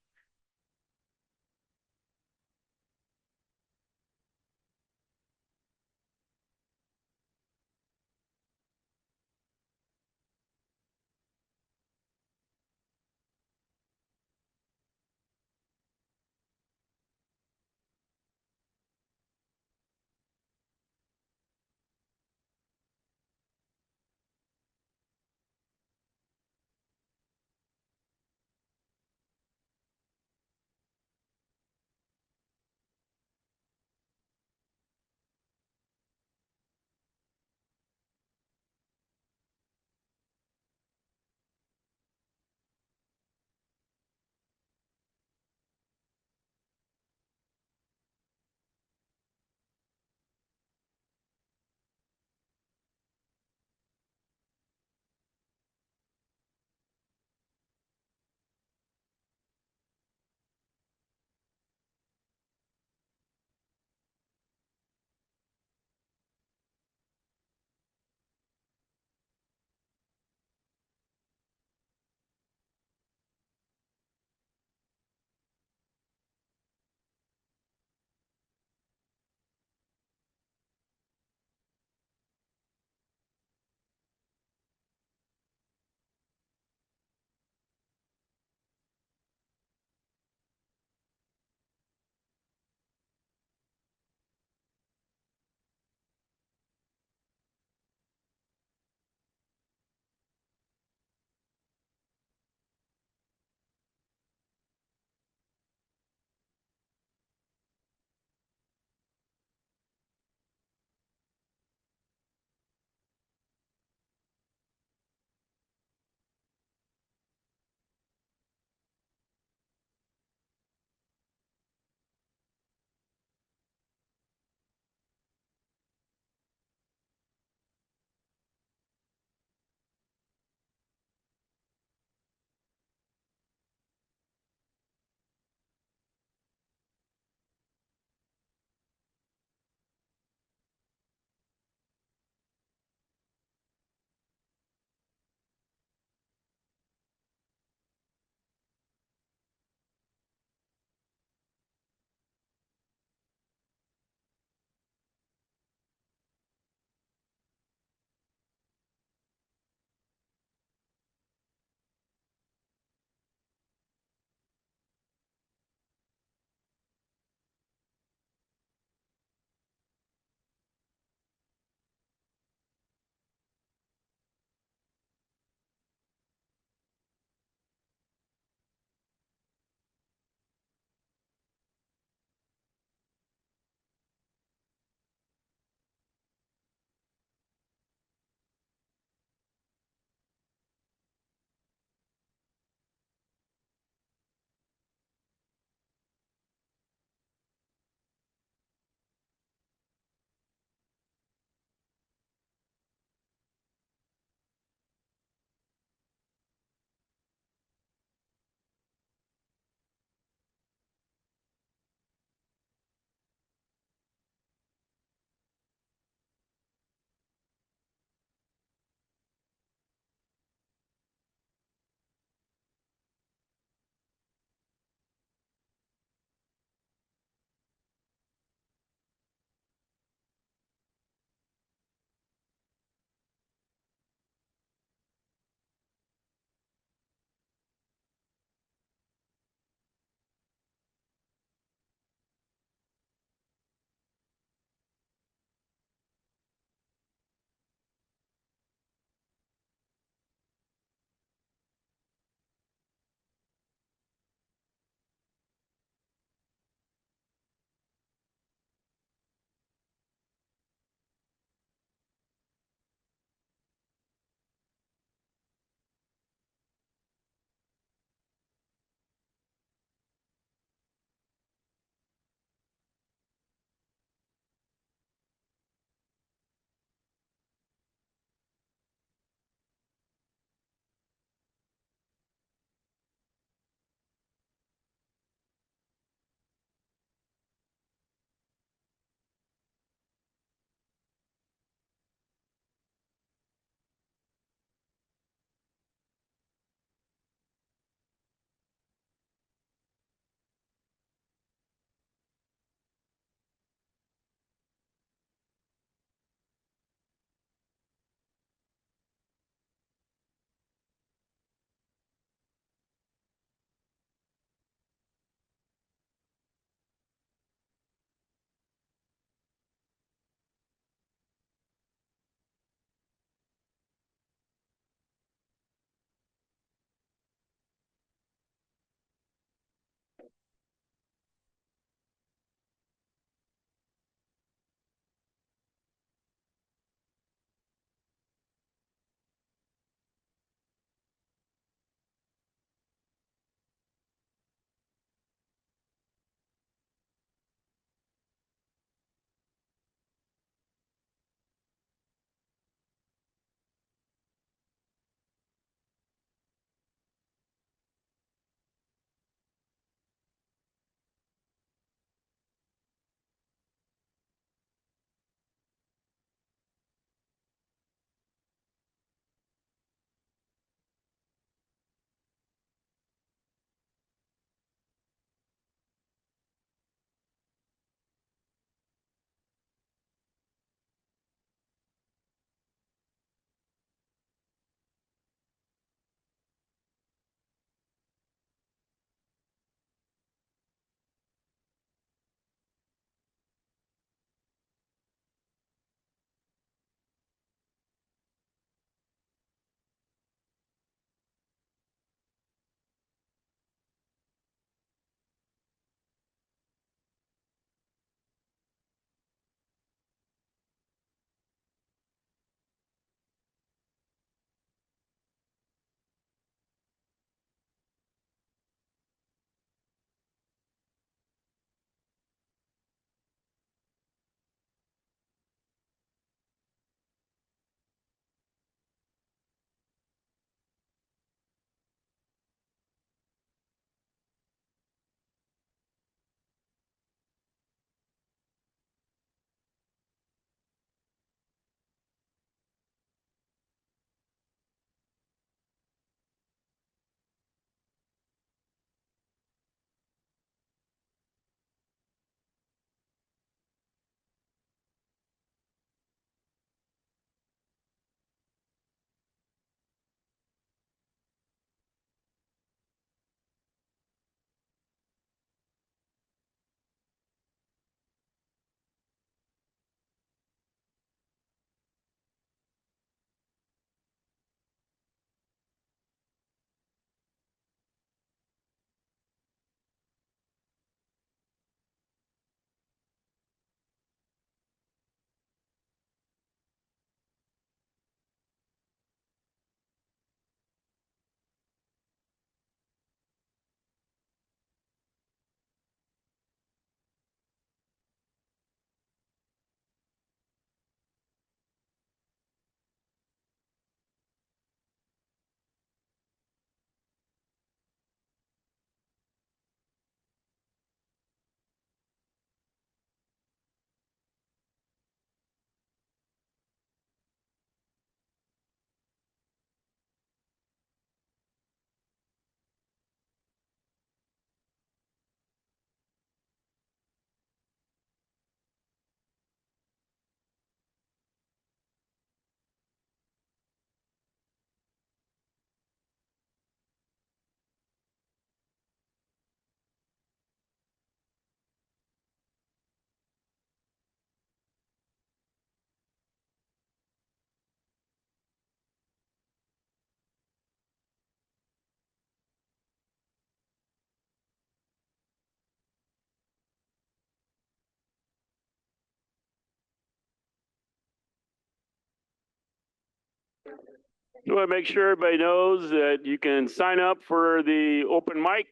I want to make sure everybody knows that you can sign up for the open mic.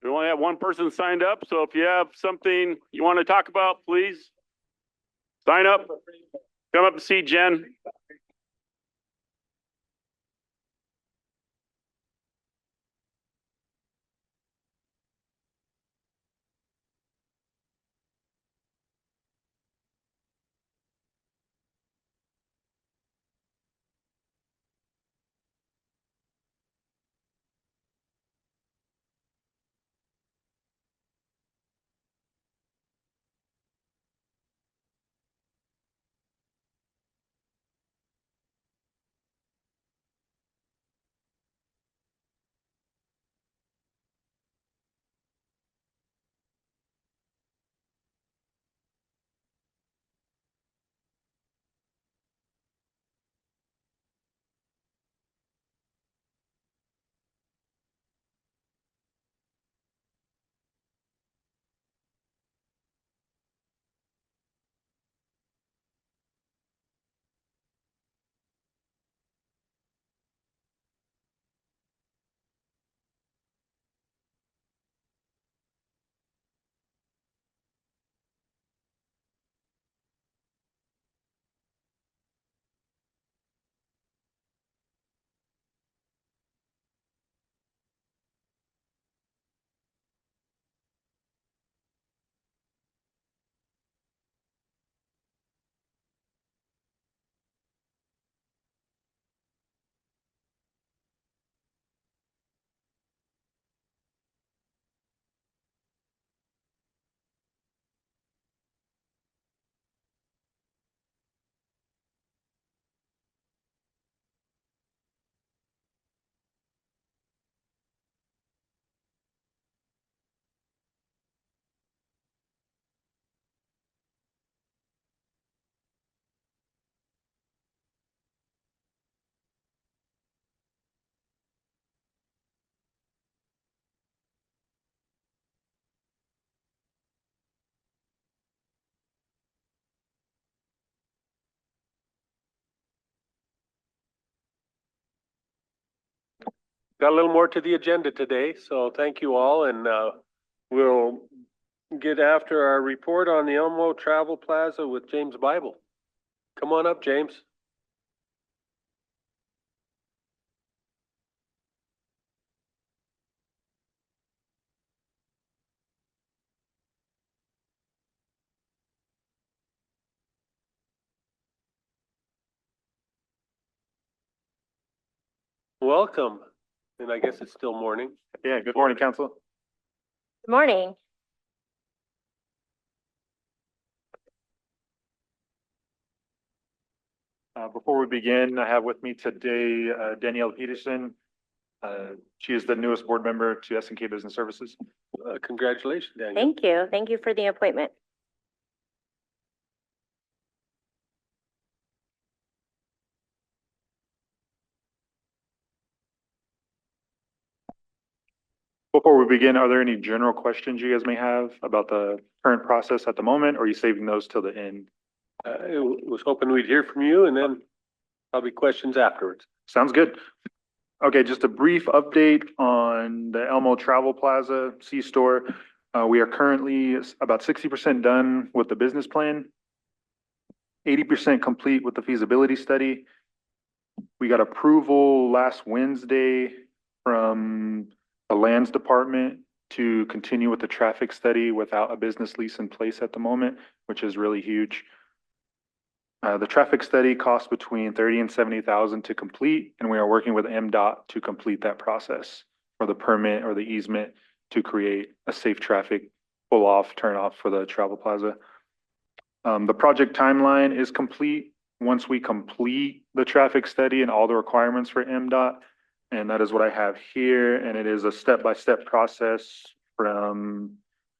We only have one person signed up, so if you have something you want to talk about, please sign up. Come up and see Jen. Got a little more to the agenda today, so thank you all, and we'll get after our report on the Elmo Travel Plaza with James Bible. Come on up, James. Welcome. And I guess it's still morning. Yeah, good morning, council. Good morning. Before we begin, I have with me today Danielle Peterson. She is the newest board member to S&K Business Services. Congratulations, Daniel. Thank you. Thank you for the appointment. Before we begin, are there any general questions you guys may have about the current process at the moment, or are you saving those till the end? I was hoping we'd hear from you and then probably questions afterwards. Sounds good. Okay, just a brief update on the Elmo Travel Plaza C-Store. We are currently about 60% done with the business plan, 80% complete with the feasibility study. We got approval last Wednesday from the lands department to continue with the traffic study without a business lease in place at the moment, which is really huge. The traffic study costs between 30 and 70,000 to complete, and we are working with MDOT to complete that process for the permit or the easement to create a safe traffic pull off, turn off for the travel plaza. The project timeline is complete once we complete the traffic study and all the requirements for MDOT. And that is what I have here. And it is a step-by-step process from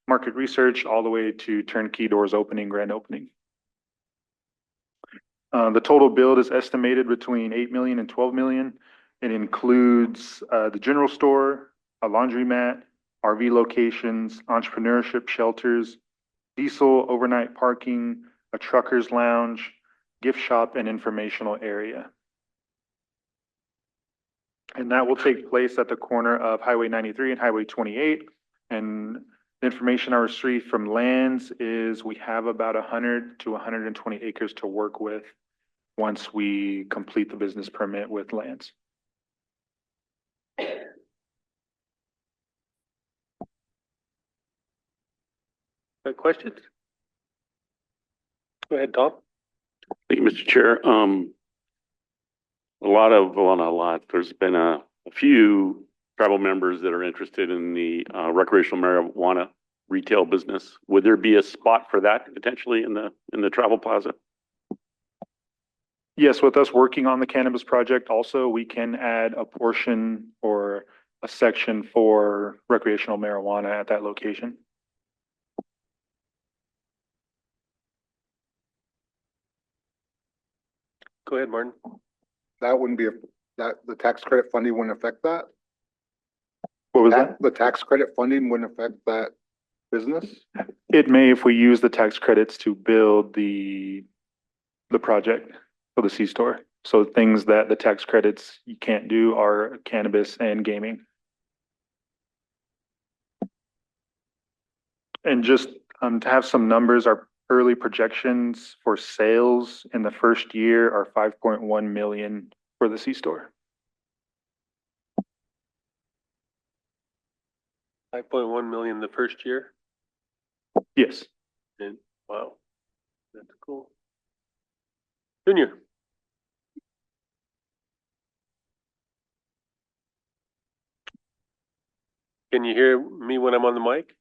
market research all the way to turnkey doors opening, grand opening. The total build is estimated between 8 million and 12 million. It includes the general store, a laundromat, RV locations, entrepreneurship shelters, diesel overnight parking, a trucker's lounge, gift shop, and informational area. And that will take place at the corner of Highway 93 and Highway 28. And the information I received from lands is we have about 100 to 120 acres to work with once we complete the business permit with lands. Questions? Go ahead, Tom. Thank you, Mr. Chair. Well, not a lot. There's been a few tribal members that are interested in the recreational marijuana retail business. Would there be a spot for that potentially in the travel plaza? Yes, with us working on the cannabis project also, we can add a portion or a section for recreational marijuana at that location. Go ahead, Martin. That wouldn't be, that, the tax credit funding wouldn't affect that? What was that? The tax credit funding wouldn't affect that business? It may if we use the tax credits to build the project for the C-store. So things that the tax credits you can't do are cannabis and gaming. And just to have some numbers, our early projections for sales in the first year are 5.1 million for the C-store. 5.1 million the first year? Yes. And, wow, that's cool. Junior? Can you hear me when I'm on the mic?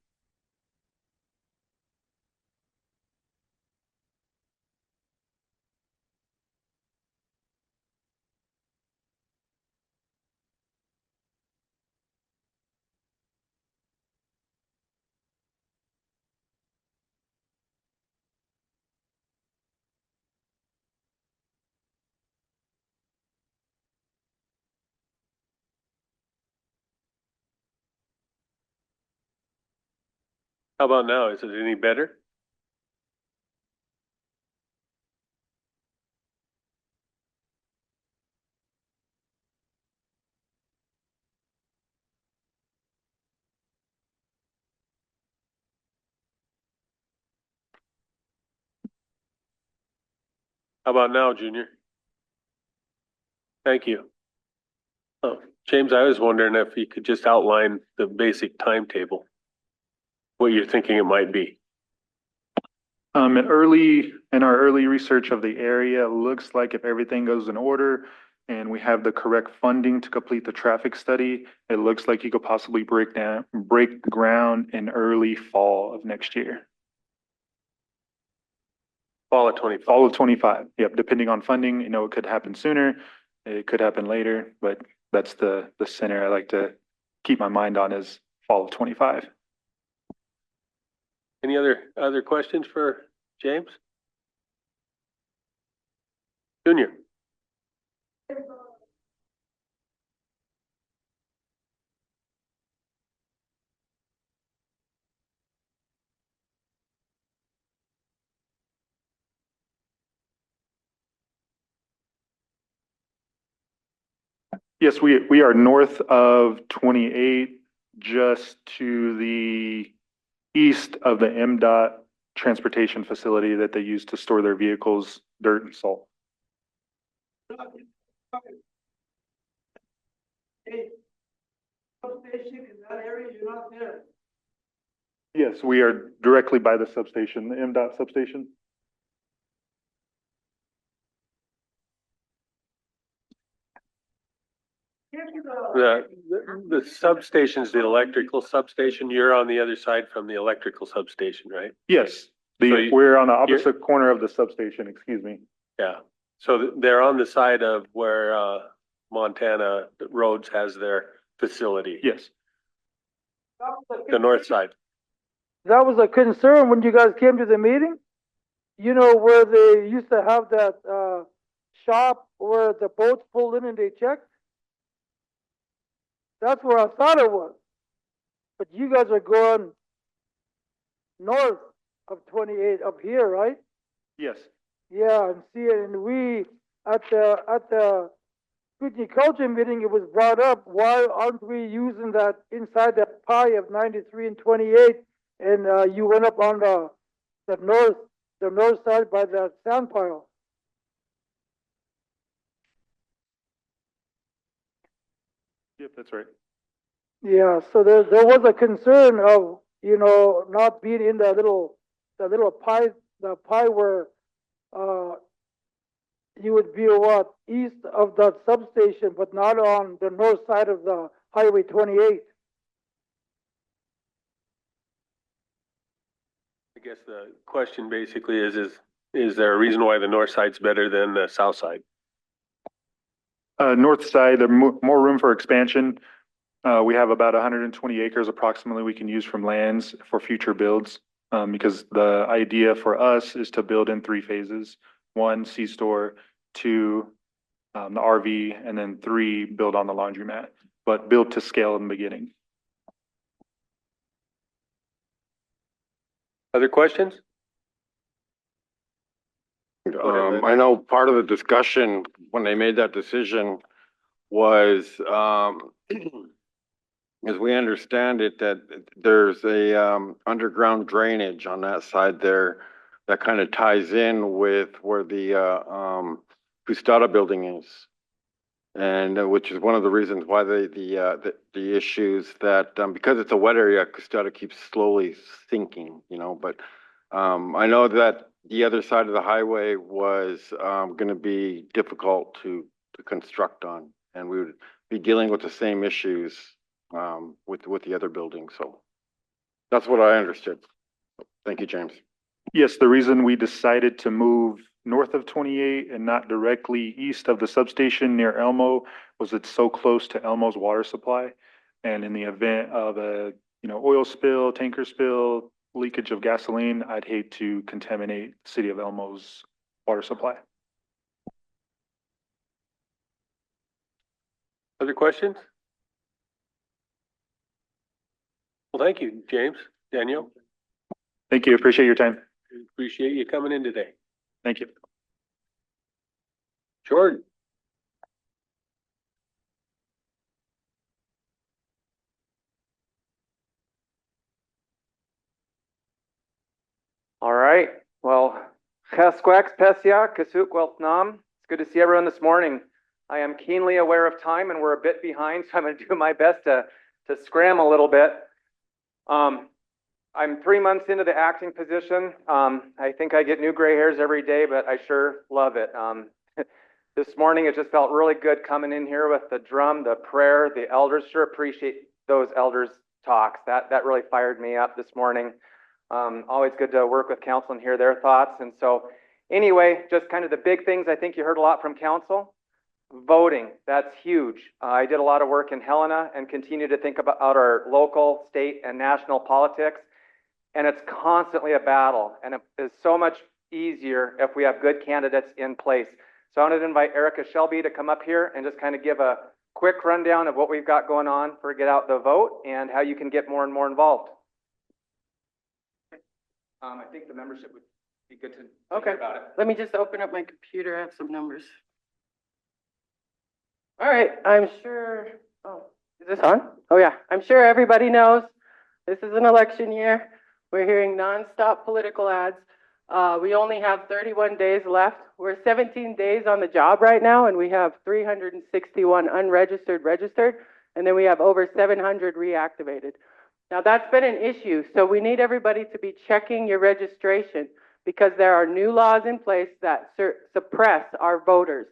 How about now? Is it any better? How about now, Junior? Thank you. Oh, James, I was wondering if you could just outline the basic timetable, what you're thinking it might be. In our early research of the area, looks like if everything goes in order and we have the correct funding to complete the traffic study, it looks like you could possibly break ground in early fall of next year. Fall of 25. Fall of 25. Yep, depending on funding, it could happen sooner, it could happen later, but that's the center I like to keep my mind on is fall of 25. Any other questions for James? Junior? Yes, we are north of 28, just to the east of the MDOT transportation facility that they use to store their vehicles, dirt and salt. Hey, substation in that area, you're not there. Yes, we are directly by the substation, the MDOT substation. The substation's the electrical substation. You're on the other side from the electrical substation, right? Yes, we're on the opposite corner of the substation, excuse me. Yeah. So they're on the side of where Montana Roads has their facility. Yes. The north side. That was a concern when you guys came to the meeting. You know, where they used to have that shop where the boats pulled in and they checked? That's where I thought it was. But you guys are going north of 28 up here, right? Yes. Yeah, and see it, and we at the City Culture meeting, it was brought up, why aren't we using that inside that pie of 93 and 28? And, you went up on the north side by that sand pile. Yep, that's right. Yeah, so there was a concern of, not being in that little pie, the pie where, you would be what, east of that substation, but not on the north side of the Highway 28. I guess the question basically is there a reason why the north side's better than the south side? North side, there's more room for expansion. We have about 120 acres approximately we can use from lands for future builds. Because the idea for us is to build in 3 phases. 1, C-store, 2, the RV, and then 3, build on the laundromat, but build to scale in the beginning. Other questions? I know part of the discussion when they made that decision was, as we understand it, that there's a, underground drainage on that side there that kind of ties in with where the, Custada building is. And which is one of the reasons why the issues that, because it's a wet area, Custada keeps slowly sinking, but, I know that the other side of the highway was, gonna be difficult to construct on, and we would be dealing with the same issues, with the other buildings, so that's what I understood. Thank you, James. Yes, the reason we decided to move north of 28 and not directly east of the substation near Elmo was it's so close to Elmo's water supply. And in the event of a, oil spill, tanker spill, leakage of gasoline, I'd hate to contaminate City of Elmo's water supply. Other questions? Well, thank you, James, Daniel. Thank you. Appreciate your time. Appreciate you coming in today. Thank you. Jordan. All right. Well, Chesquax, Pesia, Kasuk, Weltnam. It's good to see everyone this morning. I am keenly aware of time and we're a bit behind, so I'm going to do my best to scram a little bit. I'm 3 months into the acting position. I think I get new gray hairs every day, but I sure love it. This morning, it just felt really good coming in here with the drum, the prayer, the elders. Sure appreciate those elders' talks. That really fired me up this morning. Always good to work with council and hear their thoughts. And so anyway, just kind of the big things I think you heard a lot from council. Voting, that's huge. I did a lot of work in Helena and continue to think about our local, state, and national politics. And it's constantly a battle. And it is so much easier if we have good candidates in place. So I wanted to invite Erica Shelby to come up here and just kind of give a quick rundown of what we've got going on for Get Out the Vote and how you can get more and more involved. I think the membership would be good to hear about it. Let me just open up my computer. I have some numbers. All right, I'm sure, is this on? Oh yeah, I'm sure everybody knows this is an election year. We're hearing nonstop political ads. We only have 31 days left. We're 17 days on the job right now, and we have 361 unregistered registered, and then we have over 700 reactivated. Now that's been an issue, so we need everybody to be checking your registration because there are new laws in place that suppress our voters.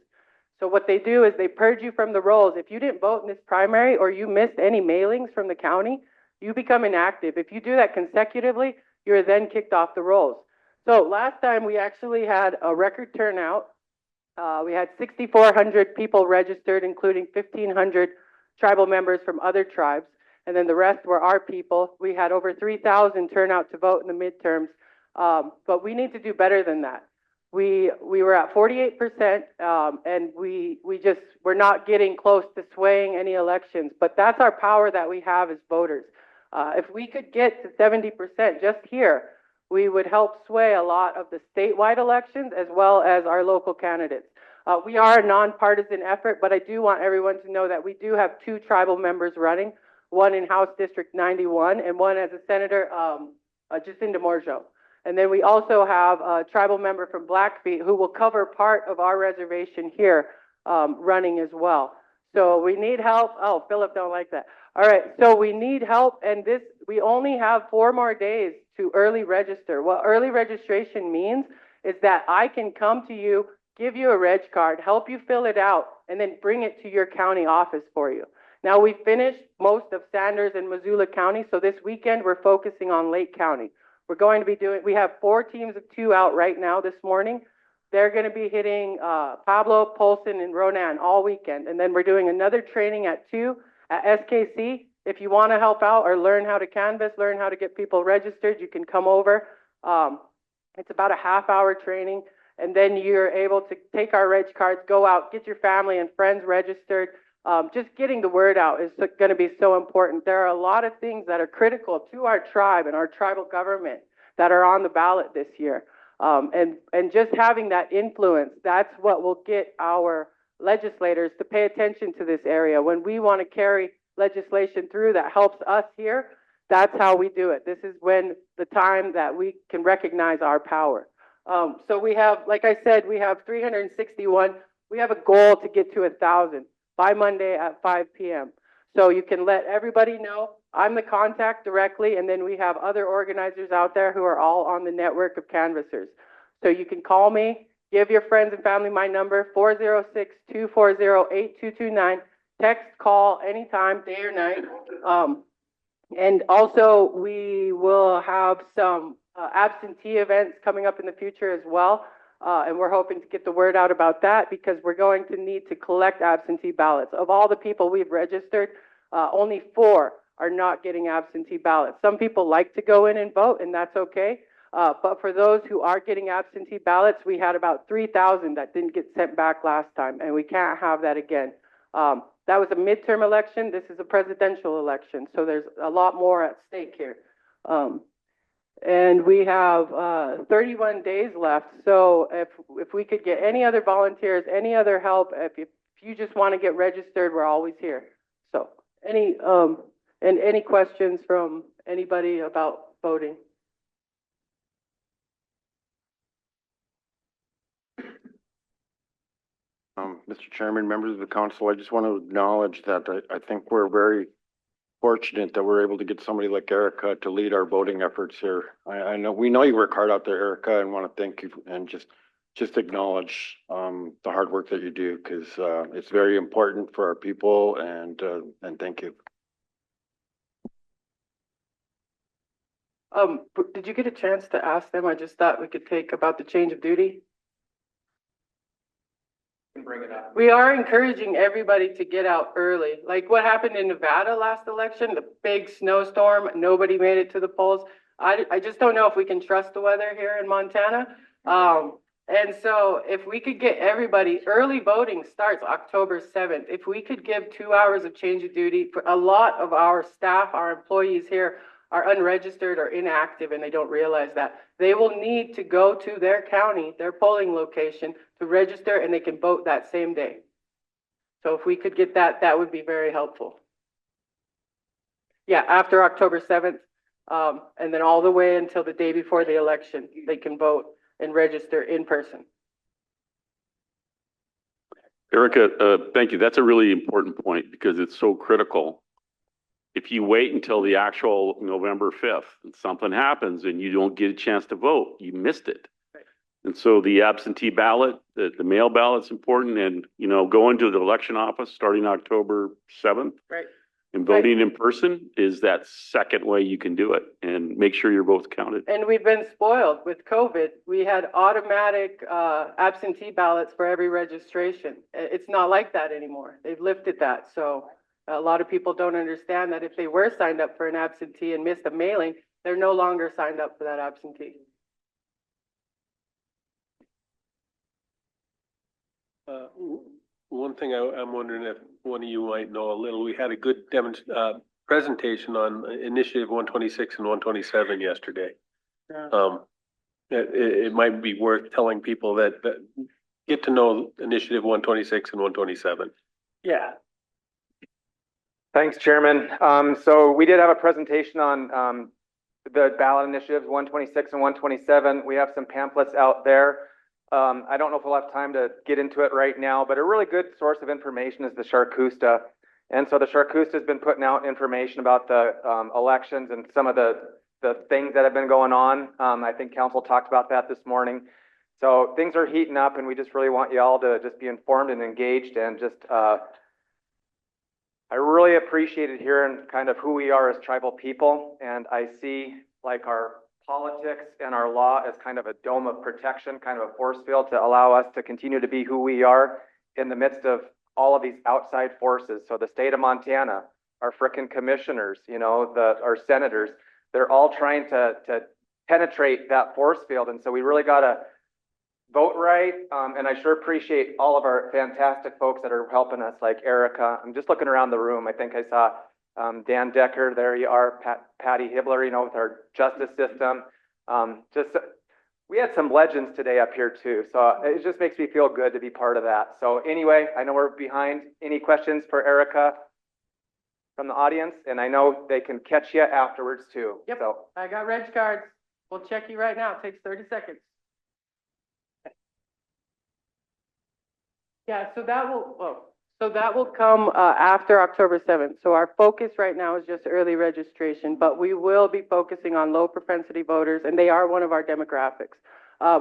So what they do is they purge you from the rolls. If you didn't vote in this primary or you missed any mailings from the county, you become inactive. If you do that consecutively, you're then kicked off the rolls. So last time we actually had a record turnout. We had 6,400 people registered, including 1,500 tribal members from other tribes. And then the rest were our people. We had over 3,000 turn out to vote in the midterms. But we need to do better than that. We were at 48%, and we're not getting close to swaying any elections. But that's our power that we have as voters. If we could get to 70% just here, we would help sway a lot of the statewide elections as well as our local candidates. We are a nonpartisan effort, but I do want everyone to know that we do have 2 tribal members running, one in House District 91 and one as a senator, Jacinda Morjo. And then we also have a tribal member from Blackfeet who will cover part of our reservation here, running as well. So we need help. Oh, Philip don't like that. All right, so we need help, and we only have 4 more days to early register. What early registration means is that I can come to you, give you a reg card, help you fill it out, and then bring it to your county office for you. Now, we finished most of Sanders and Missoula County, so this weekend we're focusing on Lake County. We're going to be we have 4 teams of 2 out right now this morning. They're going to be hitting Pablo, Polson, and Ronan all weekend. And then we're doing another training at 2 at SKC. If you want to help out or learn how to canvass, learn how to get people registered, you can come over. It's about a half-hour training. And then you're able to take our reg cards, go out, get your family and friends registered. Just getting the word out is going to be so important. There are a lot of things that are critical to our tribe and our tribal government that are on the ballot this year. And just having that influence, that's what will get our legislators to pay attention to this area. When we want to carry legislation through that helps us here, that's how we do it. This is when the time that we can recognize our power. So we have, like I said, we have 361. We have a goal to get to 1,000 by Monday at 5 p.m. So you can let everybody know. I'm the contact directly, and then we have other organizers out there who are all on the network of canvassers. So you can call me, give your friends and family my number, 406-240-8229. Text, call anytime, day or night. And also, we will have some absentee events coming up in the future as well. And we're hoping to get the word out about that because we're going to need to collect absentee ballots. Of all the people we've registered, only 4 are not getting absentee ballots. Some people like to go in and vote, and that's okay. But for those who are getting absentee ballots, we had about 3,000 that didn't get sent back last time, and we can't have that again. That was a midterm election. This is a presidential election, so there's a lot more at stake here. And we have 31 days left. So if we could get any other volunteers, any other help, if you just want to get registered, we're always here. So any questions from anybody about voting? Mr. Chairman, members of the council, I just want to acknowledge that I think we're very fortunate that we're able to get somebody like Erica to lead our voting efforts here. I know we know you work hard out there, Erica, and want to thank you and just acknowledge the hard work that you do because it's very important for our people and thank you. Did you get a chance to ask them? I just thought we could take about the change of duty. Bring it up. We are encouraging everybody to get out early. Like what happened in Nevada last election, the big snowstorm, nobody made it to the polls. I just don't know if we can trust the weather here in Montana. And so if we could get everybody, early voting starts October 7th. If we could give 2 hours of change of duty for a lot of our staff, our employees here are unregistered or inactive and they don't realize that. They will need to go to their county, their polling location to register and they can vote that same day. So if we could get that, that would be very helpful. Yeah, after October 7th, and then all the way until the day before the election, they can vote and register in person. Erica, thank you. That's a really important point because it's so critical. If you wait until the actual November 5th and something happens and you don't get a chance to vote, you missed it. Right. And so the absentee ballot, the mail ballot's important and, going to the election office starting October 7th. Right. And voting in person is that second way you can do it and make sure your vote's counted. And we've been spoiled with COVID. We had automatic absentee ballots for every registration. It's not like that anymore. They've lifted that. So a lot of people don't understand that if they were signed up for an absentee and missed a mailing, they're no longer signed up for that absentee. One thing I'm wondering if one of you might know a little, we had a good presentation on Initiative 126 and 127 yesterday. Yeah. It might be worth telling people that get to know Initiative 126 and 127. Yeah. Thanks, Chairman. So we did have a presentation on the ballot initiatives, 126 and 127. We have some pamphlets out there. I don't know if we'll have time to get into it right now, but a really good source of information is the Charcusta. And so the Charcusta has been putting out information about the elections and some of the things that have been going on. I think council talked about that this morning. So things are heating up, and we just really want you all to just be informed and engaged, and just I really appreciated hearing kind of who we are as tribal people, and I see like our politics and our law as kind of a dome of protection, kind of a force field to allow us to continue to be who we are in the midst of all of these outside forces. So the state of Montana, our frickin' commissioners, you know, our senators, they're all trying to penetrate that force field, and so we really gotta vote right. And I sure appreciate all of our fantastic folks that are helping us, like Erica. I'm just looking around the room. I think I saw Dan Decker, there you are, Patty Hibbler, you know, with our justice system. We had some legends today up here too. So it just makes me feel good to be part of that. So anyway, I know we're behind. Any questions for Erica from the audience? And I know they can catch you afterwards too. Yep, So. I got reg cards. We'll check you right now. It takes 30 seconds. Yeah, so that will come after October 7th. So our focus right now is just early registration, but we will be focusing on low propensity voters, and they are one of our demographics.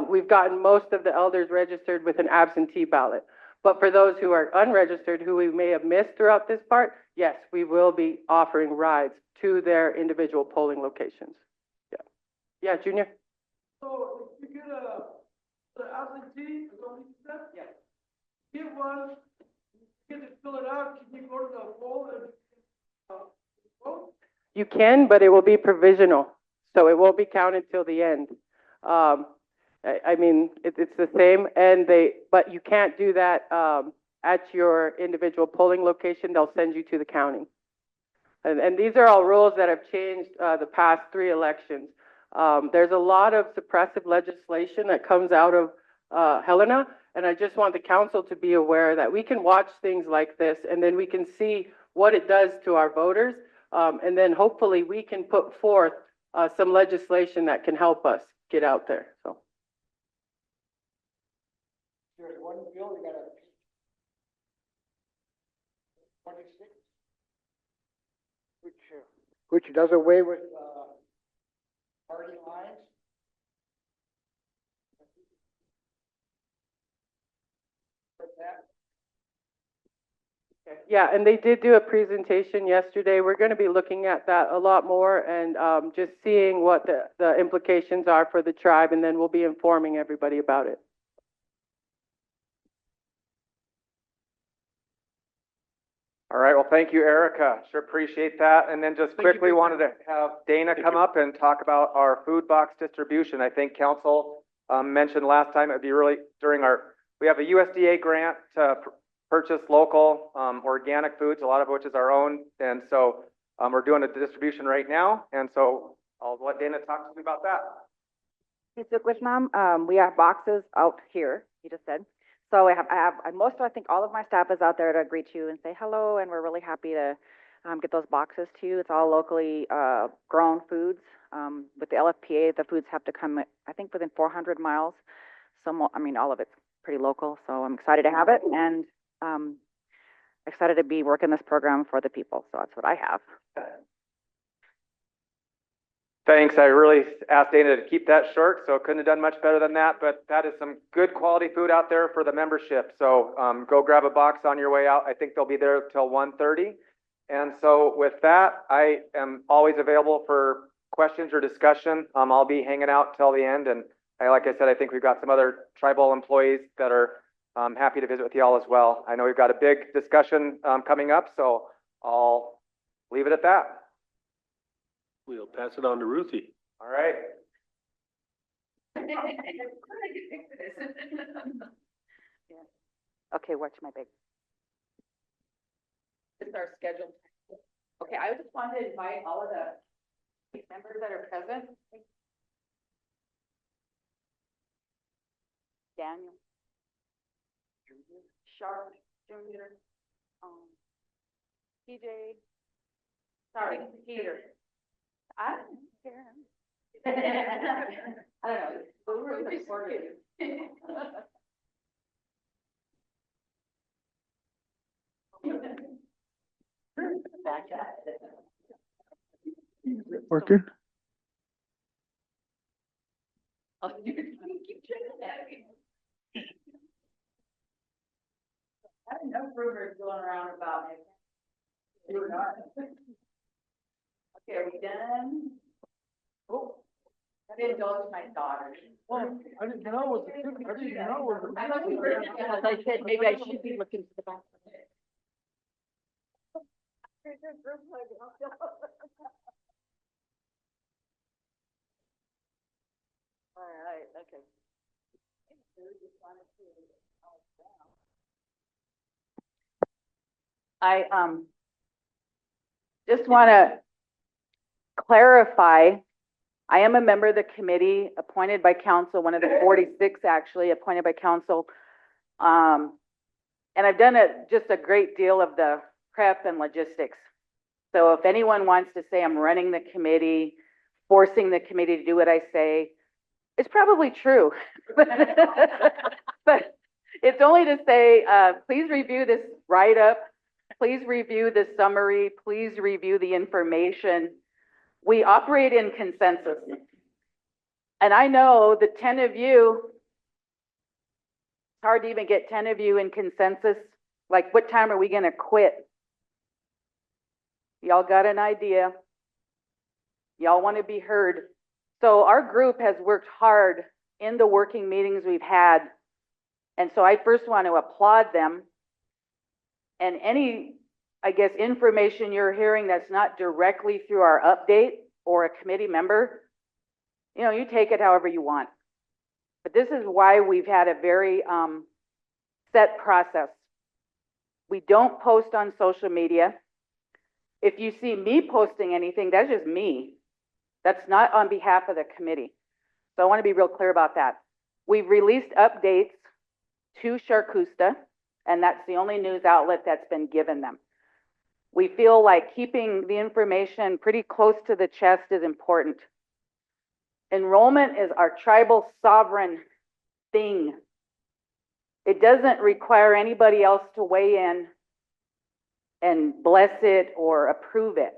We've gotten most of the elders registered with an absentee ballot, but for those who are unregistered, who we may have missed throughout this part, yes, we will be offering rides to their individual polling locations. Yeah, yeah, Junior. So if you get the absentee, yeah. Get one, get to fill it out, can you go to the poll and vote? You can, but it will be provisional, so it won't be counted till the end. I mean, it's the same, but you can't do that at your individual polling location. They'll send you to the county. And these are all rules that have changed the past 3 elections. There's a lot of suppressive legislation that comes out of Helena, and I just want the council to be aware that we can watch things like this, and then we can see what it does to our voters, and then hopefully we can put forth some legislation that can help us get out there. So. There's one bill, you got 26, which does away with party lines. Yeah, and they did do a presentation yesterday. We're going to be looking at that a lot more and just seeing what the implications are for the tribe, and then we'll be informing everybody about it. All right, well, thank you, Erica. Sure appreciate that. And then just quickly wanted to have Dana come up and talk about our food box distribution. I think council mentioned last time it would be really we have a USDA grant to purchase local organic foods, a lot of which is our own. And so we're doing a distribution right now. And so I'll let Dana talk to me about that. We have boxes out here, he just said. So I think all of my staff is out there to greet you and say hello, and we're really happy to get those boxes to you. It's all locally grown foods. With the LFPA, the foods have to come, I think, within 400 miles. All of it's pretty local, so I'm excited to have it, and excited to be working this program for the people. So that's what I have. Thanks. I really asked Dana to keep that short, so couldn't have done much better than that. But that is some good quality food out there for the membership. So go grab a box on your way out. I think they'll be there till 1:30. And so with that, I am always available for questions or discussion. I'll be hanging out till the end. And like I said, I think we've got some other tribal employees that are happy to visit with you all as well. I know we've got a big discussion coming up, so I'll leave it at that. We'll pass it on to Ruthie. All right. Okay, watch my big. This is our schedule. Okay, I just wanted to invite all of the members that are present. Daniel. Sharp Junior, PJ, sorry, Peter. I don't care. I don't know, we're really supportive. Working? Oh, you keep trying that. I have enough rumors going around about me. You're not. Okay, are we done? Oh, I didn't go with my daughters. Well, I didn't know it was, I didn't know it was. I thought we were, because I said maybe I should be looking to the back. All right, okay. I just want to clarify, I am a member of the committee appointed by council, one of the 46 actually appointed by council. And I've done just a great deal of the prep and logistics. So if anyone wants to say I'm running the committee, forcing the committee to do what I say, it's probably true. But it's only to say, please review this write-up. Please review the summary. Please review the information. We operate in consensus. And I know the 10 of you, it's hard to even get 10 of you in consensus. Like, what time are we going to quit? Y'all got an idea. Y'all want to be heard. So our group has worked hard in the working meetings we've had. And so I first want to applaud them. And any, I guess, information you're hearing that's not directly through our update or a committee member, you know, you take it however you want. But this is why we've had a very set process. We don't post on social media. If you see me posting anything, that's just me. That's not on behalf of the committee. So I want to be real clear about that. We've released updates to Charcusta, and that's the only news outlet that's been given them. We feel like keeping the information pretty close to the chest is important. Enrollment is our tribal sovereign thing. It doesn't require anybody else to weigh in and bless it or approve it.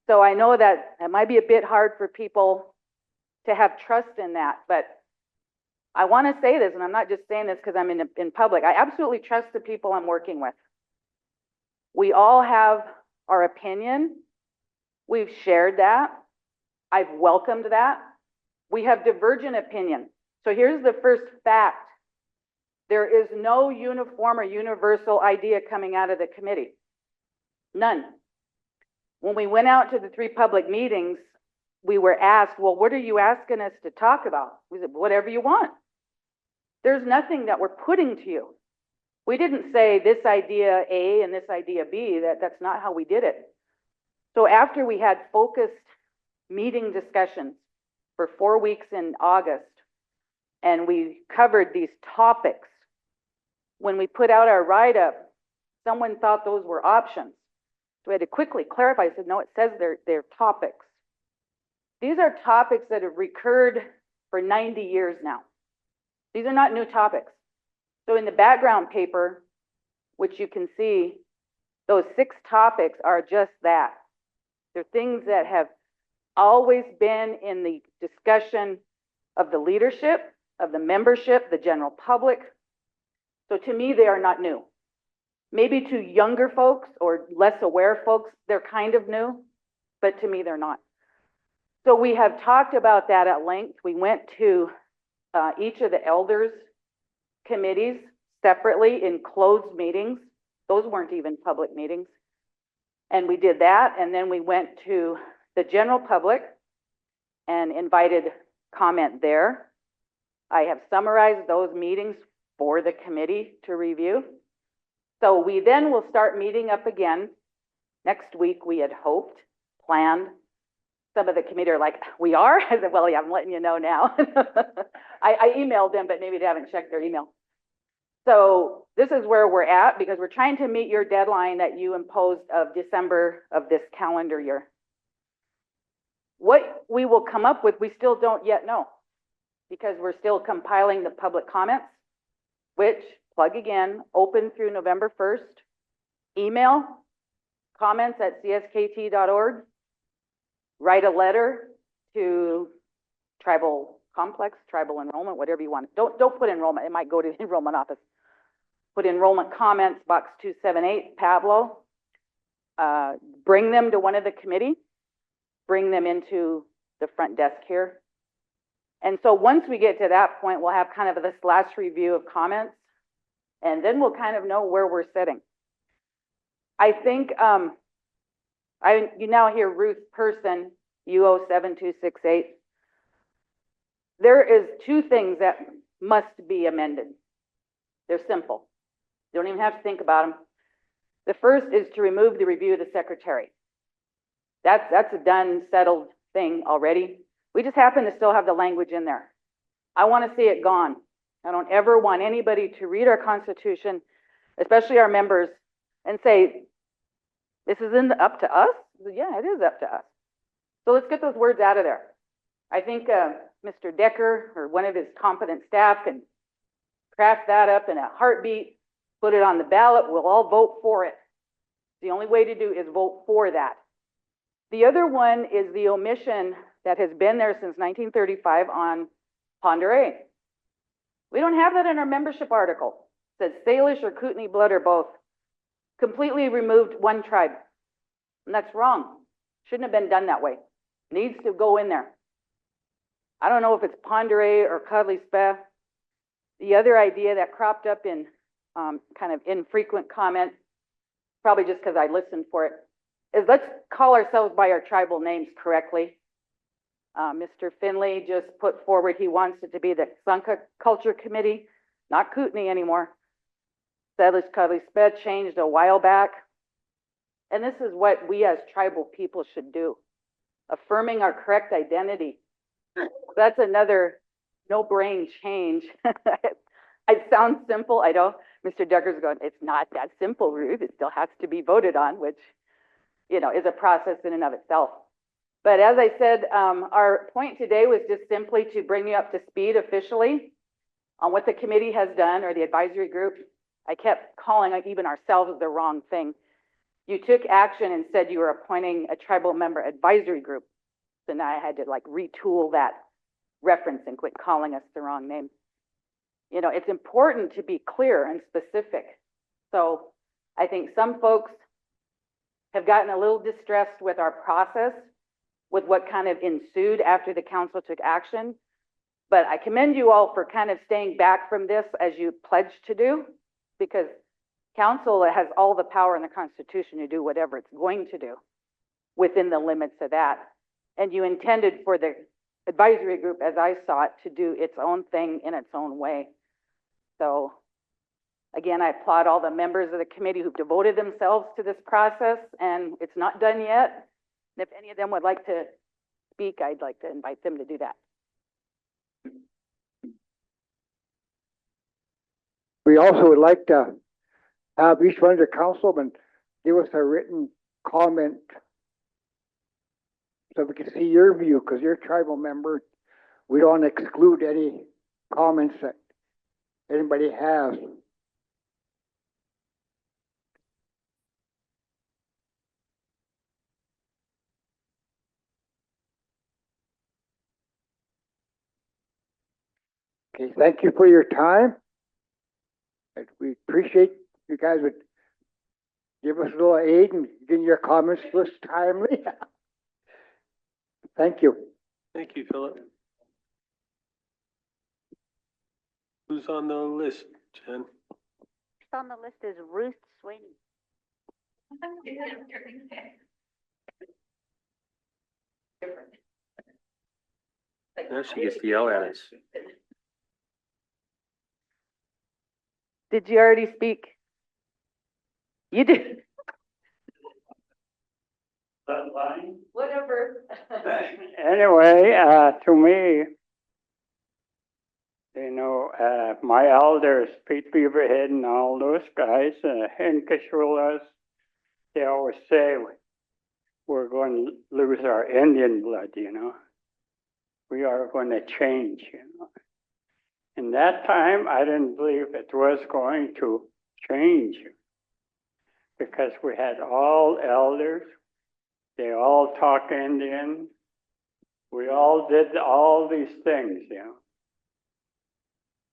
So I know that it might be a bit hard for people to have trust in that, but I want to say this, and I'm not just saying this because I'm in public. I absolutely trust the people I'm working with. We all have our opinion. We've shared that. I've welcomed that. We have divergent opinion. So here's the first fact. There is no uniform or universal idea coming out of the committee. None. When we went out to the 3 public meetings, we were asked, well, what are you asking us to talk about? We said, whatever you want. There's nothing that we're putting to you. We didn't say this idea A and this idea B. That's not how we did it. So after we had focused meeting discussions for 4 weeks in August, and we covered these topics, when we put out our write-up, someone thought those were options. So we had to quickly clarify. I said, no, it says they're topics. These are topics that have recurred for 90 years now. These are not new topics. So in the background paper, which you can see, those 6 topics are just that. They're things that have always been in the discussion of the leadership, of the membership, the general public. So to me, they are not new. Maybe to younger folks or less aware folks, they're kind of new, but to me, they're not. So we have talked about that at length. We went to each of the elders committees separately in closed meetings. Those weren't even public meetings. And we did that, and then we went to the general public and invited comment there. I have summarized those meetings for the committee to review. So we then will start meeting up again next week, we had hoped, planned. Some of the committee are like, we are? I said, well, yeah, I'm letting you know now. I emailed them, but maybe they haven't checked their email. So this is where we're at because we're trying to meet your deadline that you imposed of December of this calendar year. What we will come up with, we still don't yet know because we're still compiling the public comments, which, plug again, open through November 1st. Email comments@cskt.org. Write a letter to tribal complex, tribal enrollment, whatever you want. Don't put enrollment. It might go to the enrollment office. Put enrollment comments, box 278, Pablo. Bring them to one of the committee. Bring them into the front desk here. And so once we get to that point, we'll have kind of this last review of comments, and then we'll kind of know where we're sitting. I think you now hear Ruth Person, UO7268. There is two things that must be amended. They're simple. You don't even have to think about them. The first is to remove the review of the secretary. That's a done, settled thing already. We just happen to still have the language in there. I want to see it gone. I don't ever want anybody to read our Constitution, especially our members, and say, this isn't up to us? Yeah, it is up to us. So let's get those words out of there. I think Mr. Decker or one of his competent staff can craft that up in a heartbeat, put it on the ballot, we'll all vote for it. The only way to do is vote for that. The other one is the omission that has been there since 1935 on Pend Oreille. We don't have that in our membership article. It says Salish or Kootenai blood or both. Completely removed one tribe. And that's wrong. Shouldn't have been done that way. Needs to go in there. I don't know if it's Pend Oreille or Cuddly Spa. The other idea that cropped up in kind of infrequent comment, probably just because I listened for it, is let's call ourselves by our tribal names correctly. Mr. Finley just put forward he wants it to be the Sanka Culture Committee, not Kootenai anymore. Salish Cuddly Spa changed a while back. And this is what we as tribal people should do. Affirming our correct identity. That's another no-brain change. It sounds simple, I know. Mr. Decker's going, it's not that simple, Ruth. It still has to be voted on, which, you know, is a process in and of itself. But as I said, our point today was just simply to bring you up to speed officially on what the committee has done, or the advisory group. I kept calling even ourselves the wrong thing. You took action and said you were appointing a tribal member advisory group. So now I had to like retool that reference and quit calling us the wrong name. You know, it's important to be clear and specific. So I think some folks have gotten a little distressed with our process, with what kind of ensued after the council took action. But I commend you all for kind of staying back from this as you pledged to do, because council has all the power in the Constitution to do whatever it's going to do within the limits of that. And you intended for the advisory group, as I saw it, to do its own thing in its own way. So again, I applaud all the members of the committee who've devoted themselves to this process, and it's not done yet. And if any of them would like to speak, I'd like to invite them to do that. We also would like to have each one of the councilmen give us a written comment so we can see your view, because you're a tribal member. We don't want to exclude any comments that anybody has. Okay, thank you for your time. And we appreciate you guys would give us a little aid and getting your comments to us timely. Thank you. Thank you, Philip. Who's on the list, Jen? On the list is Ruth Sweeney. Now she gets to yell at us. Did you already speak? You did. Whatever. Anyway, to me, You know, my elders, Pete Beaverhead and all those guys, and Kishulas, they always say we're going to lose our Indian blood, you know. We are going to change, you know. In that time, I didn't believe it was going to change because we had all elders. They all talk Indian. We all did all these things, you know.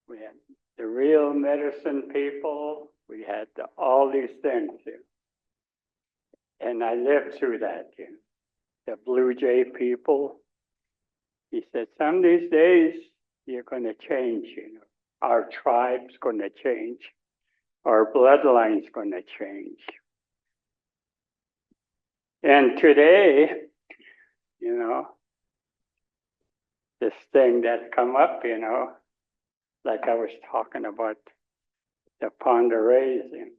We had the real medicine people. We had all these things, you know. And I lived through that, you know. The Blue Jay people. He said, some of these days, you're going to change, you know. Our tribe's going to change. Our bloodline's going to change. And today, you know, this thing that's come up, you know, like I was talking about the Pondereys, you know,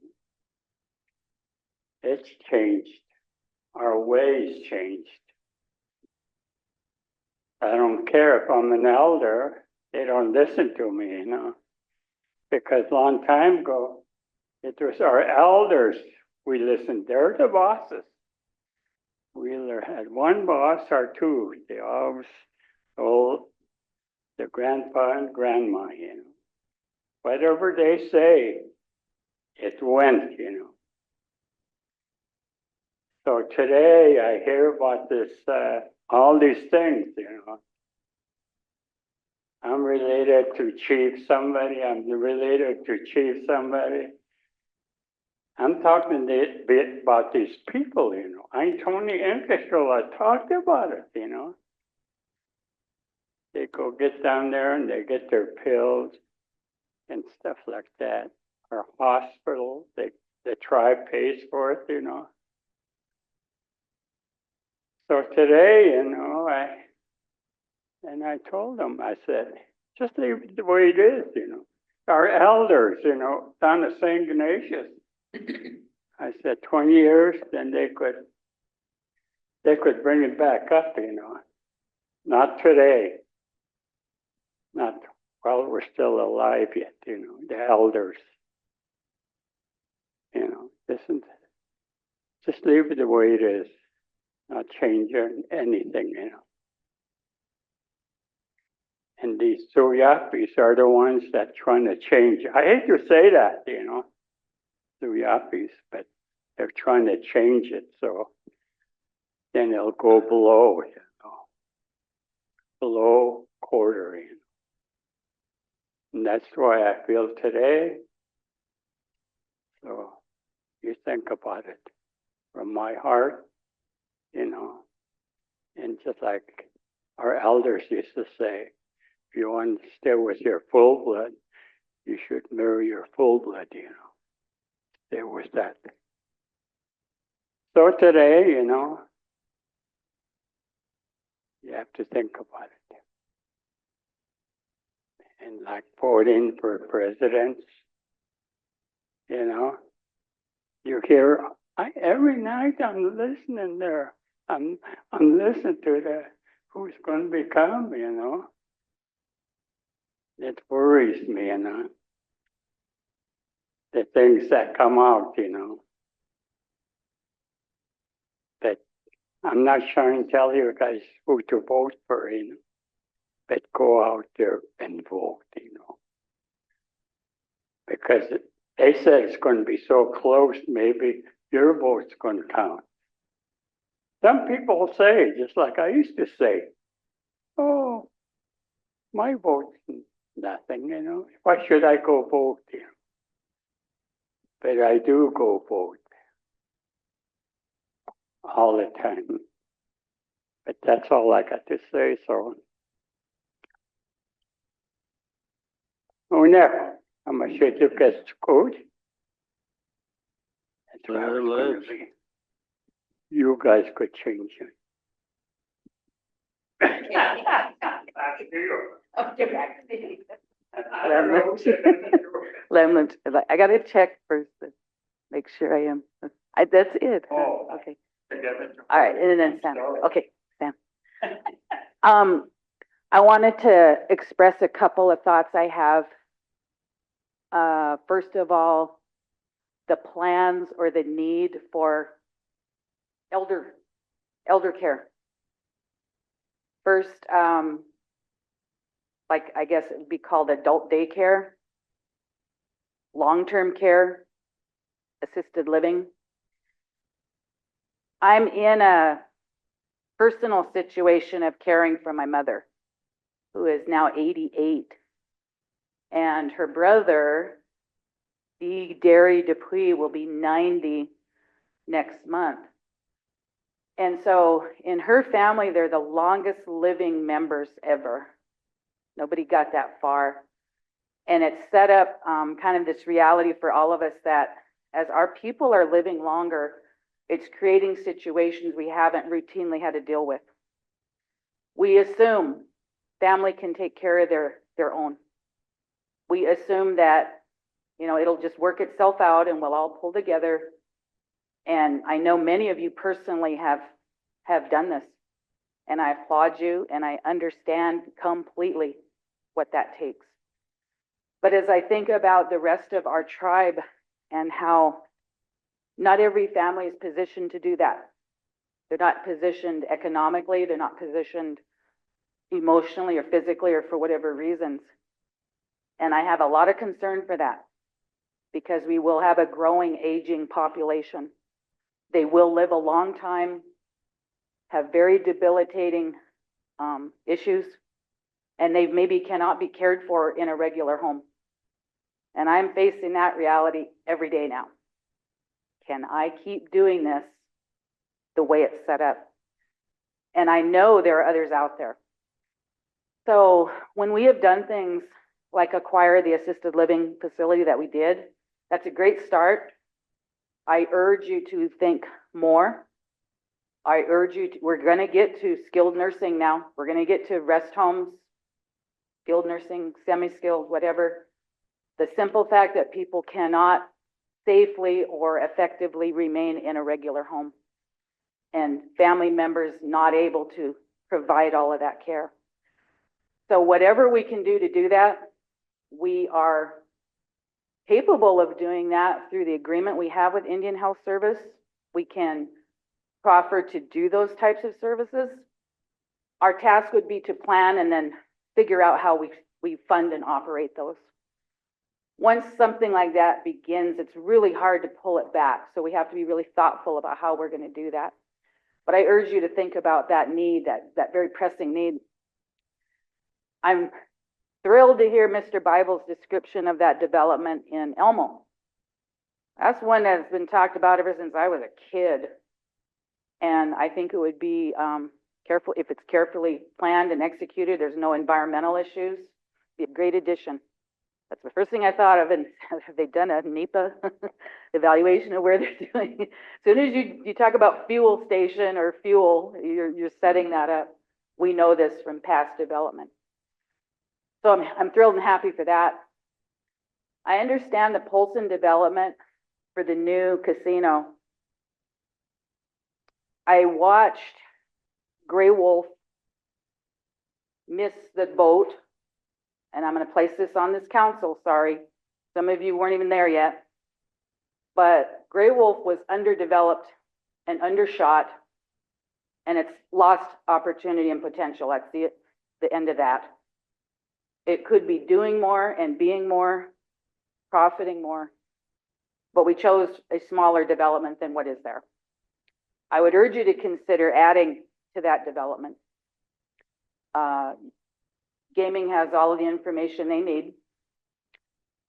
it's changed. Our ways changed. I don't care if I'm an elder, they don't listen to me, you know, because a long time ago, it was our elders we listened. They're the bosses. We either had one boss or two. They always told the grandpa and grandma, you know. Whatever they say, it went, you know. So today I hear about this, all these things, you know. I'm related to Chief somebody, I'm related to Chief somebody. I'm talking a bit about these people, you know. Tony Inkishula talked about it, you know. They go get down there and they get their pills and stuff like that. Our hospital, the tribe pays for it, you know. So today, you know, I told them, I said, just leave it the way it is, you know. Our elders, you know, down at St. Ignatius, I said 20 years, then they could bring it back up, you know. Not today. Not while we're still alive yet, you know, the elders. You know, just leave it the way it is. Not change anything, you know. And these Suyapis are the ones that trying to change. I hate to say that, you know, Suyapis, but they're trying to change it so then it'll go below, you know, below quarter, you know. And that's why I feel today. So you think about it from my heart, you know, and just like our elders used to say, if you want to stay with your full blood, you should marry your full blood, you know. There was that. So today, you know, you have to think about it. And like voting for presidents, you know, you hear, every night I'm listening there. I'm listening to who's going to become, you know. It worries me, you know. The things that come out, you know. But I'm not trying to tell you guys who to vote for, you know. But go out there and vote, you know. Because they said it's going to be so close, maybe your vote's going to count. Some people say, just like I used to say, oh, my vote's nothing, you know. Why should I go vote, you know? But I do go vote all the time. But that's all I got to say, so. Oh, no, I'm a shit you get good. That's what I was going to be. You guys could change it. Lemon, I gotta check first to make sure I am. That's it. huh? Oh. Okay. All right, and then Sam. Okay, Sam. I wanted to express a couple of thoughts I have. First of all, the plans or the need for elder care. First, like I guess it would be called adult daycare, long-term care, assisted living. I'm in a personal situation of caring for my mother, who is now 88, and her brother, Derry Dupuis, will be 90 next month. And so in her family, they're the longest living members ever. Nobody got that far. And it's set up kind of this reality for all of us that as our people are living longer, it's creating situations we haven't routinely had to deal with. We assume family can take care of their own. We assume that, you know, it'll just work itself out and we'll all pull together. And I know many of you personally have done this. And I applaud you and I understand completely what that takes. But as I think about the rest of our tribe and how not every family is positioned to do that. They're not positioned economically, they're not positioned emotionally or physically or for whatever reasons. And I have a lot of concern for that because we will have a growing, aging population. They will live a long time, have very debilitating issues, and they maybe cannot be cared for in a regular home. And I'm facing that reality every day now. Can I keep doing this the way it's set up? And I know there are others out there. So when we have done things like acquire the assisted living facility that we did, that's a great start. I urge you to think more. I urge you to, we're going to get to skilled nursing now. We're going to get to rest homes, skilled nursing, semi-skilled, whatever. The simple fact that people cannot safely or effectively remain in a regular home and family members not able to provide all of that care. So whatever we can do to do that, we are capable of doing that through the agreement we have with Indian Health Service. We can proffer to do those types of services. Our task would be to plan and then figure out how we fund and operate those. Once something like that begins, it's really hard to pull it back. So we have to be really thoughtful about how we're going to do that. But I urge you to think about that need, that very pressing need. I'm thrilled to hear Mr. Bible's description of that development in Elmo. That's one that's been talked about ever since I was a kid. And I think it would be careful, if it's carefully planned and executed, there's no environmental issues, be a great addition. That's the first thing I thought of, and have they done a NEPA evaluation of where they're doing? As soon as you talk about fuel station or fuel, you're setting that up. We know this from past development. So I'm thrilled and happy for that. I understand the Polson development for the new casino. I watched Gray Wolf miss the boat, and I'm going to place this on this council, sorry. Some of you weren't even there yet. But Gray Wolf was underdeveloped and undershot, and it's lost opportunity and potential. That's the end of that. It could be doing more and being more, profiting more, but we chose a smaller development than what is there. I would urge you to consider adding to that development. Gaming has all of the information they need.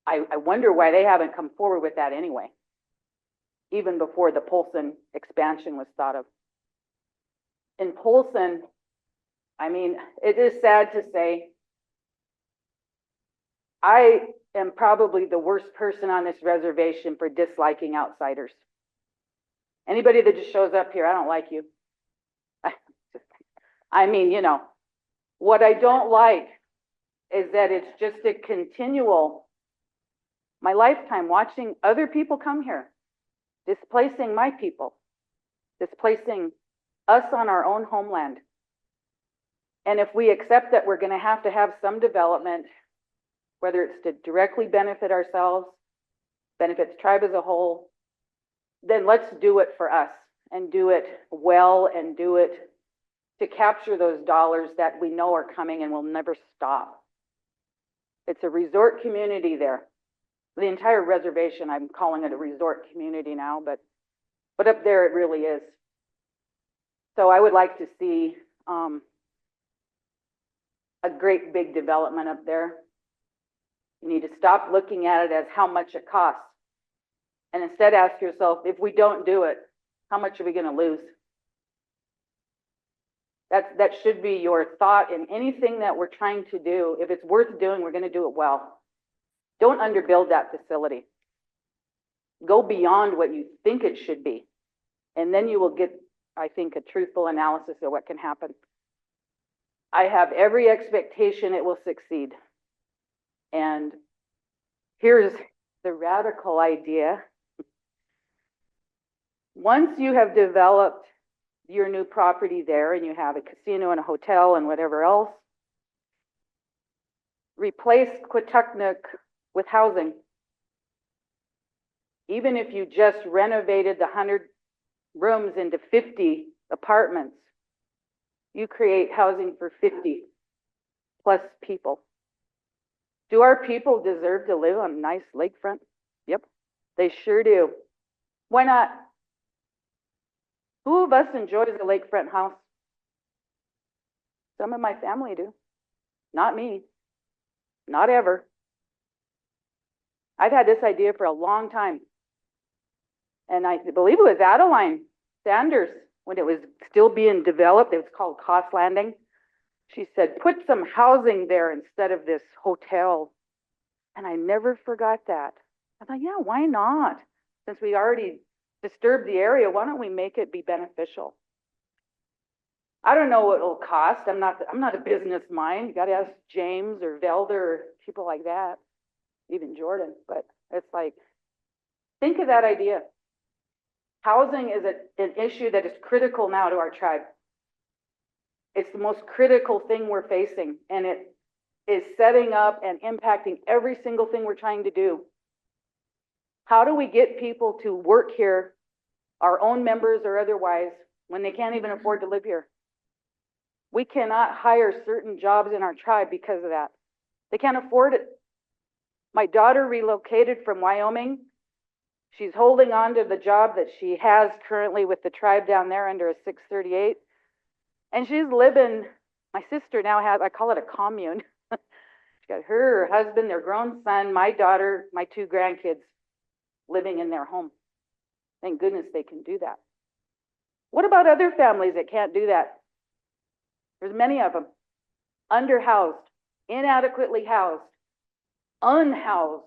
I wonder why they haven't come forward with that anyway, even before the Polson expansion was thought of. In Polson, I mean, it is sad to say, I am probably the worst person on this reservation for disliking outsiders. Anybody that just shows up here, I don't like you. I mean, you know, what I don't like is that it's just a continual, my lifetime watching other people come here, displacing my people, displacing us on our own homeland. And if we accept that we're gonna have to have some development, whether it's to directly benefit ourselves, benefit the tribe as a whole, then let's do it for us and do it well and do it to capture those dollars that we know are coming and will never stop. It's a resort community there. The entire reservation, I'm calling it a resort community now, but up there it really is. So I would like to see a great big development up there. You need to stop looking at it as how much it costs. And instead ask yourself, if we don't do it, how much are we going to lose? That should be your thought in anything that we're trying to do. If it's worth doing, we're going to do it well. Don't underbuild that facility. Go beyond what you think it should be. And then you will get, I think, a truthful analysis of what can happen. I have every expectation it will succeed. And here's the radical idea. Once you have developed your new property there and you have a casino and a hotel and whatever else, replace Quatucknuck with housing. Even if you just renovated the 100 rooms into 50 apartments, you create housing for 50 plus people. Do our people deserve to live on a nice lakefront? Yep, they sure do. Why not? Who of us enjoys a lakefront house? Some of my family do. Not me. Not ever. I've had this idea for a long time. And I believe it was Adeline Sanders, when it was still being developed, it was called Cost Landing. She said, put some housing there instead of this hotel. And I never forgot that. I thought, yeah, why not? Since we already disturbed the area, why don't we make it be beneficial? I don't know what it'll cost. I'm not a business mind. You got to ask James or Velda or people like that, even Jordan. But it's like, think of that idea. Housing is an issue that is critical now to our tribe. It's the most critical thing we're facing, and it is setting up and impacting every single thing we're trying to do. How do we get people to work here, our own members or otherwise, when they can't even afford to live here? We cannot hire certain jobs in our tribe because of that. They can't afford it. My daughter relocated from Wyoming. She's holding on to the job that she has currently with the tribe down there under a 638. And she's living, my sister now has, I call it a commune. She's got her husband, their grown son, my daughter, my 2 grandkids living in their home. Thank goodness they can do that. What about other families that can't do that? There's many of them. Underhoused, inadequately housed, unhoused.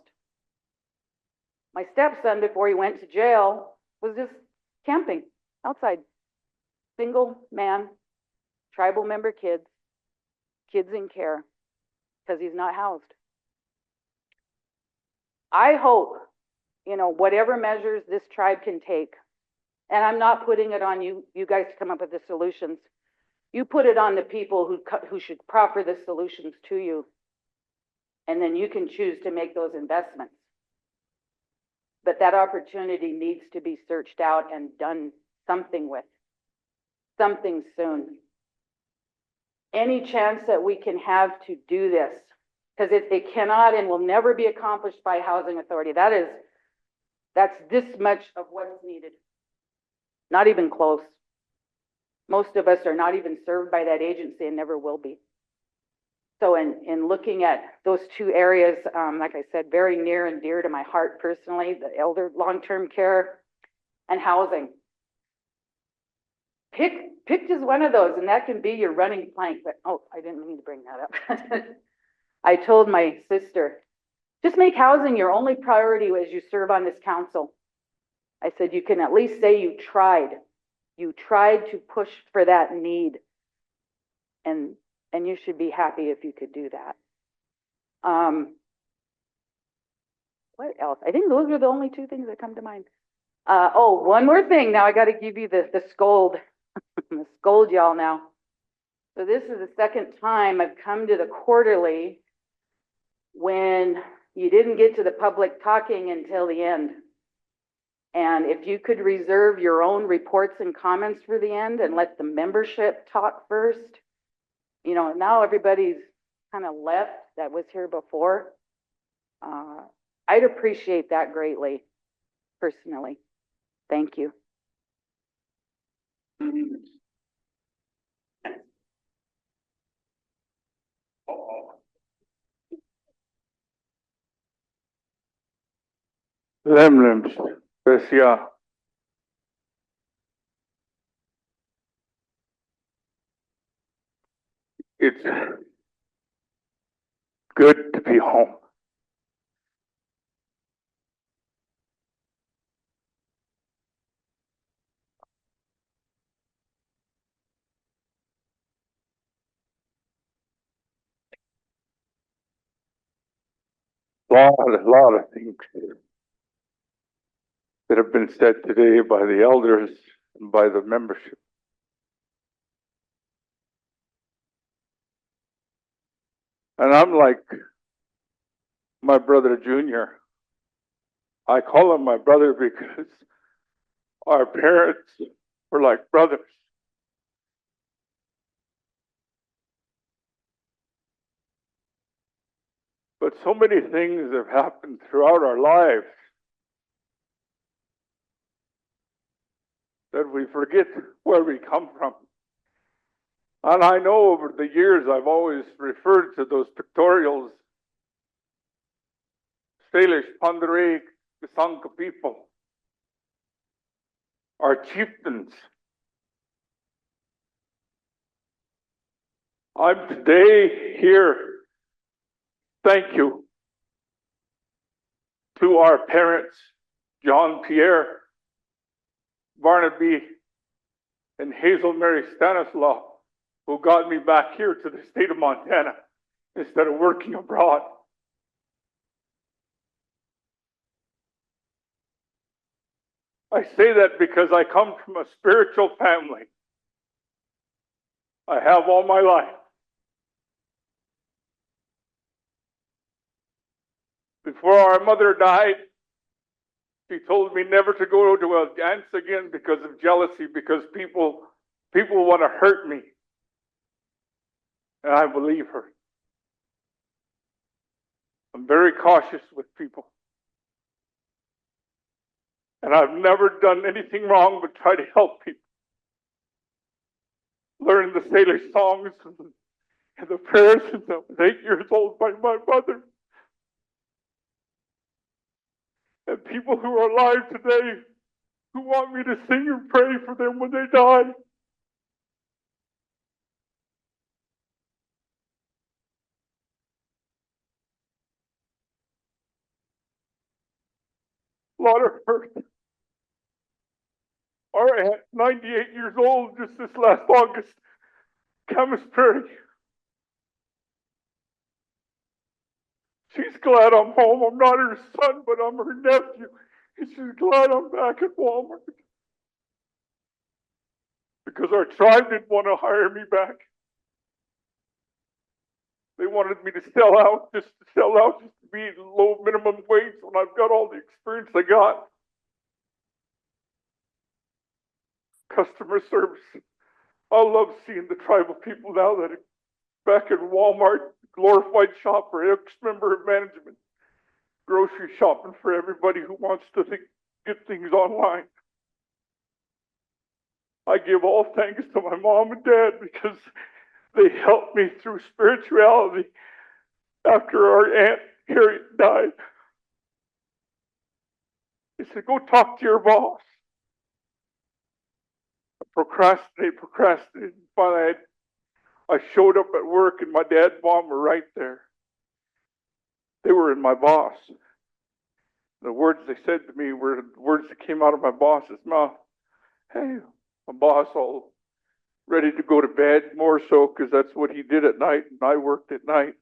My stepson, before he went to jail, was just camping outside. Single man, tribal member kids, kids in care, because he's not housed. I hope, whatever measures this tribe can take, and I'm not putting it on you guys to come up with the solutions. You put it on the people who should proffer the solutions to you, and then you can choose to make those investments. But that opportunity needs to be searched out and done something with, something soon. Any chance that we can have to do this, because it cannot and will never be accomplished by housing authority. That's this much of what's needed. Not even close. Most of us are not even served by that agency and never will be. So in looking at those 2 areas, like I said, very near and dear to my heart personally, the elder long-term care and housing. Pick just one of those, and that can be your running plank. But I didn't mean to bring that up. I told my sister, just make housing your only priority as you serve on this council. I said, you can at least say you tried. You tried to push for that need. And you should be happy if you could do that. What else? I think those are the only 2 things that come to mind. One more thing. Now I got to give you the scold. I'm gonna scold y'all now. So this is the second time I've come to the quarterly when you didn't get to the public talking until the end. And if you could reserve your own reports and comments for the end and let the membership talk first, you know, now everybody's kind of left that was here before. I'd appreciate that greatly, personally. Thank you. Lemlems, Bessia. It's good to be home. Lot of things that have been said today by the elders and by the membership. And I'm like my brother Junior. I call him my brother because our parents were like brothers. But so many things have happened throughout our lives that we forget where we come from. And I know over the years I've always referred to those pictorials, Salish, Pandare, Kasanka people, our chieftains. I'm today here. Thank you to our parents, John Pierre, Barnaby, and Hazel Mary Stanislaw, who got me back here to the state of Montana instead of working abroad. I say that because I come from a spiritual family. I have all my life. Before our mother died, she told me never to go to a dance again because of jealousy, because people want to hurt me. And I believe her. I'm very cautious with people. And I've never done anything wrong but try to help people. Learn the Salish songs and the prayers since I was 8 years old by my mother. And people who are alive today who want me to sing and pray for them when they die. A lot of hurt. Our aunt, 98 years old, just this last August, Camas Prairie. She's glad I'm home. I'm not her son, but I'm her nephew. And she's glad I'm back at Walmart. Because our tribe didn't want to hire me back. They wanted me to sell out, just to be low minimum wage when I've got all the experience I got. Customer service. I love seeing the tribal people now that are back in Walmart, glorified shop for ex-member of management, grocery shopping for everybody who wants to get things online. I give all thanks to my mom and dad because they helped me through spirituality after our Aunt Harriet died. They said, go talk to your boss. I procrastinated. Finally, I showed up at work and my dad and mom were right there. They were in my boss. The words they said to me were the words that came out of my boss's mouth. Hey, my boss all ready to go to bed, more so because that's what he did at night, and I worked at night,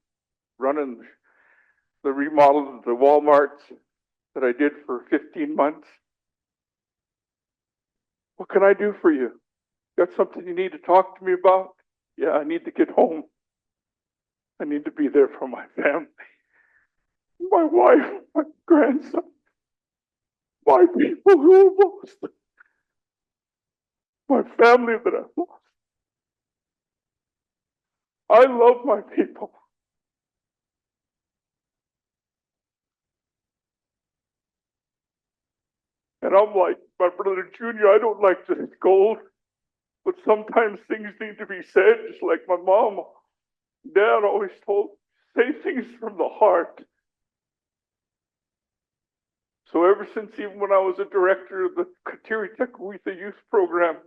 running the remodel of the Walmarts that I did for 15 months. What can I do for you? Got something you need to talk to me about? Yeah, I need to get home. I need to be there for my family, my wife, my grandson, my people who are lost, my family that I've lost. I love my people. And I'm like my brother Junior, I don't like to scold, but sometimes things need to be said, just like my mom, dad always told, say things from the heart. So ever since even when I was a director of the Kateri Tekakwitha Youth Program,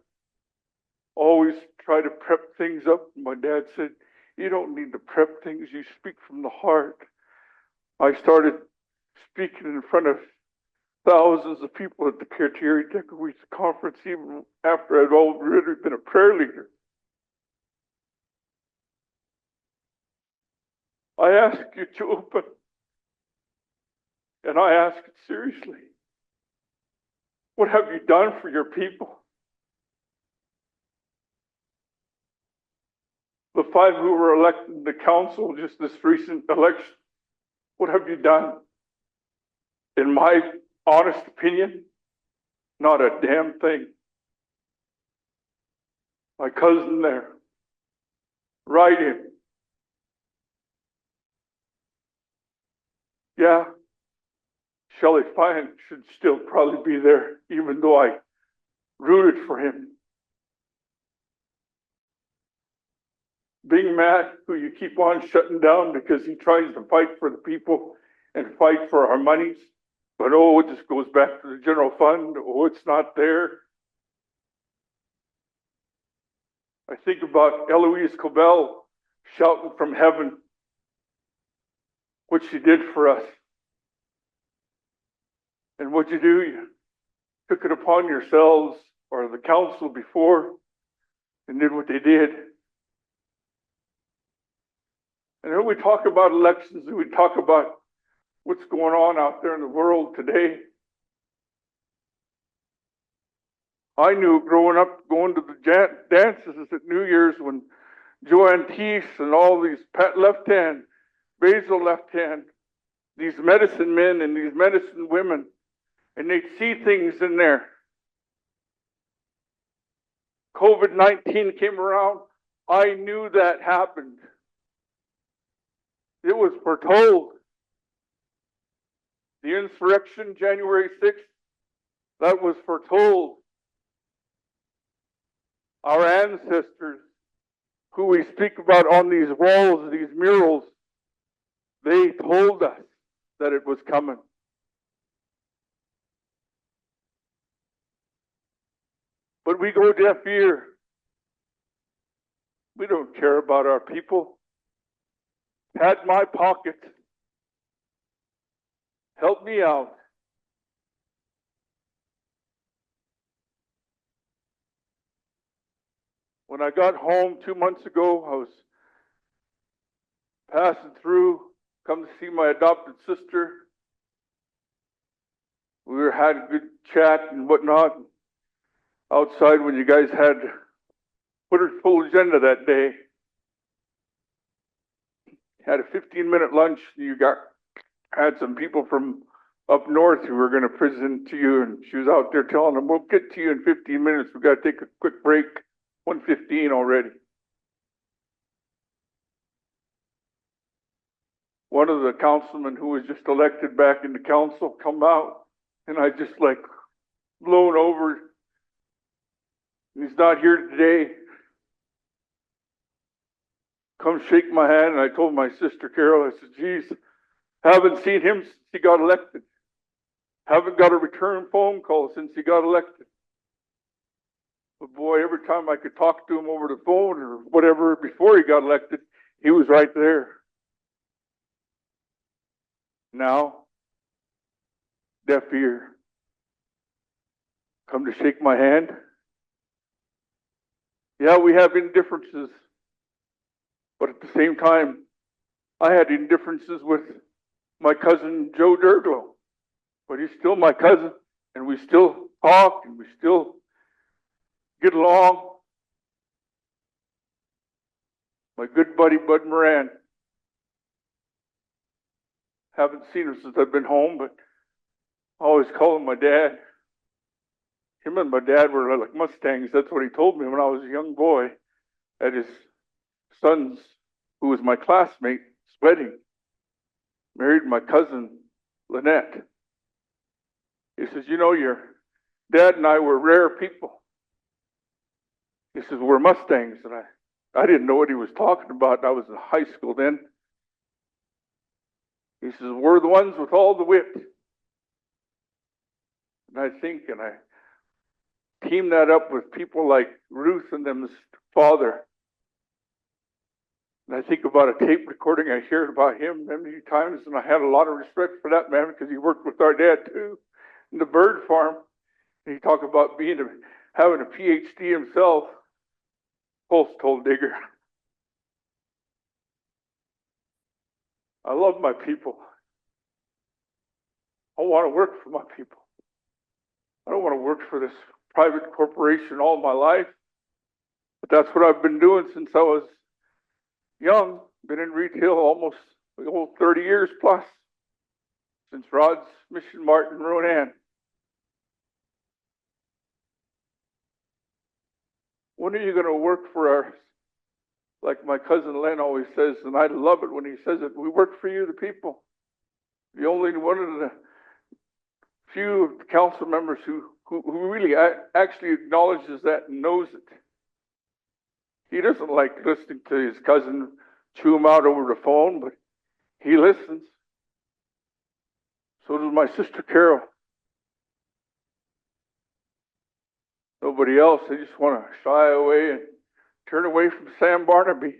always try to prep things up. My dad said, you don't need to prep things, you speak from the heart. I started speaking in front of thousands of people at the Kateri Tekakwitha conference, even after I'd already been a prayer leader. I ask you to open, and I ask it seriously. What have you done for your people? The 5 who were elected to council just this recent election, what have you done? In my honest opinion, not a damn thing. My cousin there, right in. Yeah, Shelley Fine should still probably be there, even though I rooted for him. Bing Matt, who you keep on shutting down because he tries to fight for the people and fight for our monies, but oh, it just goes back to the general fund. Oh, it's not there. I think about Eloise Cobell shouting from heaven what she did for us. And what you do, you took it upon yourselves or the council before and did what they did. And then we talk about elections and we talk about what's going on out there in the world today. I knew growing up, going to the dances at New Year's when Joanne Teese and all these Pat Left Hand, Basil Left Hand, these medicine men and these medicine women, and they'd see things in there. COVID-19 came around. I knew that happened. It was foretold. The insurrection, January 6th, that was foretold. Our ancestors, who we speak about on these walls, these murals, they told us that it was coming. But we go deaf ear. We don't care about our people. Pat my pocket. Help me out. When I got home 2 months ago, I was passing through, come to see my adopted sister. We were had a good chat and whatnot outside when you guys had put a full agenda that day. Had a 15-minute lunch. You had some people from up north who were going to present to you, and she was out there telling them, we'll get to you in 15 minutes. We've got to take a quick break. 1:15 already. One of the councilmen who was just elected back into council come out, and I just like blown over. He's not here today. Come shake my hand, and I told my sister Carol, I said, geez, haven't seen him since he got elected. Haven't got a return phone call since he got elected. But boy, every time I could talk to him over the phone or whatever before he got elected, he was right there. Now, deaf ear. Come to shake my hand. Yeah, we have indifferences. But at the same time, I had indifferences with my cousin Joe Derglo. But he's still my cousin, and we still talk, and we still get along. my good buddy Bud Moran. Haven't seen him since I've been home, but I always call him my dad. Him and my dad were like Mustangs. That's what he told me when I was a young boy at his son's, who was my classmate's wedding. Married my cousin, Lynette. He says, you know, your dad and I were rare people. He says, we're Mustangs. And I didn't know what he was talking about. I was in high school then. He says, we're the ones with all the wit. And I think, and I team that up with people like Ruth and them's father. And I think about a tape recording I heard about him many times, and I had a lot of respect for that man because he worked with our dad too in the bird farm. And he talked about having a PhD himself, post-hole digger. I love my people. I want to work for my people. I don't want to work for this private corporation all my life, but that's what I've been doing since I was young. Been in retail almost 30 years plus, since Rod's Mission Mart in Ronan. When are you going to work for us? Like my cousin Len always says, and I love it when he says it, we work for you, the people. The only one of the few council members who really actually acknowledges that and knows it. He doesn't like listening to his cousin chew him out over the phone, but he listens. So does my sister Carol. Nobody else. They just want to shy away and turn away from Sam Barnaby. Is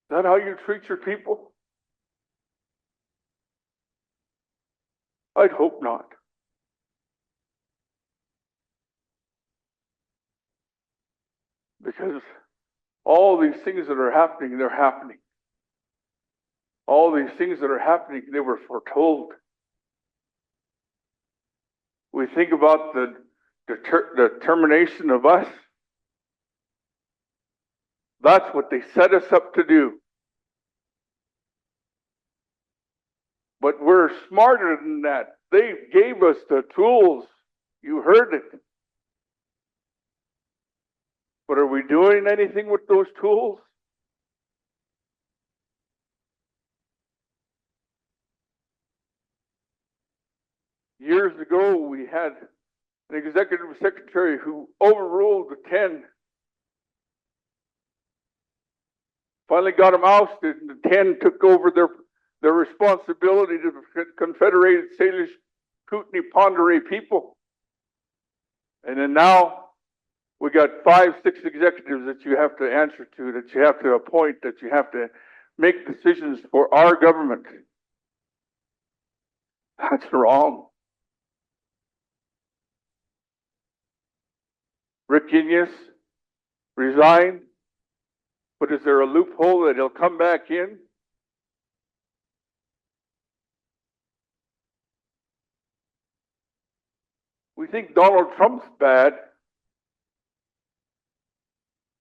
that how you treat your people? I'd hope not. Because all these things that are happening, they're happening. All these things that are happening, they were foretold. We think about the determination of us. That's what they set us up to do. But we're smarter than that. They gave us the tools. You heard it. But are we doing anything with those tools? Years ago, we had an executive secretary who overruled the 10. Finally got them ousted, and the 10 took over their responsibility to the Confederated Salish Kootenai Ponderay people. And then now we got 5, 6 executives that you have to answer to, that you have to appoint, that you have to make decisions for our government. That's wrong. Rick Inyas resigned, but is there a loophole that he'll come back in? We think Donald Trump's bad.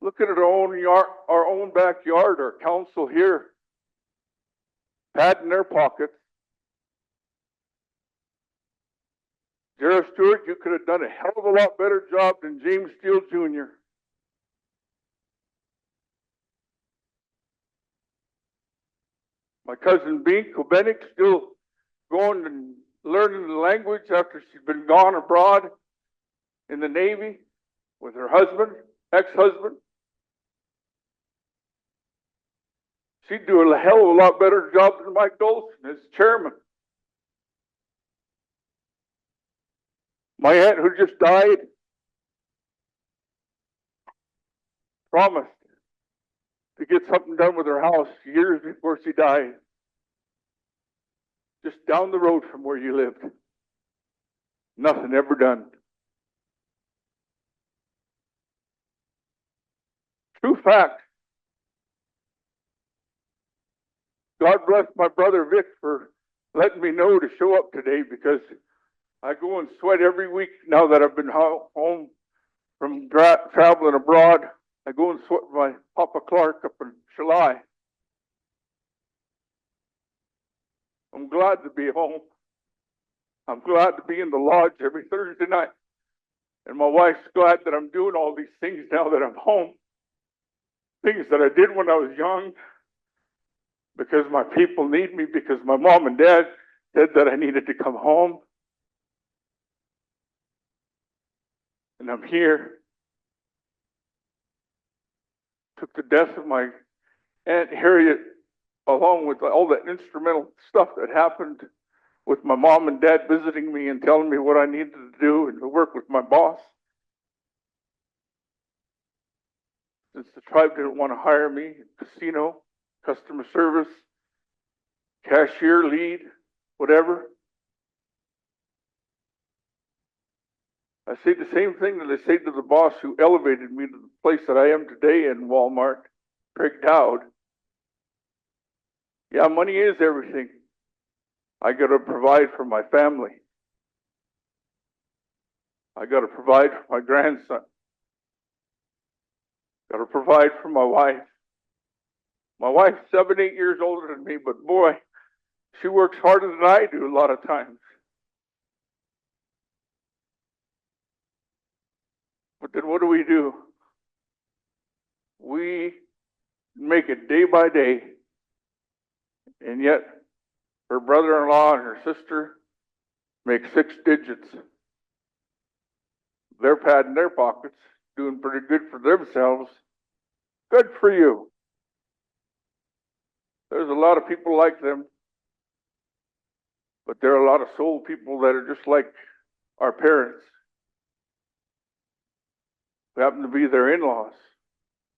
Look at our own backyard, our council here, patting their pockets. Jared Stewart, you could have done a hell of a lot better job than James Steele Jr. My cousin Bink Kobenik still going and learning the language after she's been gone abroad in the Navy with her husband, ex-husband. She'd do a hell of a lot better job than Mike Dolson as chairman. My aunt, who just died, promised to get something done with her house years before she died. Just down the road from where you lived. Nothing ever done. True fact. God bless my brother Vic for letting me know to show up today, because I go and sweat every week now that I've been home from traveling abroad. I go and sweat my Papa Clark up in July. I'm glad to be home. I'm glad to be in the lodge every Thursday night. And my wife's glad that I'm doing all these things now that I'm home. Things that I did when I was young because my people need me, because my mom and dad said that I needed to come home. And I'm here. Took the death of my Aunt Harriet, along with all that instrumental stuff that happened with my mom and dad visiting me and telling me what I needed to do and to work with my boss. Since the tribe didn't want to hire me, casino, customer service, cashier, lead, whatever. I say the same thing that I say to the boss who elevated me to the place that I am today in Walmart, Craig Dowd. Yeah, money is everything. I got to provide for my family. I got to provide for my grandson. Got to provide for my wife. My wife's 7, 8 years older than me, but boy, she works harder than I do a lot of times. But then what do? We make it day by day. And yet, her brother-in-law and her sister make 6 digits. They're padding their pockets, doing pretty good for themselves. Good for you. There's a lot of people like them. But there are a lot of soul people that are just like our parents, who happen to be their in-laws,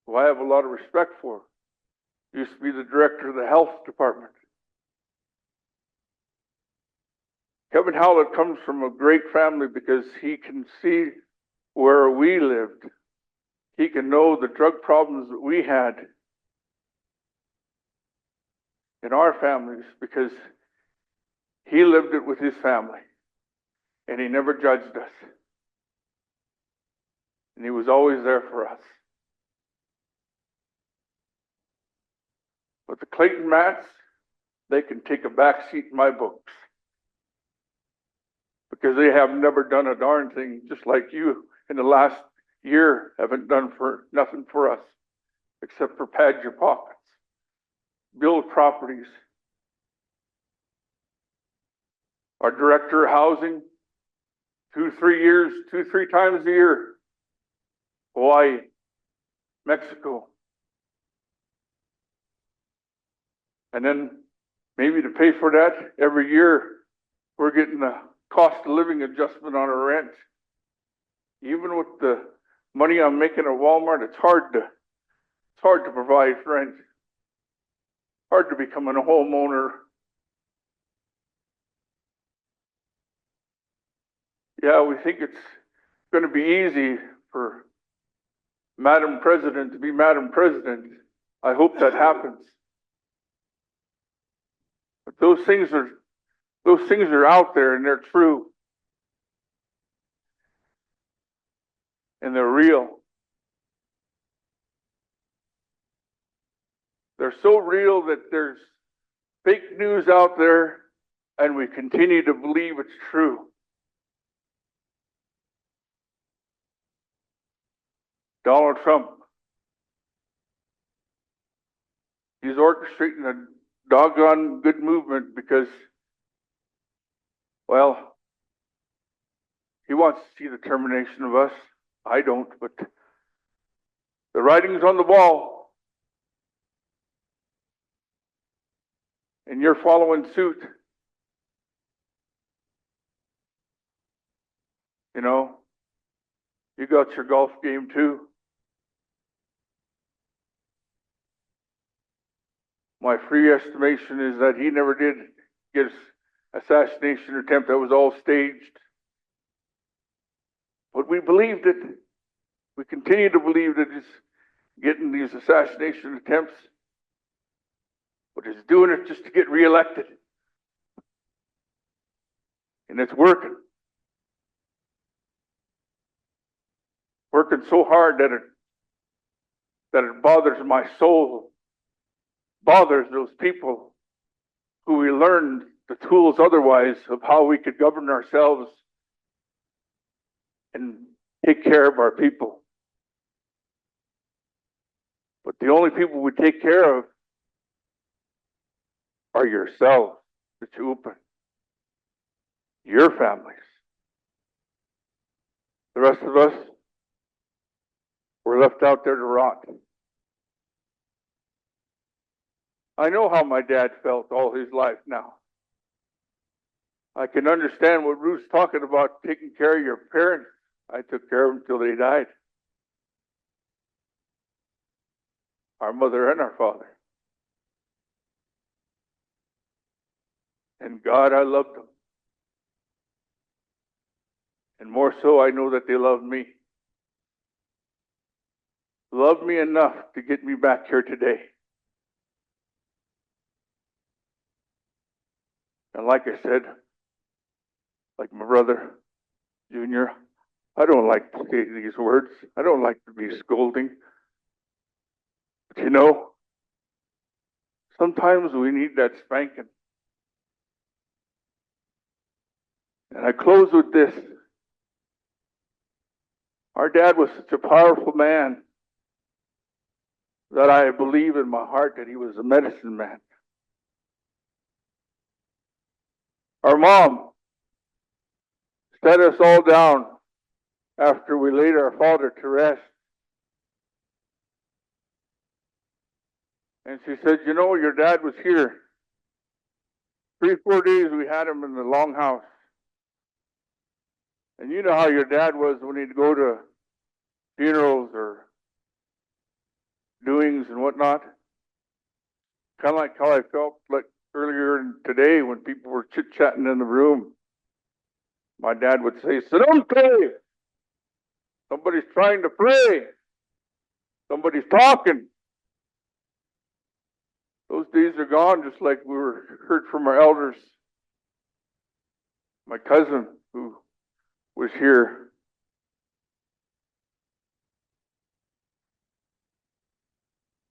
who I have a lot of respect for. Used to be the director of the health department. Kevin Howlett comes from a great family because he can see where we lived. He can know the drug problems that we had in our families because he lived it with his family. And he never judged us. And he was always there for us. But the Clayton Mats, they can take a back seat in my books. Because they have never done a darn thing, just like you in the last year haven't done for nothing for us, except for pad your pockets, build properties. Our director of housing, 2, 3 times a year, Hawaii, Mexico. And then maybe to pay for that every year, we're getting a cost of living adjustment on our rent. Even with the money I'm making at Walmart, it's hard to provide rent. Hard to become a homeowner. Yeah, we think it's going to be easy for Madam President to be Madam President. I hope that happens. But those things are out there and they're true. And they're real. They're so real that there's fake news out there and we continue to believe it's true. Donald Trump, he's orchestrating a doggone good movement because, well, he wants to see the termination of us. I don't, but the writing's on the wall. And you're following suit. You know, you got your golf game too. My free estimation is that he never did get his assassination attempt. That was all staged. But we believed it. We continue to believe that he's getting these assassination attempts. But he's doing it just to get reelected. And it's working. working so hard that it bothers my soul, bothers those people who we learned the tools otherwise of how we could govern ourselves and take care of our people. But the only people we take care of are yourselves, the Chuupa, your families. The rest of us, we're left out there to rot. I know how my dad felt all his life now. I can understand what Ruth's talking about, taking care of your parents. I took care of them till they died. Our mother and our father. And God, I loved them. And more so, I know that they loved me. Loved me enough to get me back here today. And like I said, like my brother, Junior, I don't like to say these words. I don't like to be scolding. But you know, sometimes we need that spanking. And I close with this. Our dad was such a powerful man that I believe in my heart that he was a medicine man. Our mom set us all down after we laid our father to rest. And she said, you know, your dad was here. 3-4 days we had him in the longhouse. And you know how your dad was when he'd go to funerals or doings and whatnot. Kind of like how I felt like earlier today when people were chit-chatting in the room. My dad would say, sit down, pray. Somebody's trying to pray. Somebody's talking. Those days are gone, just like we heard from our elders. My cousin who was here.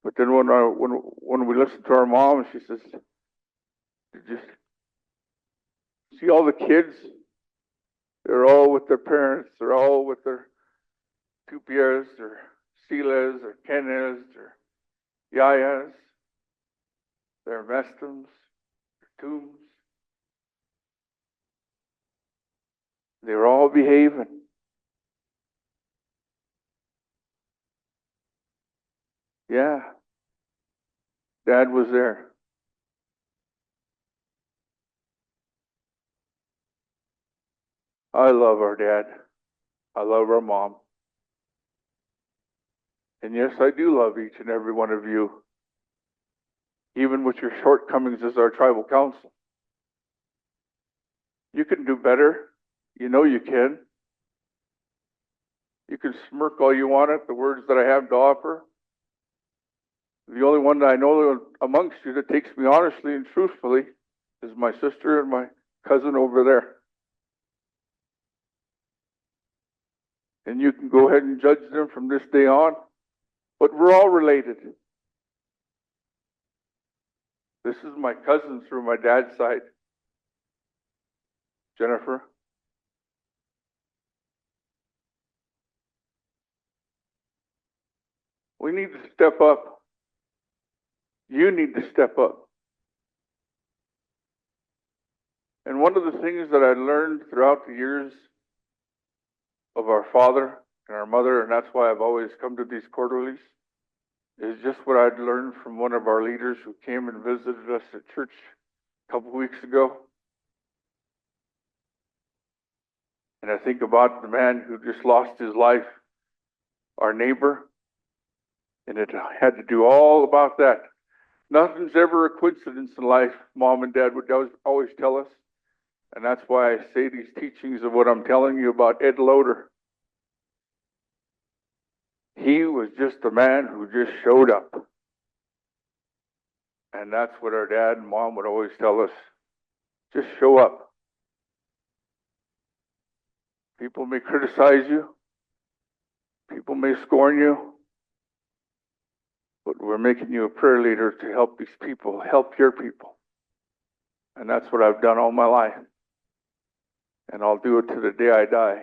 But then when we listened to our mom, she says, did you see all the kids? They're all with their parents. They're all with their tupias or silas or kenas or yayas, their mestums, their tombs. They were all behaving. Yeah. Dad was there. I love our dad. I love our mom. And yes, I do love each and every one of you, even with your shortcomings as our tribal council. You can do better. You know you can. You can smirk all you want at the words that I have to offer. The only one that I know amongst you that takes me honestly and truthfully is my sister and my cousin over there. And you can go ahead and judge them from this day on. But we're all related. This is my cousin through my dad's side, Jennifer. We need to step up. You need to step up. And one of the things that I learned throughout the years of our father and our mother, and that's why I've always come to these quarterlies, is just what I'd learned from one of our leaders who came and visited us at church a couple weeks ago. And I think about the man who just lost his life, our neighbor, and it had to do all about that. Nothing's ever a coincidence in life, Mom and Dad would always tell us. And that's why I say these teachings of what I'm telling you about Ed Loader. He was just a man who just showed up. And that's what our dad and mom would always tell us. Just show up. People may criticize you. People People may scorn you, but we're making you a prayer leader to help these people, help your people. And that's what I've done all my life. And I'll do it to the day I die.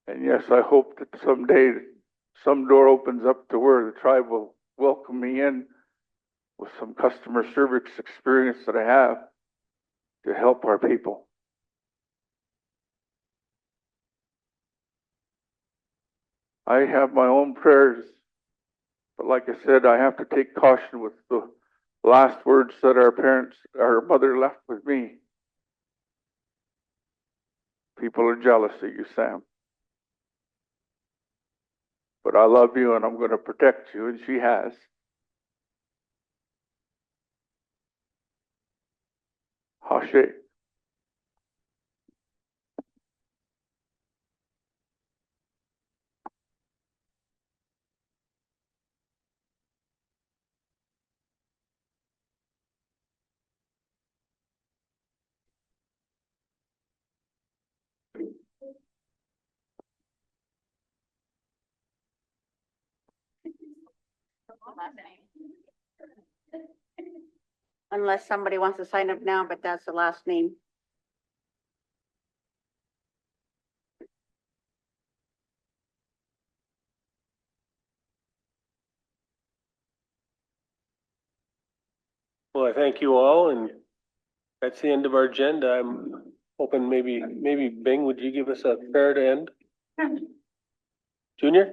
And yes, I hope that someday some door opens up to where the tribe will welcome me in with some customer service experience that I have to help our people. I have my own prayers, but like I said, I have to take caution with the last words that our mother left with me. People are jealous of you, Sam. But I love you and I'm going to protect you, and she has. Hashe. Unless somebody wants to sign up now, but that's the last name. Well, I thank you all, and that's the end of our agenda. I'm hoping maybe Bing, would you give us a prayer to end? Junior?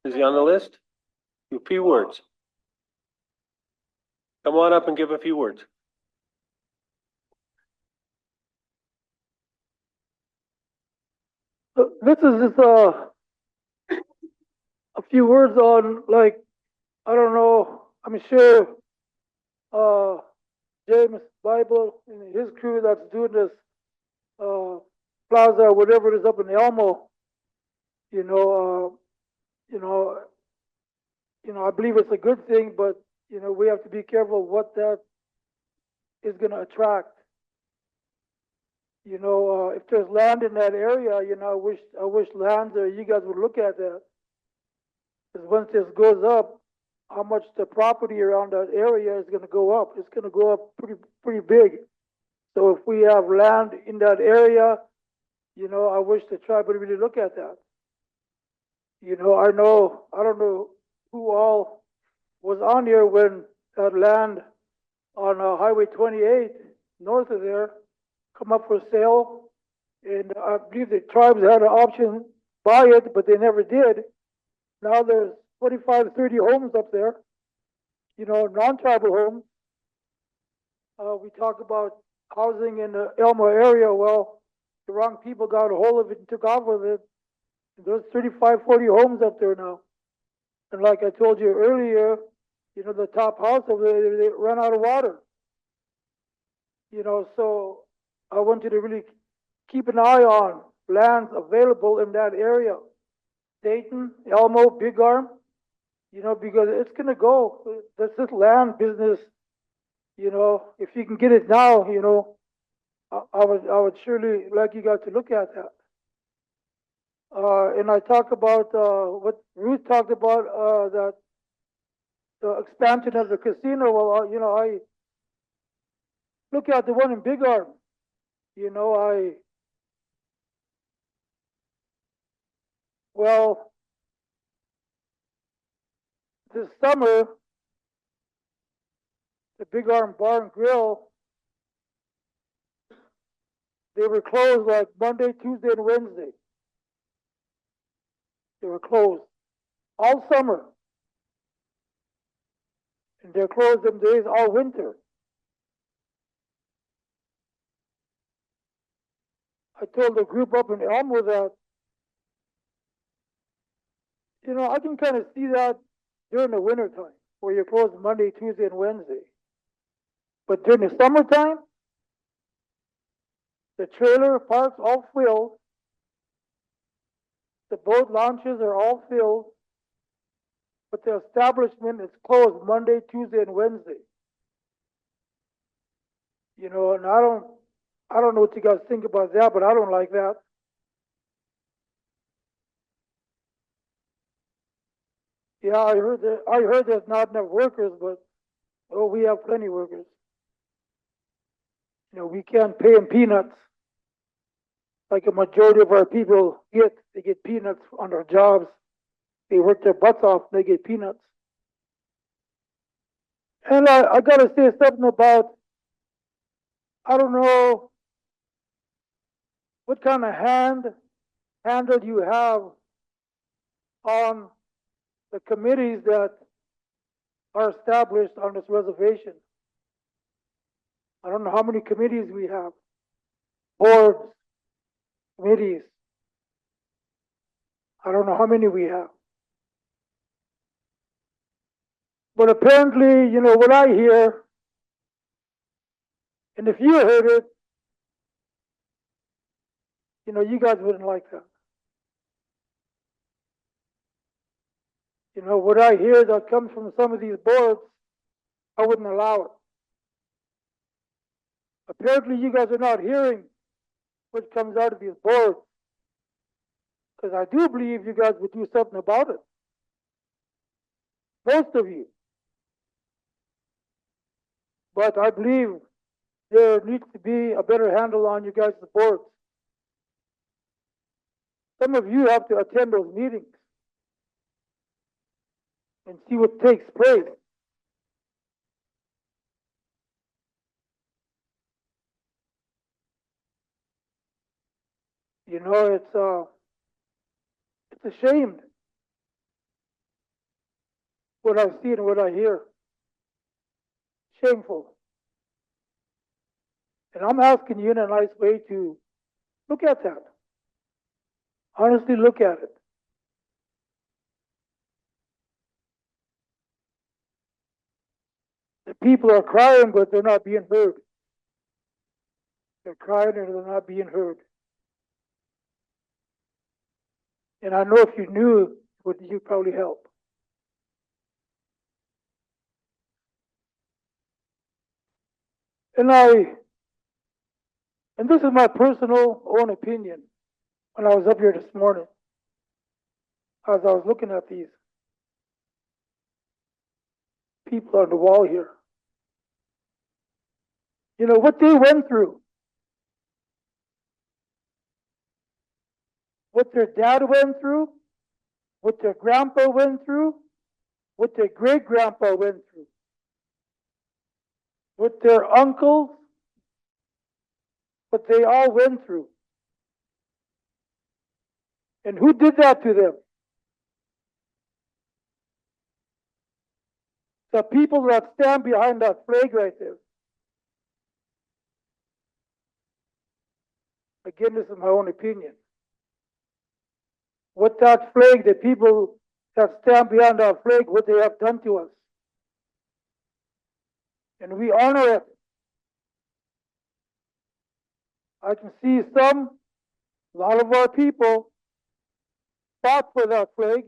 Is he on the list? A few words. Come on up and give a few words. This is just a few words on, like, I don't know, I'm sure James Bible and his crew that's doing this plaza, whatever it is up in Elmo, you know, I believe it's a good thing, but we have to be careful what that is going to attract. If there's land in that area, I wish lands there, you guys would look at that. Because once this goes up, how much the property around that area is going to go up. It's going to go up pretty big. So if we have land in that area, I wish the tribe would really look at that. I don't know who all was on here when that land on Highway 28 north of there come up for sale. And I believe the tribes had an option buy it, but they never did. Now there's 25, 30 homes up there, non-tribal homes. We talk about housing in the Elmo area. Well, the wrong people got a hold of it and took off with it. There's 35, 40 homes up there now. And like I told you earlier, the top house over there, they ran out of water. So I want you to really keep an eye on lands available in that area. Dayton, Elmo, Big Arm, because it's going to go. That's this land business, if you can get it now, I would surely like you guys to look at that. And I talk about what Ruth talked about, that the expansion of the casino. Well, I look at the one in Big Arm. This summer, the Big Arm Bar and Grill, they were closed like Monday, Tuesday, and Wednesday. They were closed all summer. And they're closed them days all winter. I told the group up in Elmo that, I can kind of see that during the winter time, where you're closed Monday, Tuesday, and Wednesday. But during the summertime, the trailer parks all filled, the boat launches are all filled, but the establishment is closed Monday, Tuesday, and Wednesday. And I don't know what you guys think about that, but I don't like that. Yeah, I heard there's not enough workers, but, oh, we have plenty of workers. You know, we can't pay them peanuts like a majority of our people get. They get peanuts on their jobs. They work their butts off, they get peanuts. And I gotta say something about, I don't know what kind of handle you have on the committees that are established on this reservation. I don't know how many committees we have, boards, committees. I don't know how many we have. But apparently, you know, what I hear, and if you heard it, you know, you guys wouldn't like that. You know, what I hear that comes from some of these boards, I wouldn't allow it. Apparently, you guys are not hearing what comes out of these boards. Because I do believe you guys would do something about it. Most of you. But I believe there needs to be a better handle on you guys' boards. Some of you have to attend those meetings and see what takes place. You know, it's ashamed what I've seen and what I hear. Shameful. And I'm asking you in a nice way to look at that. Honestly, look at it. The people are crying, but they're not being heard. They're crying and they're not being heard. And I know if you knew, would you probably help. And this is my personal own opinion when I was up here this morning, as I was looking at these people on the wall here. You know, what they went through, what their dad went through, what their grandpa went through, what their great-grandpa went through, what their uncles, what they all went through. And who did that to them? The people that stand behind that flag right there. Again, this is my own opinion. What that flag, the people that stand behind our flag, what they have done to us. And we honor it. I can see a lot of our people fought for that flag.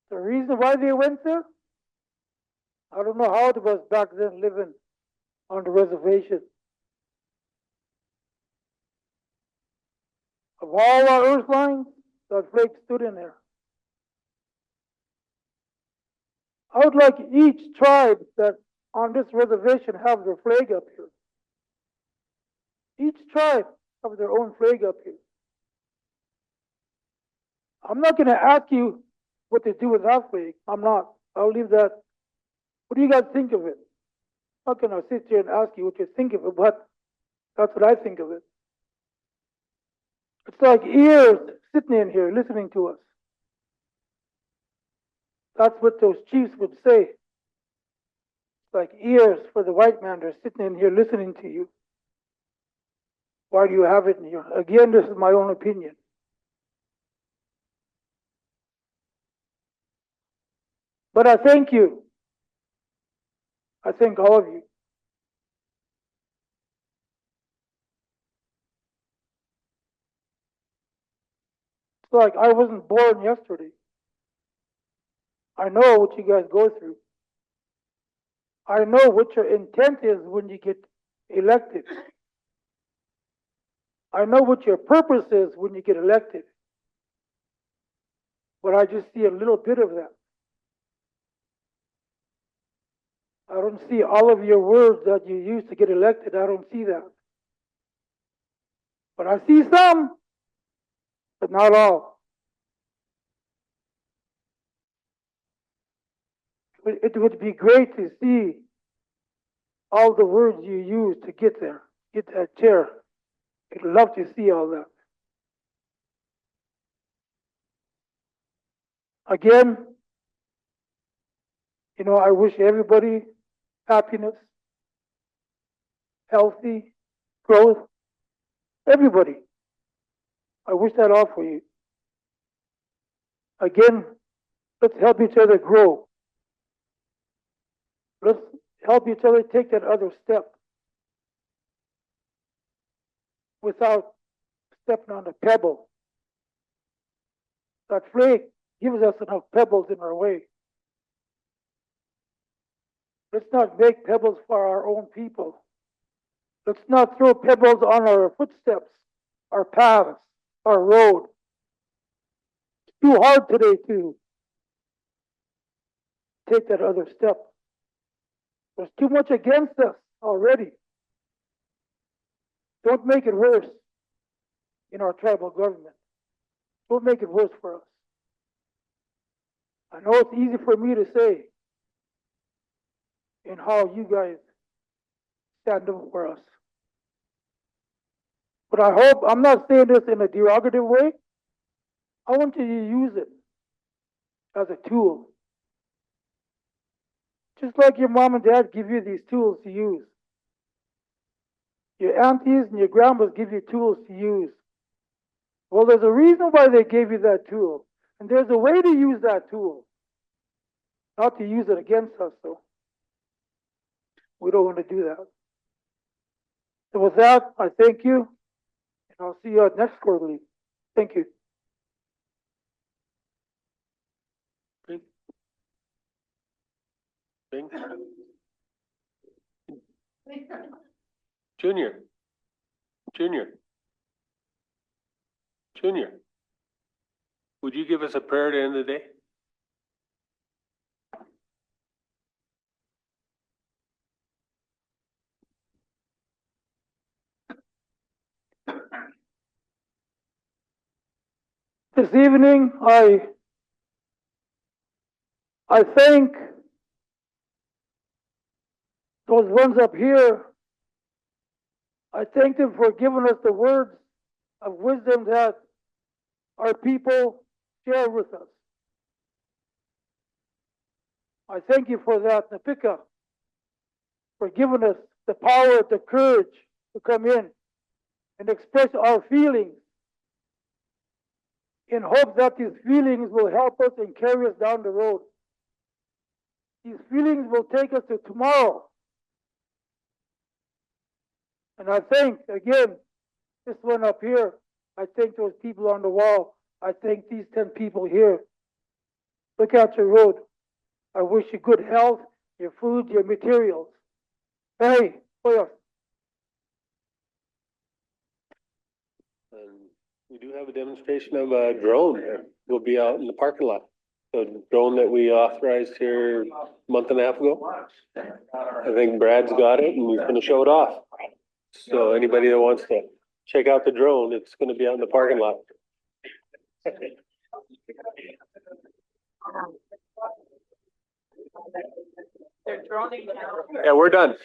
The reason why they went there, I don't know how it was back then living on the reservation. Of all our earth lines, that flag stood in there. I would like each tribe that on this reservation have their flag up here. Each tribe have their own flag up here. I'm not going to ask you what to do with that flag. I'm not. I'll leave that. What do you guys think of it? I'm not going to sit here and ask you what you think of it, but that's what I think of it. It's like ears sitting in here listening to us. That's what those chiefs would say. It's like ears for the white man. They're sitting in here listening to you. Why do you have it in here? Again, this is my own opinion. But I thank you. I thank all of you. It's like I wasn't born yesterday. I know what you guys go through. I know what your intent is when you get elected. I know what your purpose is when you get elected, but I just see a little bit of that. I don't see all of your words that you use to get elected. I don't see that. But I see some, but not all. It would be great to see all the words you use to get there, get that chair. I'd love to see all that. Again, you know, I wish everybody happiness, healthy, growth, everybody. I wish that all for you. Again, let's help each other grow. Let's help each other take that other step without stepping on a pebble. That flake gives us enough pebbles in our way. Let's not make pebbles for our own people. Let's not throw pebbles on our footsteps, our paths, our road. It's too hard today to take that other step. There's too much against us already. Don't make it worse in our tribal government. Don't make it worse for us. I know it's easy for me to say in how you guys stand up for us. But I hope, I'm not saying this in a derogative way. I want you to use it as a tool. Just like your mom and dad give you these tools to use. Your aunties and your grandmas give you tools to use. Well, there's a reason why they gave you that tool. And there's a way to use that tool. Not to use it against us, though. We don't want to do that. So with that, I thank you. And I'll see you at next quarterly. Thank you. Bing? Junior. Would you give us a prayer at the end of the day? This evening, I thank those ones up here. I thank them for giving us the words of wisdom that our people share with us. I thank you for that, Napika, for giving us the power, the courage to come in and express our feelings in hope that these feelings will help us and carry us down the road. These feelings will take us to tomorrow. And I thank, again, this one up here. I thank those people on the wall. I thank these 10 people here. Look at your road. I wish you good health, your food, your materials. Hey, boy. And we do have a demonstration of a drone that will be out in the parking lot. The drone that we authorized here a month and a half ago. I think Brad's got it and he's gonna show it off. So anybody that wants to check out the drone, it's gonna be out in the parking lot. They're droning now. Yeah, we're done.